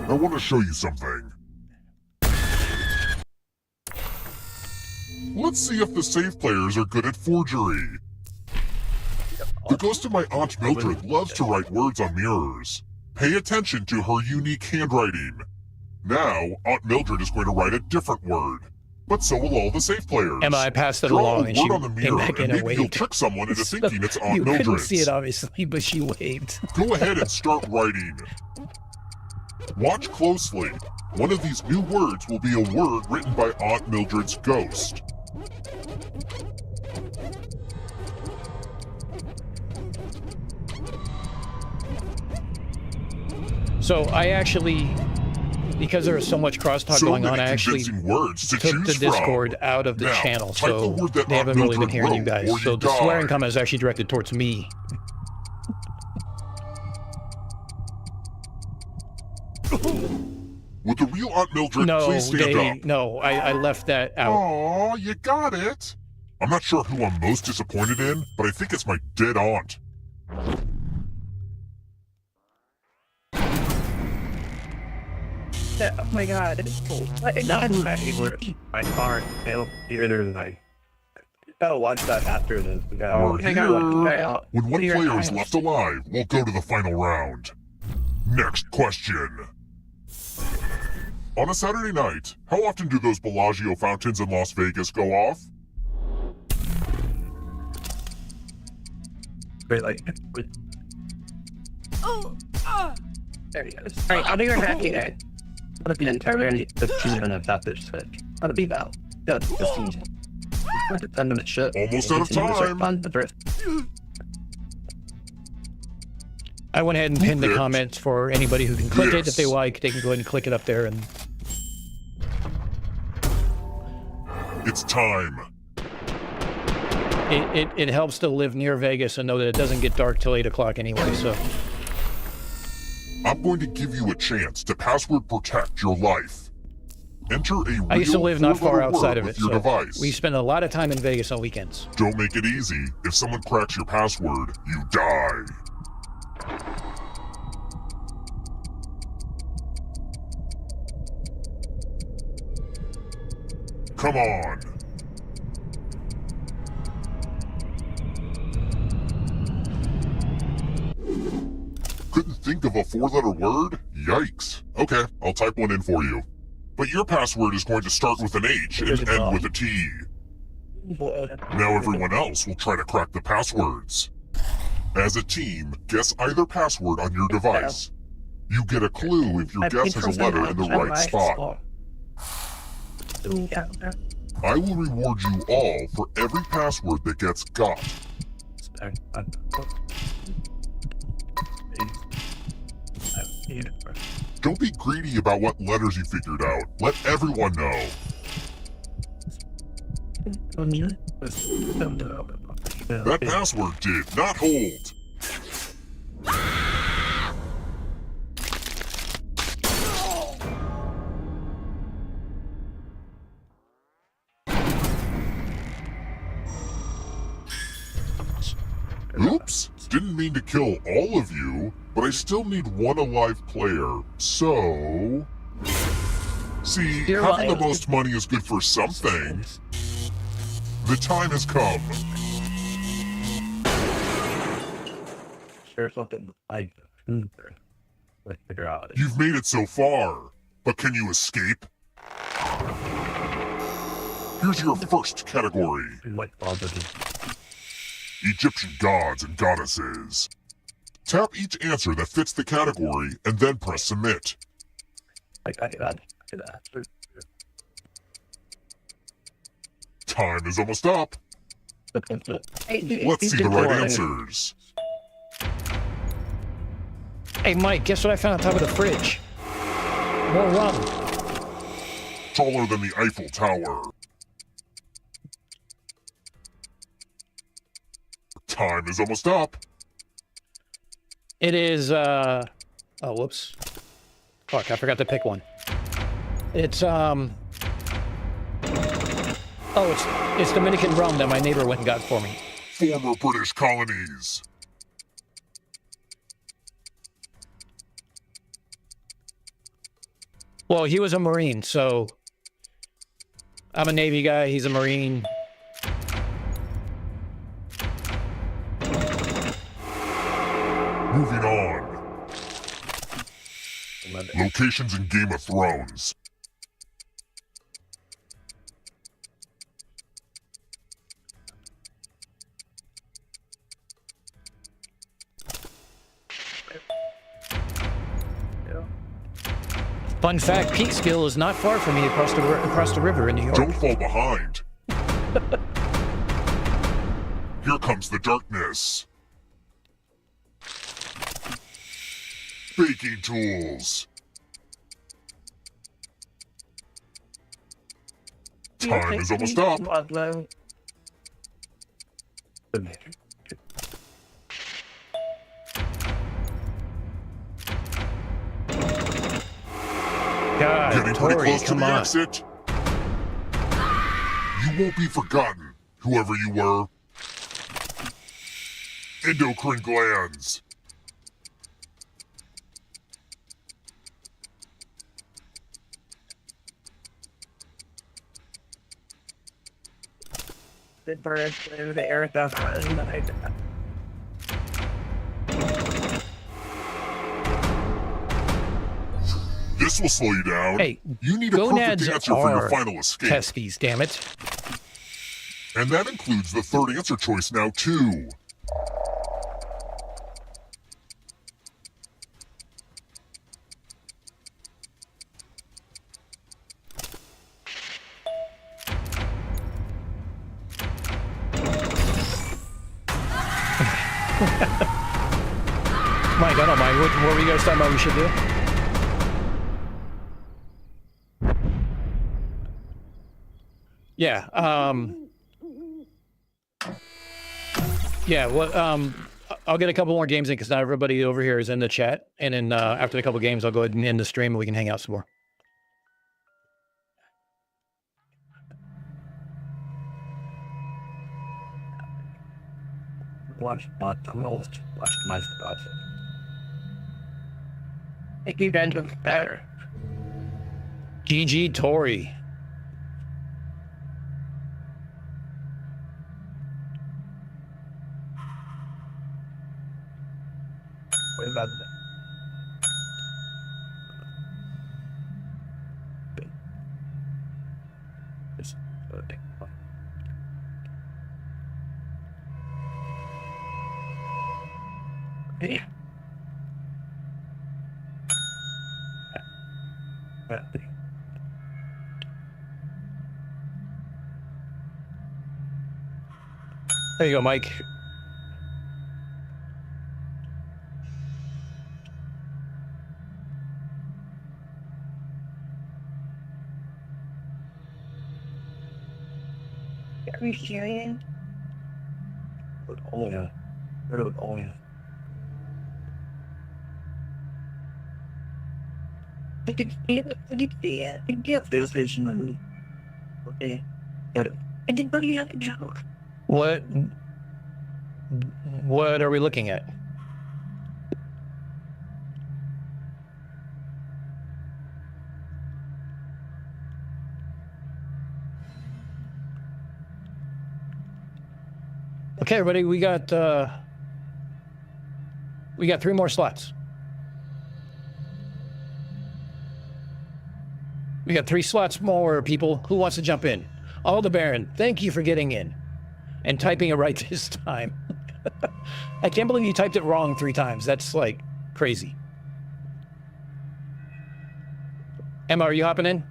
I want to show you something. Let's see if the safe players are good at forgery. The ghost of my Aunt Mildred loves to write words on mirrors. Pay attention to her unique handwriting. Now, Aunt Mildred is going to write a different word. But so will all the safe players. Emma, I passed it Draw along, a and she word on the came mirror, back in and and maybe you'll waved. trick someone into So thinking it's Aunt you Mildred's. couldn't see it, obviously, but she waved. Go ahead and start writing. Watch closely. One of these new words will be a word written by Aunt Mildred's ghost. So I actually, because there was so much crosstalk So going on, many I actually convincing words to took choose the Discord from. out of the Now, channel, type the so word that they Aunt haven't really been Mildred hearing you wrote, guys. or So you the swearing die. comment is actually directed towards me. Would the real Aunt Mildred No, please stand up? no, I left that out. Aw, you got it. I'm not sure who I'm most disappointed in, but I think it's my dead aunt. Oh my god. Not my favorite. My aren't either than I. Gotta watch that after the. We're here. When one player is left alive, we'll go to the final round. Next question. On a Saturday night, how often do those Bellagio fountains in Las Vegas go off? Wait, like. There you go. Alright, I'll do your happy day. I'll be entirely the children of that bitch sick. I'll be well. Good, just easy. Almost out of time. I went ahead and pinned the picked comments for anybody who can click it if they this? like. They can go ahead and click it up there. And It's time. it helps to live near Vegas and know that it doesn't get dark till 8 o'clock anyway. So I'm going to give you a chance to password protect your life. Enter a real I used to live not far four-letter outside word of it. with your So device. we spend a lot of time in Vegas on weekends. Don't make it easy. If someone cracks your password, you die. Come on. Couldn't think of a 4-letter word? Yikes. Okay, I'll type one in for you. But your password is going to start with an H and end with a T. Now everyone else will try to crack the passwords. As a team, guess either password on your device. You get a clue if your guess has a letter in the right spot. I will reward you all for every password that gets got. Don't be greedy about what letters you figured out. Let everyone know. That password did not hold. Oops, didn't mean to kill all of you, but I still need one alive player, so... See, having the most money is good for something. The time has come. Sure, something I figure out. You've made it so far, but can you escape? Here's your first category. What bothered me? Egyptian gods and goddesses. Tap each answer that fits the category and then press submit. I got that. Time is almost up. Let's see the right answers. Hey, Mike, guess what I found on top of the fridge? More rum. Taller than the Eiffel Tower. Time is almost up. It is, oh, whoops. Fuck, I forgot to pick one. It's, oh, it's Dominican rum that my neighbor went and got for me. Former British colonies. Well, he was a Marine, so I'm a Navy guy, he's a Marine. Moving on. Locations in Game of Thrones. Fun fact, Peekskill is not far from me across the river in New York. Don't fall behind. Here comes the darkness. Baking tools. Time is almost up. God, Getting Tori, pretty close to come the on. exit. You won't be forgotten, whoever you were. Endocrine glands. The birds in the air stuff. This will slow you down. Hey, you need a perfect gonads answer for your are final escape. testes, damn it. And that includes the third answer choice now, too. Mike, I don't mind. What were you guys talking about we should do? Yeah, yeah, what, I'll get a couple more games in because not everybody over here is in the chat. And then after a couple games, I'll go ahead and end the stream and we can hang out some more. Watch my thoughts. Make you guys look better. GG Tori. What about that? Yeah. There you go, Mike. Are you serious? Oh yeah. Oh yeah. I can see it. I can see it. I get this vision. Okay. I didn't really have a joke. What are we looking at? Okay, everybody, we got 3 more slots. We got 3 slots more, people. Who wants to jump in? Aldebaran, thank you for getting in and typing it right this time. I can't believe you typed it wrong 3 times. That's like crazy. Emma, are you hopping in?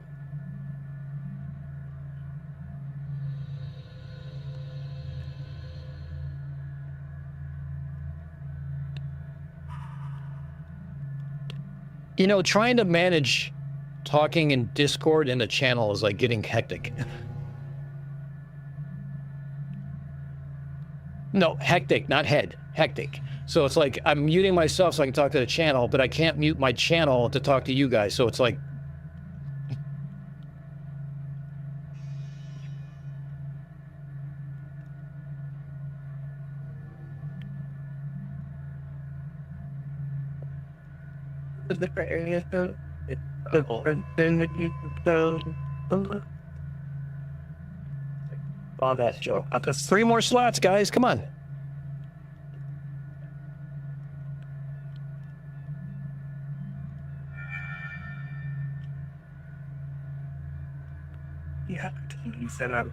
You know, trying to manage talking in Discord in the channel is like getting hectic. No, hectic, not head. Hectic. So it's like I'm muting myself so I can talk to the channel, but I can't mute my channel to talk to you guys. So it's like... The different areas though. It's different than that you so. All that joke. That's 3 more slots, guys. Come on. Yeah, you said that.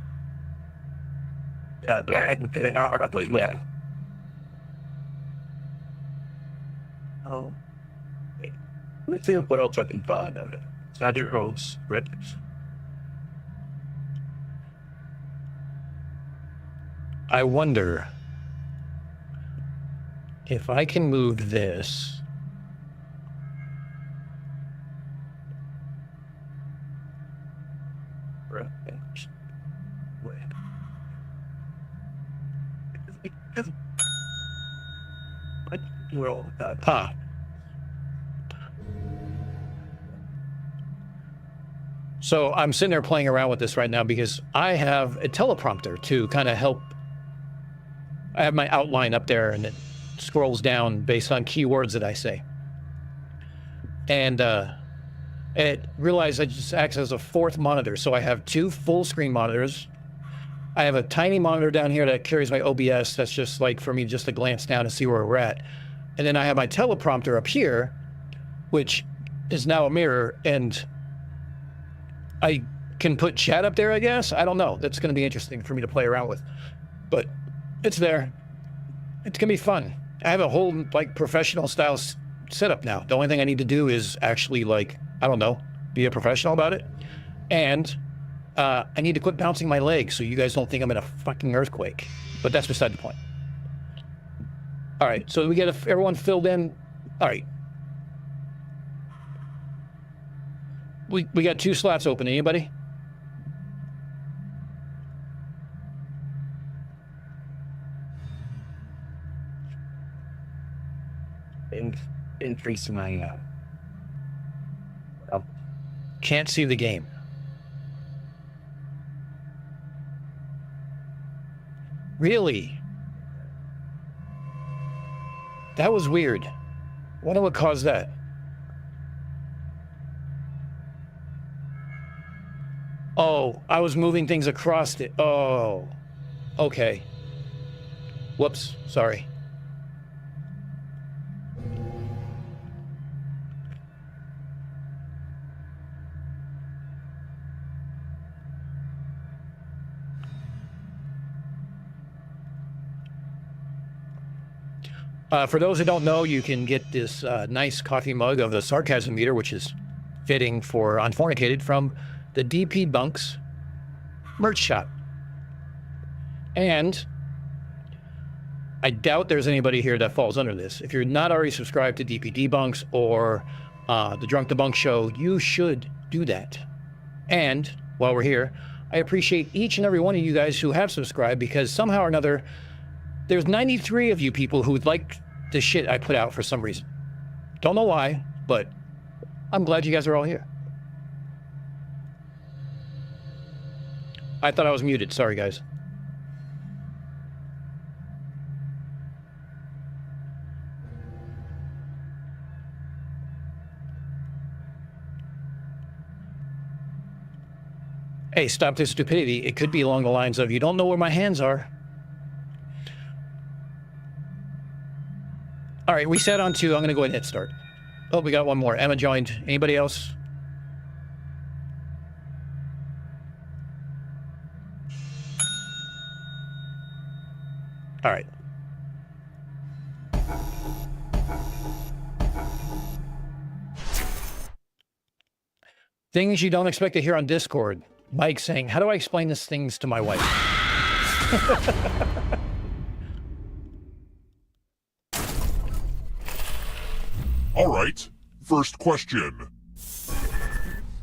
Yeah, I hadn't fit it out. I thought, yeah. Oh. Wait. Let's see what else I can find out of it. Saturday Rose, Red. I wonder if I can move this. What? We're all Huh. So I'm sitting there playing around with this right now because I have a teleprompter to kind of help. I have my outline up there and it scrolls down based on keywords that I say. And it realized it just acts as a 4th monitor. So I have 2 full screen monitors. I have a tiny monitor down here that carries my OBS. That's just like for me just to glance down and see where we're at. And then I have my teleprompter up here, which is now a mirror, and I can put chat up there, I guess. I don't know. That's going to be interesting for me to play around with. But it's there. It's going to be fun. I have a whole like professional style setup now. The only thing I need to do is actually like, I don't know, be a professional about it. And I need to quit bouncing my legs so you guys don't think I'm in a fucking earthquake. But that's beside the point. All right, so we get everyone filled in. All right. We got 2 slots open. Anybody? Increase my Can't see the game. Really? That was weird. Wonder what caused that. Oh, I was moving things across it. Oh, okay. Whoops, sorry. For those who don't know, you can get this nice coffee mug of the sarcasm meter, which is fitting for Unfornicated, from the DP Bunks merch shop. And I doubt there's anybody here that falls under this. If you're not already subscribed to DP Bunks or the Drunk Debunk Show, you should do that. And while we're here, I appreciate each and every one of you guys who have subscribed, because somehow or another, there's 93 of you people who would like the shit I put out for some reason. Don't know why, but I'm glad you guys are all here. I thought I was muted. Sorry, guys. Hey, stop this stupidity. It could be along the lines of, you don't know where my hands are. All right, we set on 2. I'm going to go ahead and hit start. Oh, we got one more. Emma joined. Anybody else? All right. Things you don't expect to hear on Discord. Mike saying, how do I explain these things to my wife? All right, first question.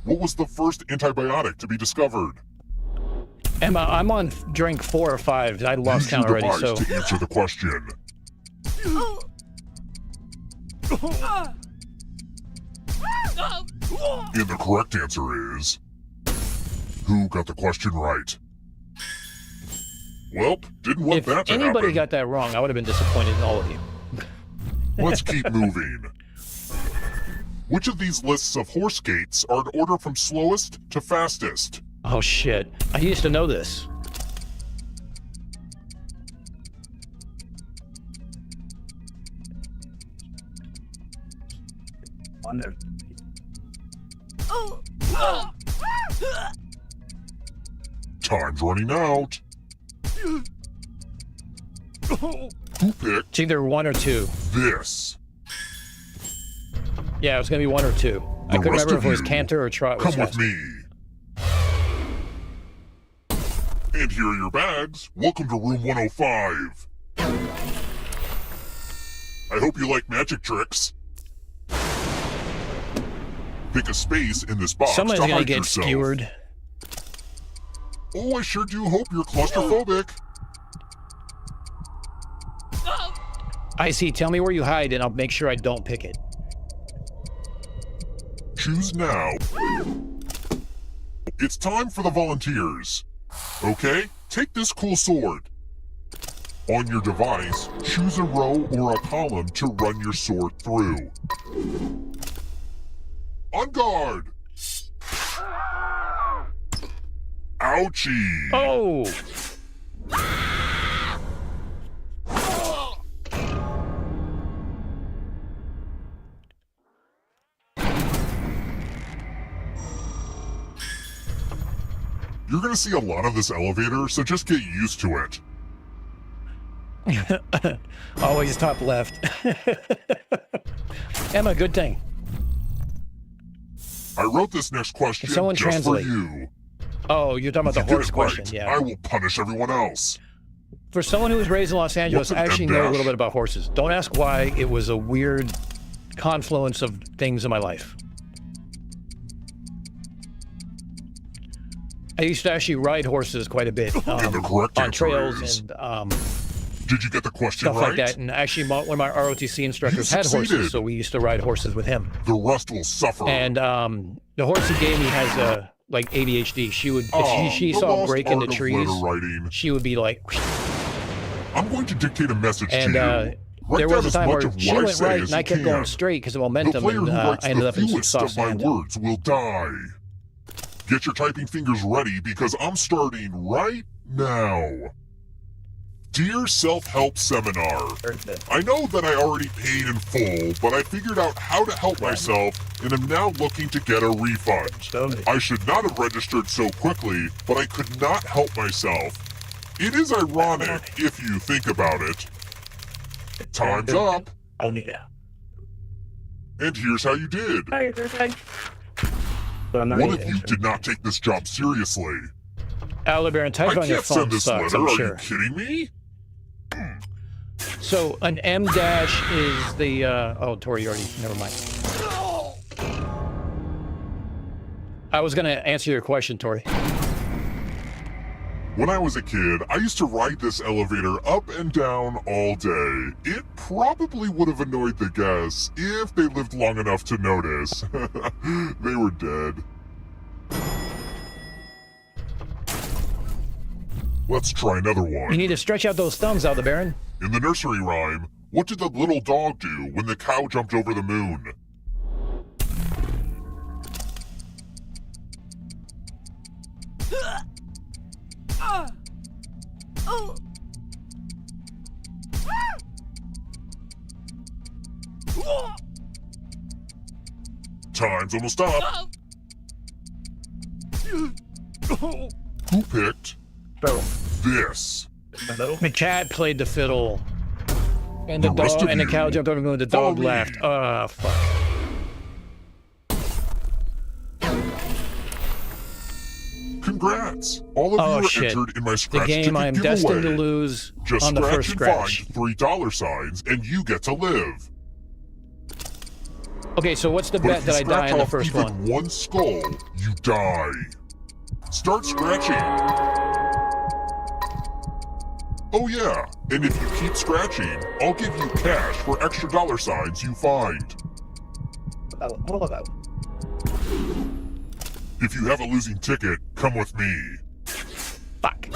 What was the first antibiotic to be discovered? Emma, I'm on drink 4 or 5. I lost count already, so... to answer the question. And the correct answer is... Who got the question right? Well, didn't want that to happen. If anybody got that wrong, I would have been disappointed in all of you. Let's keep moving. Which of these lists of horse gaits are in order from slowest to fastest? Oh shit, I used to know this. Wonder. Time's running out. Who picked? It's either 1 or 2. This. Yeah, it was gonna be 1 or 2. I couldn't remember if it was Cantor or Trot. Come with me. And here are your bags. Welcome to room 105. I hope you like magic tricks. Pick a space in this box. Someone's to gonna hide get yourself. skewered. Oh, I sure do hope you're claustrophobic. I see. Tell me where you hide, and I'll make sure I don't pick it. Choose now. It's time for the volunteers. Okay, take this cool sword. On your device, choose a row or a column to run your sword through. On guard! Ouchie! Oh! You're gonna see a lot of this elevator, so just get used to it. Always top left. Emma, good thing. I wrote this next question Someone just translate. for you. Oh, you're talking about If the you horse get it right, question, yeah. I will punish everyone else. For someone who was raised in Los Angeles, I actually know a little bit about horses. Don't ask why. It was a weird confluence of things in my life. I used to actually ride horses quite a bit And the correct on answer trails is- and Did you get the question stuff right? like that. And actually, one of my ROTC instructors You had horses, succeeded. so we used to ride horses with him. The rest will suffer. And the horse he gave me has like ADHD. She would, Oh, if she the saw a lost break in the art of trees, letter writing. she would be like. I'm going to dictate a message And to you. Write there down was a as time much where of she what I went say right, as and I you kept can. going straight because of The momentum, player and who writes I ended the up in some fewest soft of my sand. words will die. Get your typing fingers ready because I'm starting right now. Dear Self-Help Seminar, I know that I already paid in full, but I figured out how to help myself and am now looking to get a refund. I should not have registered so quickly, but I could not help myself. It is ironic if you think about it. Time's up. Oh, yeah. And here's how you did. But I'm not One even of you did not take this job seriously. Owlbear, type I on your can't phone send this sucks, letter. I'm Are sure. you kidding me? So an M dash is the oh, Tori, you already never mind. I was gonna answer your question, Tori. When I was a kid, I used to ride this elevator up and down all day. It probably would have annoyed the guests if they lived long enough to notice. They were dead. Let's try another one. You need to stretch out those thumbs, Aldebaran. In the nursery rhyme, what did the little dog do when the cow jumped over the moon? Time's almost up. Who picked this? The cat played the fiddle. And the The rest dog of and the you, cow jumped over the moon. The follow dog me. laughed. Oh, fuck. Congrats! All of Oh, you are shit. entered in my The scratch game ticket I am giveaway. destined to lose Just on the scratch first and scratch. find $3 signs, and you get to live. Okay, so what's the But bet if you that I die scratch in the off first even one? one skull, you die. Start scratching. Oh yeah, and if you keep scratching, I'll give you cash for extra dollar signs you find. If you have a losing ticket, come with me. Fuck.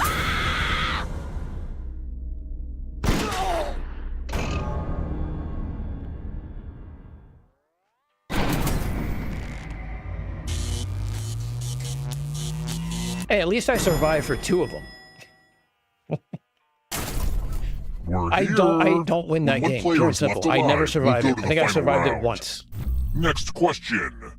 Hey, at least I survived for 2 of them. We're I here. don't win that When one game. player Pure and is left simple. I never alive, survived we'll it. go I to think the I final survived it round. once. Next question.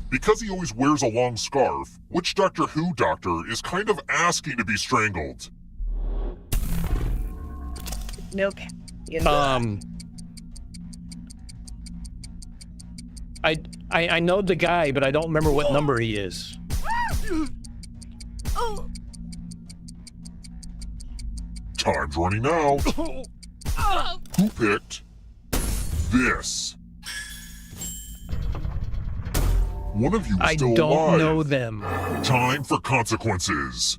Because he always wears a long scarf, which Doctor Who doctor is kind of asking to be strangled? Nope. I know the guy, but I don't remember what number he is. Time's running out. Who picked this? One of you is I still don't alive. know them. Time for consequences.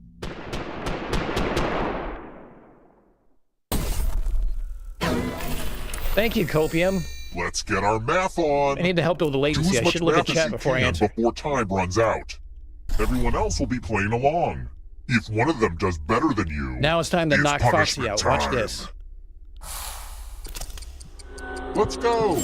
Thank you, Copium. Let's get our math on. I need to help with the Do latency. as I much should look at math as chat you before I can answer. before time runs out. Everyone else will be playing along. If one of them does better than you, Now it's time to it's knock Foxy punishment out. Watch time. this. Let's go.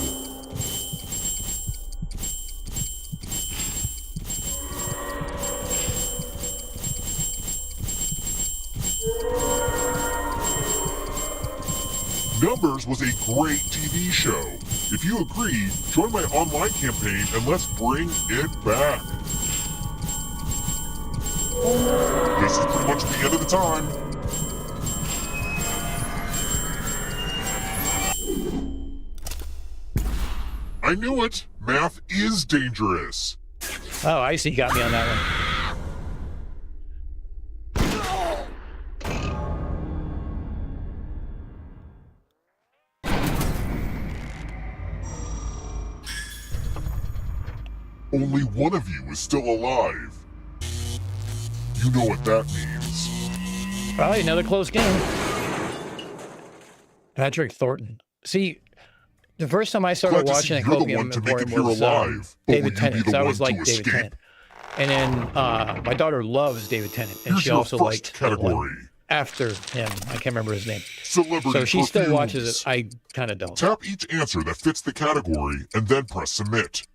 Numbers was a great TV show. If you agree, join my online campaign and let's bring it back. This is pretty much the end of the time. I knew it. Math is dangerous. Oh, Icy got me on that one. Only one of you is still alive. You know what that means. Probably another close game. Patrick Thornton. See, the first time I started Glad to see watching you're the Copium one to make it Emporium here was alive. But will David you be Tennant. the So I one was like to David escape? Tennant. And then my daughter loves David Tennant, and Here's she your also first liked the one category. after him. I can't remember his name. Celebrity So she still perfumes. watches it. I kind of don't. Tap each answer that fits the category and then press submit.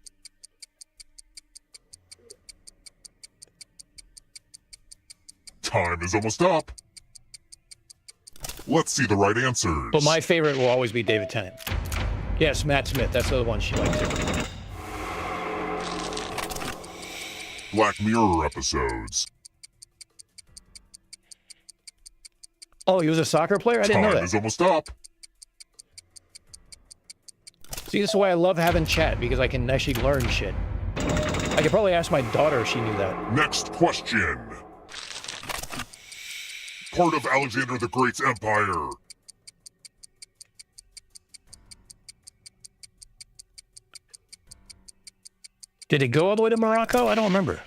Time is almost up. Let's see the right answers. But my favorite will always be David Tennant. Yes, Matt Smith. That's the one she likes. Too. Black Mirror episodes. Oh, he was a soccer player? I didn't know Time that. is almost up. See, this is why I love having chat, because I can actually learn shit. I could probably ask my daughter if she knew that. Next question. Part of Alexander the Great's empire. Did it go all the way to Morocco? I don't remember.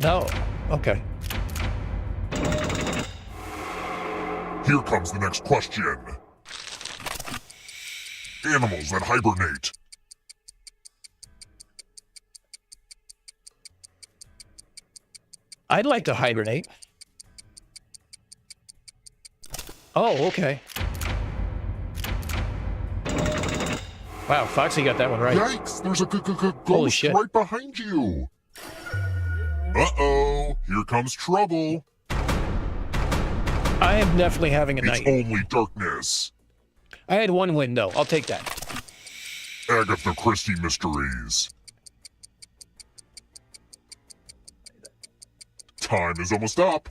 No. Okay. Here comes the next question. Animals that hibernate. I'd like to hibernate. Oh, okay. Wow, Foxy got that one right. Yikes, there's a Holy ghost shit. right behind you. Uh-oh, here comes trouble. I am definitely having a It's night. only darkness. I had one win, though. I'll take that. Agatha Christie mysteries. Time is almost up.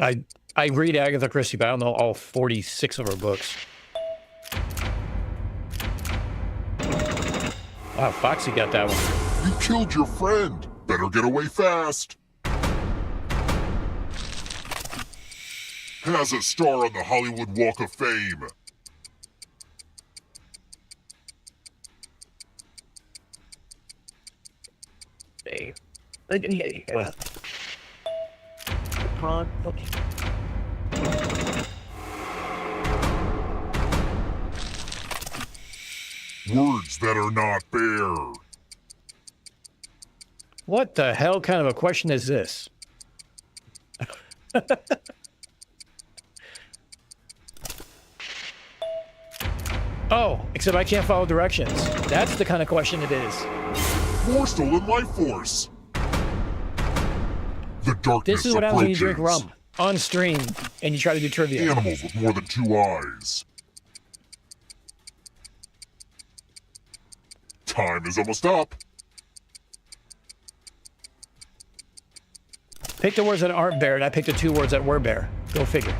I read Agatha Christie, but I don't know all 46 of her books. Wow, Foxy got that one. You killed your friend. Better get away fast. Has a star on the Hollywood Walk of Fame. Hey. Words that are not bare. What the hell kind of a question is this? Oh, except I can't follow directions. That's the kind of question it is. More stolen life force. The darkness This is what happens when you drink approaches. rum on stream and you try to do trivia. Animals with more than 2 eyes. Time is almost up. Pick the words that aren't bare, and I picked the 2 words that were bare. Go figure.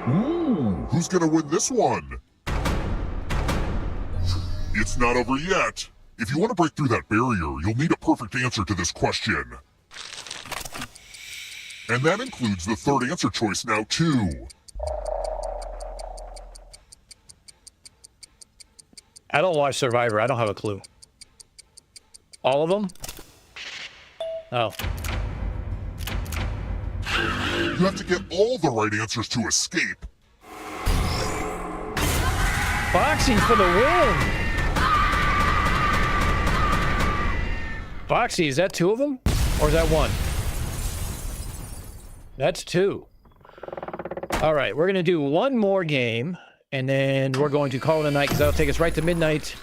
Ooh, who's gonna win this one? It's not over yet. If you want to break through that barrier, you'll need a perfect answer to this question. And that includes the 3rd answer choice now, too. I don't watch Survivor. I don't have a clue. All of them? Oh. You have to get all the right answers to escape. Foxy for the win! Foxy, is that 2 of them? Or is that 1? That's 2. All right, we're going to do one more game, and then we're going to call it a night, because that'll take us right to midnight.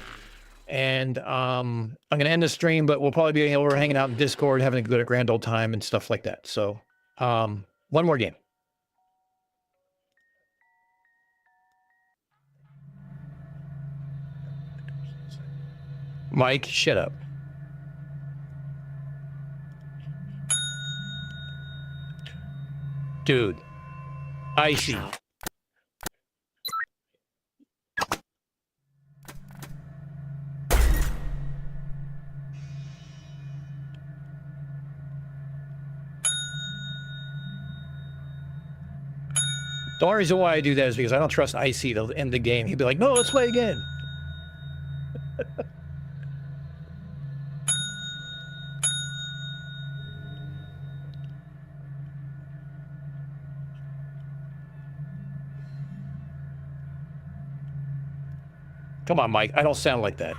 And I'm going to end the stream, but we'll probably be over hanging out in Discord, having a good grand old time and stuff like that. So, one more game. Mike, shut up. Dude. Icy. The only reason why I do that is because I don't trust Icy to end the game. He'd be like, no, let's play again. Come on, Mike. I don't sound like that.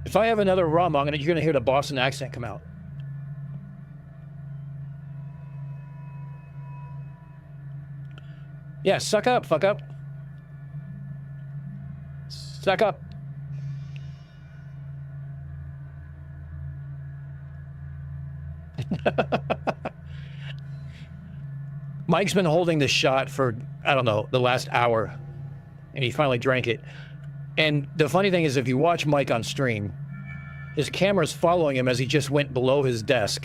If I have another rum, you're gonna hear the Boston accent come out. Yeah, suck up, fuck up. Suck up. Mike's been holding the shot for, I don't know, the last hour. And he finally drank it. And the funny thing is, if you watch Mike on stream, his camera's following him as he just went below his desk.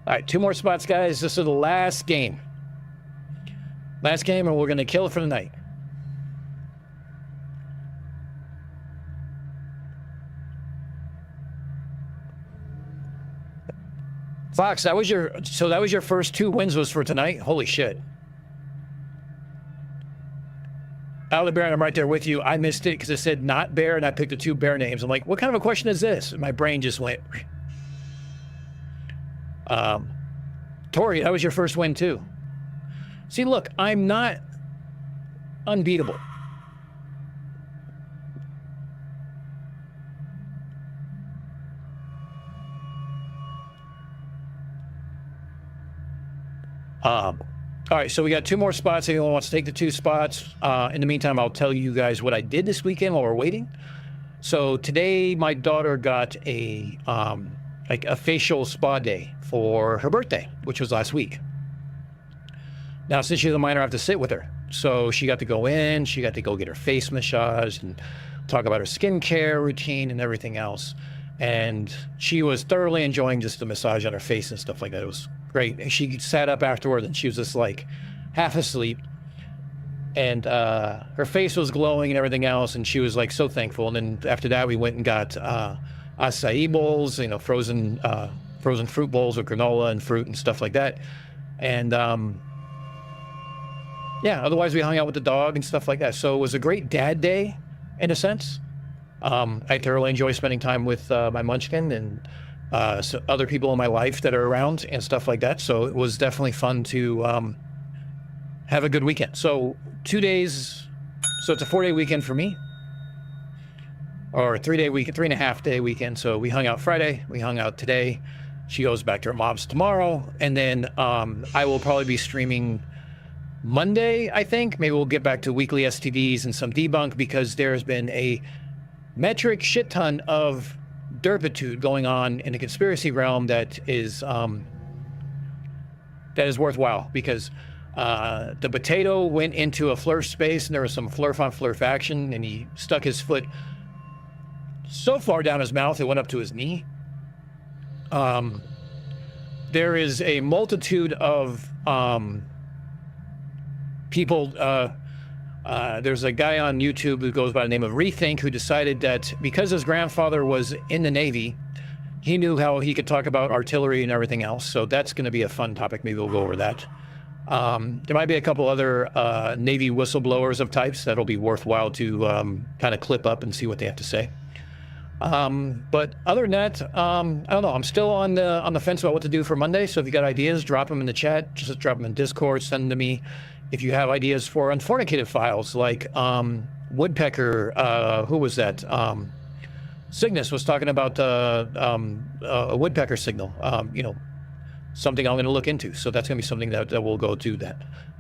All right, 2 more spots, guys. This is the last game. Last game, and we're going to kill it for the night. Fox, that was your first 2 wins was for tonight? Holy shit. Allie Bear, I'm right there with you. I missed it because it said not bear, and I picked the 2 bear names. I'm like, what kind of a question is this? And my brain just went. Tori, that was your first win too. See, look, I'm not unbeatable. All right, so we got 2 more spots. Anyone wants to take the 2 spots? In the meantime, I'll tell you guys what I did this weekend while we're waiting. So today, my daughter got a facial spa day for her birthday, which was last week. Now, since she's a minor, I have to sit with her. So she got to go in, she got to go get her face massaged and talk about her skincare routine and everything else. And she was thoroughly enjoying just the massage on her face and stuff like that. It was great. And she sat up afterward and she was just like half asleep. And her face was glowing and everything else. And she was like so thankful. And then after that, we went and got acai bowls, you know, frozen fruit bowls with granola and fruit and stuff like that. And yeah, otherwise we hung out with the dog and stuff like that. So it was a great dad day in a sense. I thoroughly enjoy spending time with my munchkin and so other people in my life that are around and stuff like that. So it was definitely fun to have a good weekend. So 2 days, so it's a 4-day weekend for me, or 3-day weekend, 3.5-day weekend. So we hung out Friday, we hung out today. She goes back to her mom's tomorrow, and then I will probably be streaming Monday, I think. Maybe we'll get back to weekly STDs and some debunk, because there's been a metric shit ton of derpitude going on in the conspiracy realm that is worthwhile, because the potato went into a flurf space and there was some flurf on flurf action, and he stuck his foot so far down his mouth it went up to his knee. There is a multitude of people. There's a guy on YouTube who goes by the name of Rethink, who decided that because his grandfather was in the Navy, he knew how he could talk about artillery and everything else. So that's going to be a fun topic. Maybe we'll go over that. There might be a couple other Navy whistleblowers of types that'll be worthwhile to kind of clip up and see what they have to say. But other than that, I don't know. I'm still on the fence about what to do for Monday. So if you got ideas, drop them in the chat. Just drop them in Discord. Send them to me. If you have ideas for Unfornicated files, like Woodpecker, who was that? Cygnus was talking about a Woodpecker signal. You know, something I'm going to look into. So that's going to be something that we'll go do that.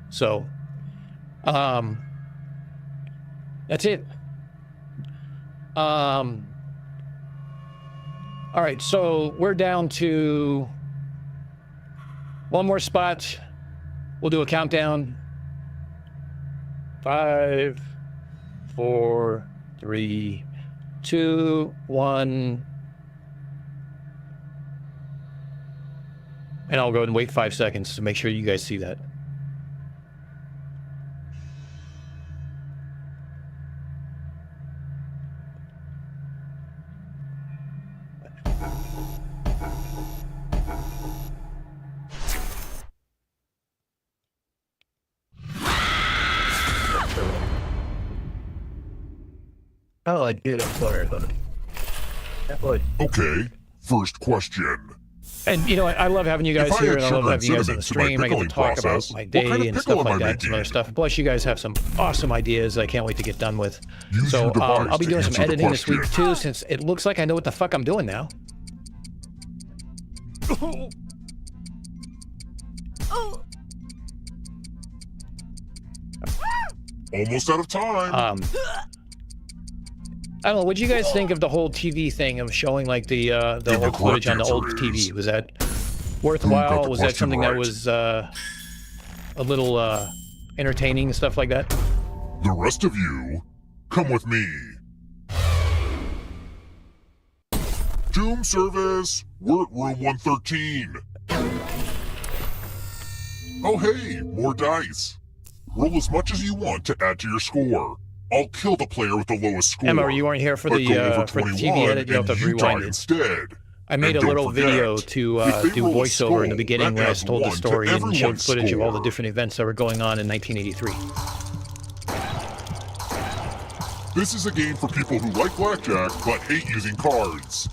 So that's it. All right, so we're down to 1 more spot. We'll do a countdown. 5, 4, 3, 2, 1. And I'll go and wait 5 seconds to make sure you guys see that. Oh, I did. I'm sorry. Okay, first question. And you know, I love having you guys If I here, add and I love sugar having and you guys on the cinnamon to my stream. I get to pickling talk process, about my what day kind of and pickle stuff am I like that, some other making? stuff. Plus, you guys have some awesome ideas I can't wait to get done with. Use So your device I'll be to doing some answer the editing this week question. too, since it looks like I know what the fuck I'm doing now. Almost out of time. I don't know. What did you guys think of the whole TV thing of showing like the old footage on the old TV? Was that worthwhile? Was that something that was a little entertaining and stuff like that? The rest of you, come with me. Doom service, we're at room 113. Oh hey, more dice. Roll as much as you want to add to your score. I'll kill the player with the lowest score. Emma, you weren't here for but the go over TV 21 edit. You have to and you rewind die it. instead. I made And a don't little forget, video to if they do roll a voiceover in the skull, beginning that where I adds told the 1 to story and showed everyone's footage of all the score. different events that were going on in 1983. This is a game for people who like blackjack but hate using cards.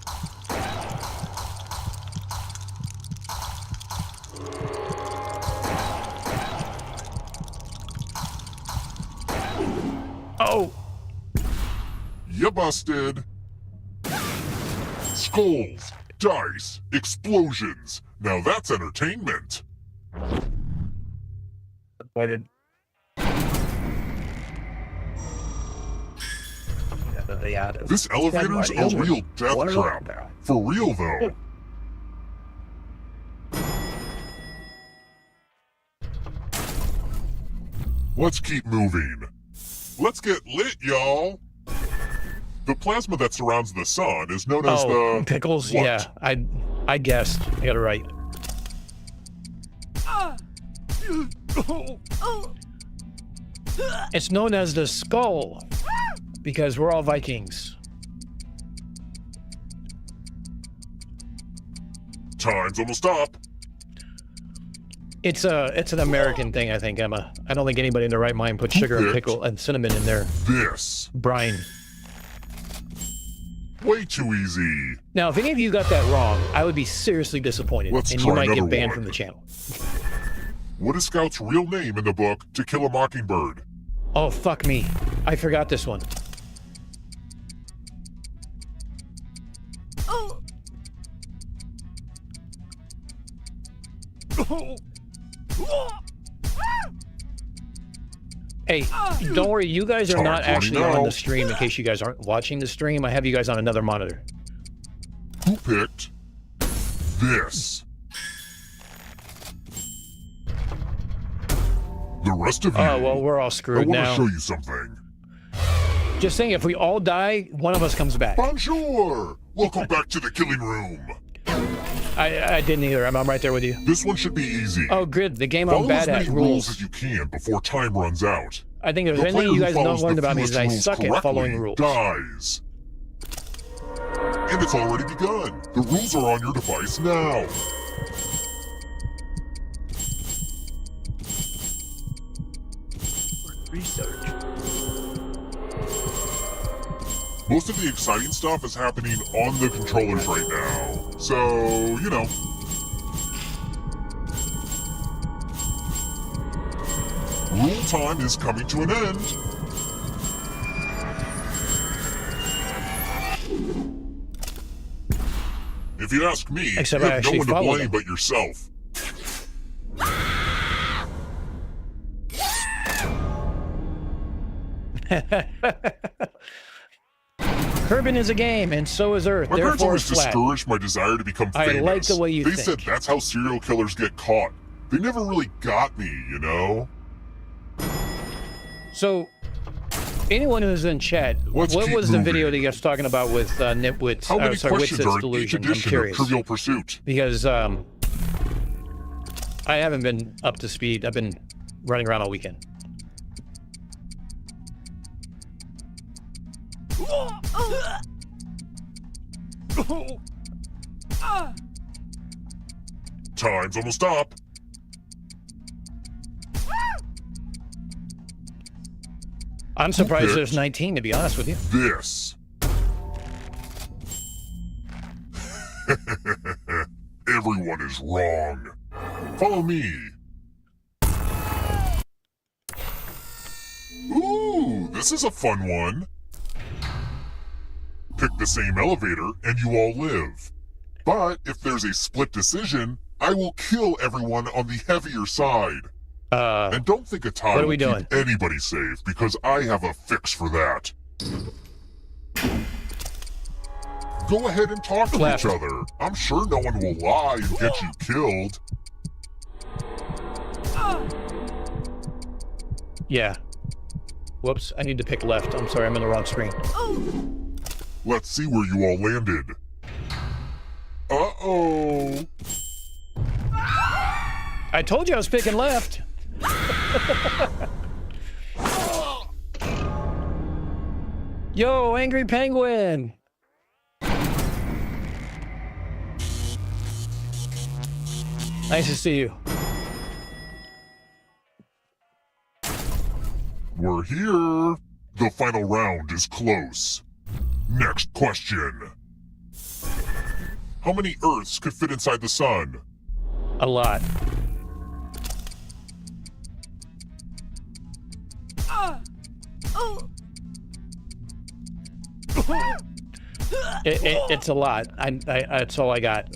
Oh! You busted. Skulls, dice, explosions. Now that's entertainment. Waited. This elevator's a real death trap. For real though. Let's keep moving. Let's get lit, y'all. The plasma that surrounds the sun is known as the... pickles? What? Yeah, I guessed. I got it right. It's known as the skull because we're all Vikings. Time's almost up. It's an American thing, I think, Emma. I don't think anybody in their right mind puts sugar and picked pickle and cinnamon in their This. brine. Way too easy. Now, if any of you got that wrong, I would be seriously disappointed, Let's and try you might get another banned one. from the channel. What is Scout's real name in the book To Kill a Mockingbird? Oh, fuck me. I forgot this one. Hey, don't worry, you guys are not actually on the stream in case you guys aren't watching the stream. I have you guys on another monitor. Who picked this? The rest of you. Oh, well, we're all I screwed want now. to show you something. Just saying, if we all die, one of us comes back. Bonjour! Welcome back to the killing room. I didn't either. I'm right there with you. This one should be easy. Oh, good. The game Follow I'm bad as many at rules rules. as you can before time runs out. I think if The there's player anything you who guys don't follows learn the about me is I fewest suck rules at following correctly rules. dies. And it's already begun. The rules are on your device now. Research. Most of the exciting stuff is happening on the controllers right now. So, you know. Rule time is coming to an end. If you ask me, Except you I have no actually one to follow blame them. but yourself. Kerbin is a game, and so is Earth. My parents Therefore, always it's flat. discouraged my desire to become I famous. like the way you They think. said that's how serial killers get caught. They never really got me, you know? So, anyone who's in chat, Let's what keep was the moving. video that you guys talking about with Nitwit's? How many sorry, questions Witsit's are in each delusion? I'm edition of curious Trivial Pursuit? because I haven't been up to speed. I've been running around all weekend. Time's almost up. I'm surprised picked there's 19, to be honest with you. This. Everyone is wrong. Follow me. Ooh, this is a fun one. Pick the same elevator and you all live. But if there's a split decision, I will kill everyone on the heavier side. And don't think a tie what are will we doing? keep anybody safe, because I have a fix for that. Go ahead and talk to Left. each other. I'm sure no one will lie and get you killed. Yeah. Whoops, I need to pick left. I'm sorry, I'm in the wrong screen. Let's see where you all landed. Uh-oh. I told you I was picking left. Yo, Angry Penguin. Nice to see you. We're here. The final round is close. Next question. How many Earths could fit inside the sun? A lot. It's a lot. That's all I got.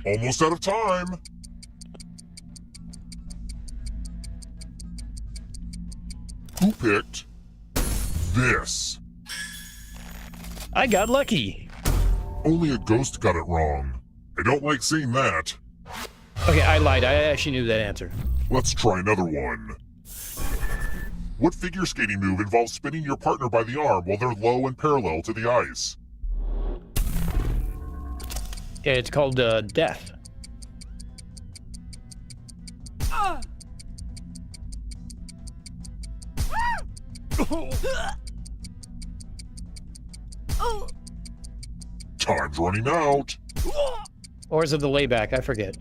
Almost out of time. Who picked this? I got lucky. Only a ghost got it wrong. I don't like seeing that. Okay, I lied. I actually knew that answer. Let's try another one. What figure skating move involves spinning your partner by the arm while they're low and parallel to the ice? Yeah, it's called death. Time's running out. Or is it the layback? I forget.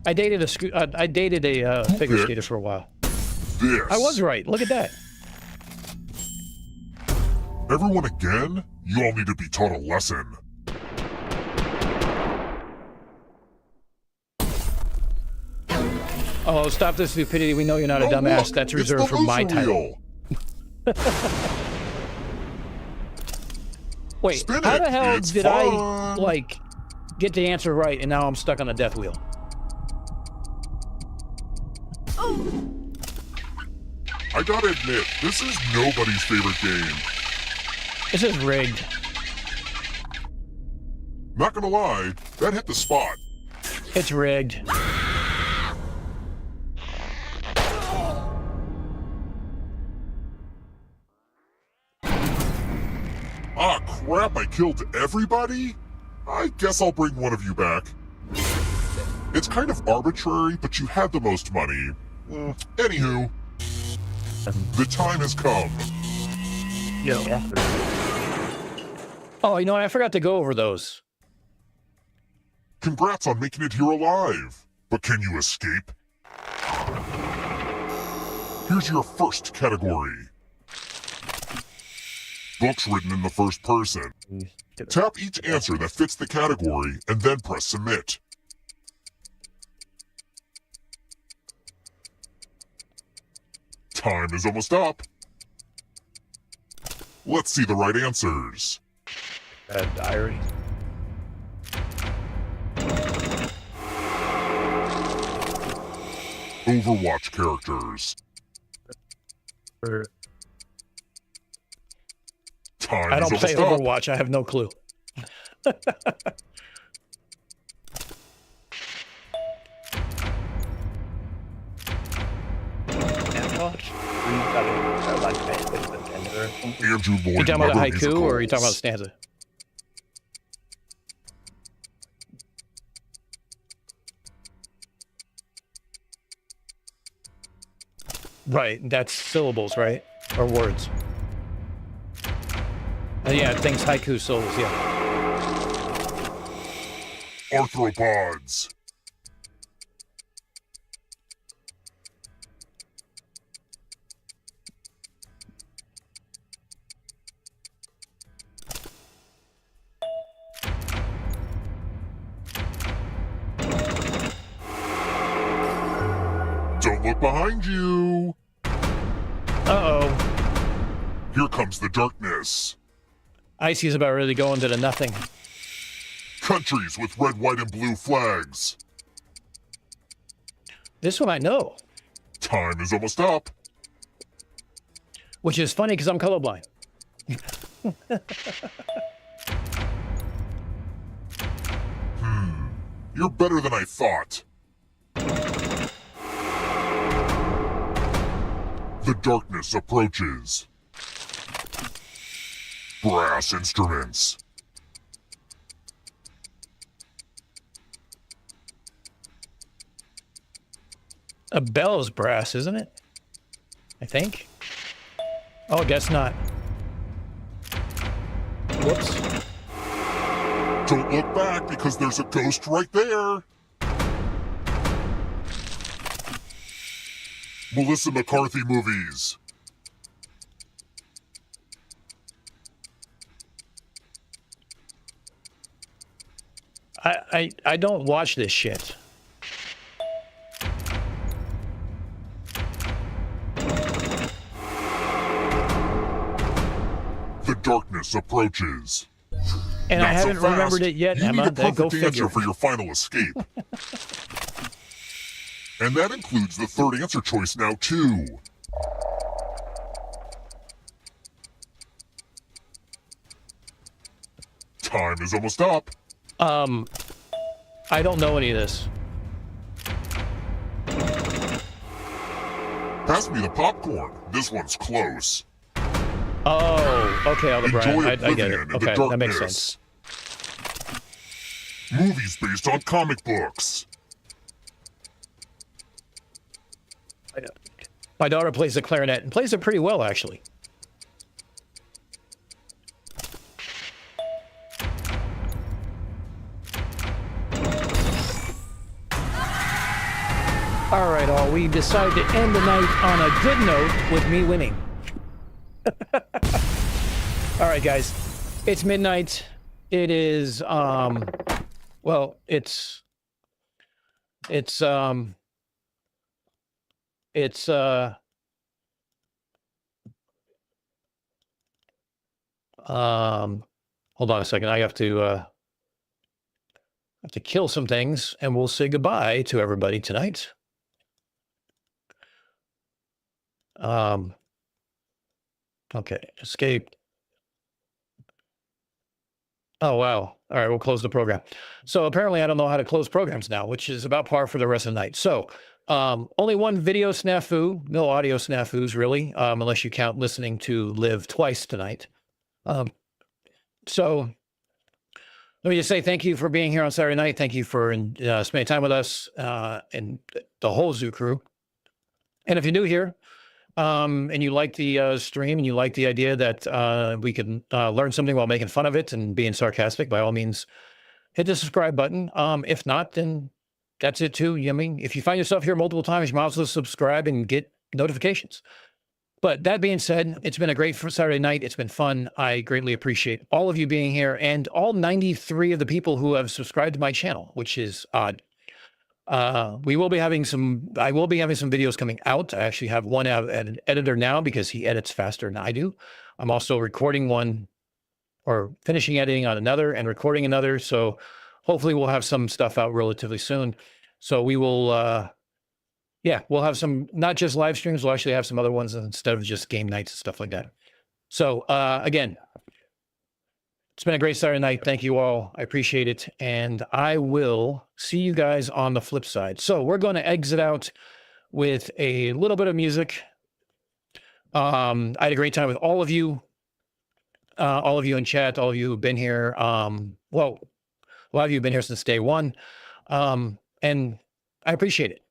I dated a figure skater for a while. This. I was right. Look at that. Everyone again? You all need to be taught a lesson. Oh, stop this stupidity. We know you're not a Oh, dumbass. look, That's it's reserved the for my loser title. wheel. Wait, Spin how it. the hell It's did I, fun. like, get the answer right and now I'm stuck on the death wheel? I gotta admit, this is nobody's favorite game. This is rigged. Not gonna lie, that hit the spot. It's rigged. Ah, crap, I killed everybody? I guess I'll bring one of you back. It's kind of arbitrary, but you had the most money. Anywho, the time has come. Yo. Oh, you know what? I forgot to go over those. Congrats on making it here alive. But can you escape? Here's your first category. Books written in the first person. Tap each answer that fits the category and then press submit. Time is almost up. Let's see the right answers. Diary. Overwatch characters. Time I is don't play almost up. Overwatch. I have no clue. Andrew Lloyd You talking about a Webber haiku or are you talking about a musicals. stanza? Right, that's syllables, right? Or words. Yeah, things haiku syllables, yeah. Arthropods. Don't look behind you. Uh-oh. Here comes the darkness. Icy's about ready to go into the nothing. Countries with red, white, and blue flags. This one I know. Time is almost up. Which is funny because I'm colorblind. You're better than I thought. The darkness approaches. Brass instruments. a bell's brass, isn't it? I think. Oh, I guess not. Whoops. Don't look back because there's a ghost right there. Melissa McCarthy movies. I don't watch this shit. The darkness approaches. And Not I so haven't fast. remembered it yet, You Emma. need a Then go perfect answer figure. for your final escape. And that includes the third answer choice now, too. Time is almost up. I don't know any of this. Pass me the popcorn. This one's close. Oh, okay, Elder Enjoy Brian. I get Oblivion it. in the Okay, that makes darkness. sense. Movies based on comic books. My daughter plays the clarinet and plays it pretty well, actually. All right, all. We decided to end the night on a good note with me winning. All right, guys. It's midnight. It is, well, it's, hold on a second. I have to kill some things and we'll say goodbye to everybody tonight. Okay, escape. Oh, wow. All right, we'll close the program. So apparently I don't know how to close programs now, which is about par for the rest of the night. So only one video snafu, no audio snafus really, unless you count listening to Live twice tonight. So let me just say thank you for being here on Saturday night. Thank you for spending time with us and the whole Zoo crew. And if you're new here, and you like the stream and you like the idea that we can learn something while making fun of it and being sarcastic, by all means, hit the subscribe button. If not, then that's it too. I mean, if you find yourself here multiple times, you might as well subscribe and get notifications. But that being said, it's been a great Saturday night. It's been fun. I greatly appreciate all of you being here and all 93 of the people who have subscribed to my channel, which is odd. We will be having I will be having some videos coming out. I actually have one out at an editor now because he edits faster than I do. I'm also recording one or finishing editing on another and recording another. So hopefully we'll have some stuff out relatively soon. So we will, yeah, we'll have some, not just live streams. We'll actually have some other ones instead of just game nights and stuff like that. So again, it's been a great Saturday night. Thank you all. I appreciate it. And I will see you guys on the flip side. So we're going to exit out with a little bit of music. I had a great time with all of you in chat, all of you who've been here. Well, a lot of you have been here since day one. And I appreciate it.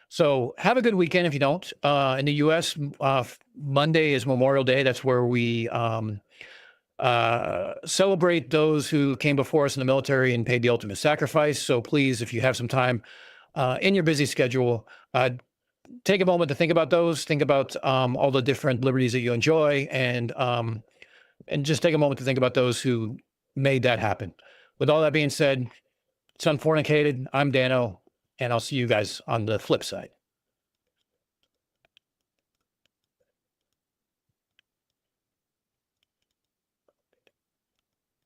So have a good weekend if you don't. In the US, Monday is Memorial Day. That's where we celebrate those who came before us in the military and paid the ultimate sacrifice. So please, if you have some time in your busy schedule, take a moment to think about those, think about all the different liberties that you enjoy, and just take a moment to think about those who made that happen. With all that being said, it's Unfornicated. I'm Dano, and I'll see you guys on the flip side.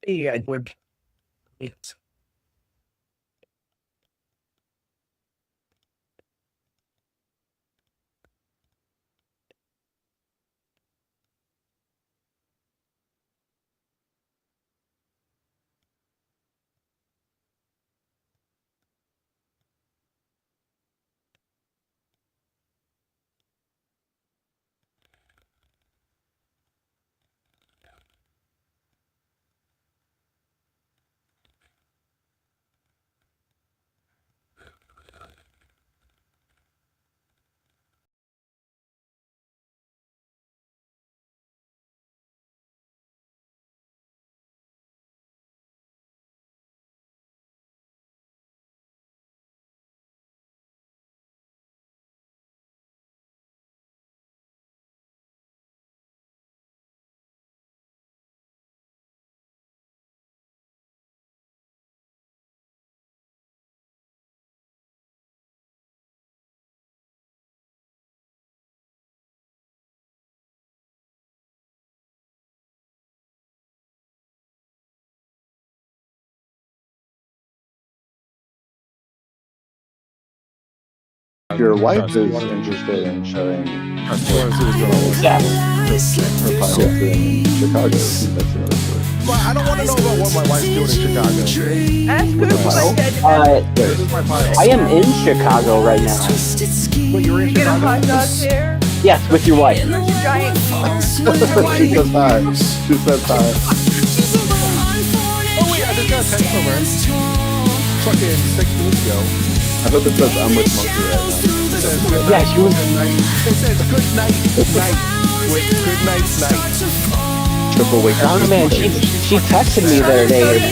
Yeah, we're. Yes. Your wife is interested in showing her pilots in Chicago. That's another story. Well, I don't want to know about what my wife's doing in Chicago. Ask who This is my pilot. I am in Chicago right now. But you're in you get a Chicago? hot dog there. Yes, with your wife. There's a giant She says hi. She says hi. Oh wait, I just got a text from her. Fucking 6 minutes ago. I hope it says I'm with Monkey right now. It says good Yeah, night. she was. It says good night, night. Wait, good night, night. Triple wake. Oh man, she texted me the other day.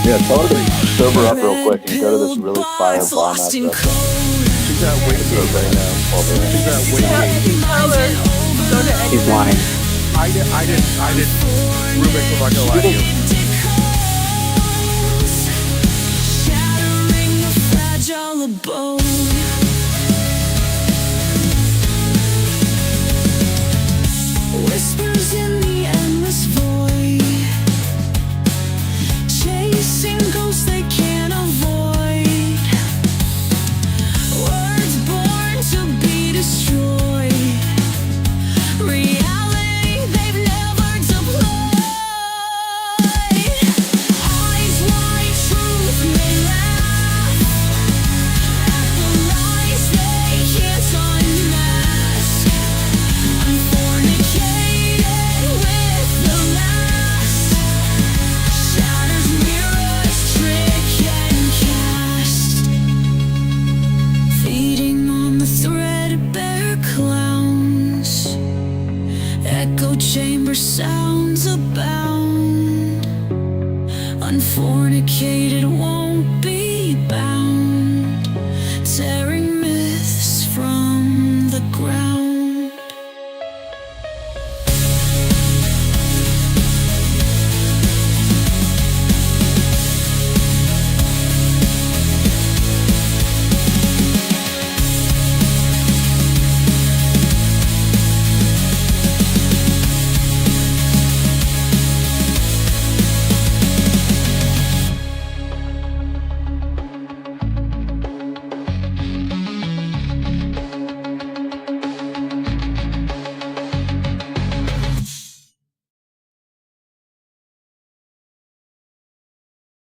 Yeah, tell her to sober up real quick and go to this really fire bomb ass restaurant. She's at Wingate right now. She's at Wingate. He's lying. I didn't. Rubik, I'm not gonna lie to you. Shattering the fragile abode. Whispers in the endless void, chasing ghosts they can't avoid. Words born to be destroyed, reality they've never deployed. Eyes wide, truth may laugh at the lies they can't unmask. Unfornicated with the mask, shatters mirrors, trick and cast. Feeding on the threadbare clowns, echo chamber sound.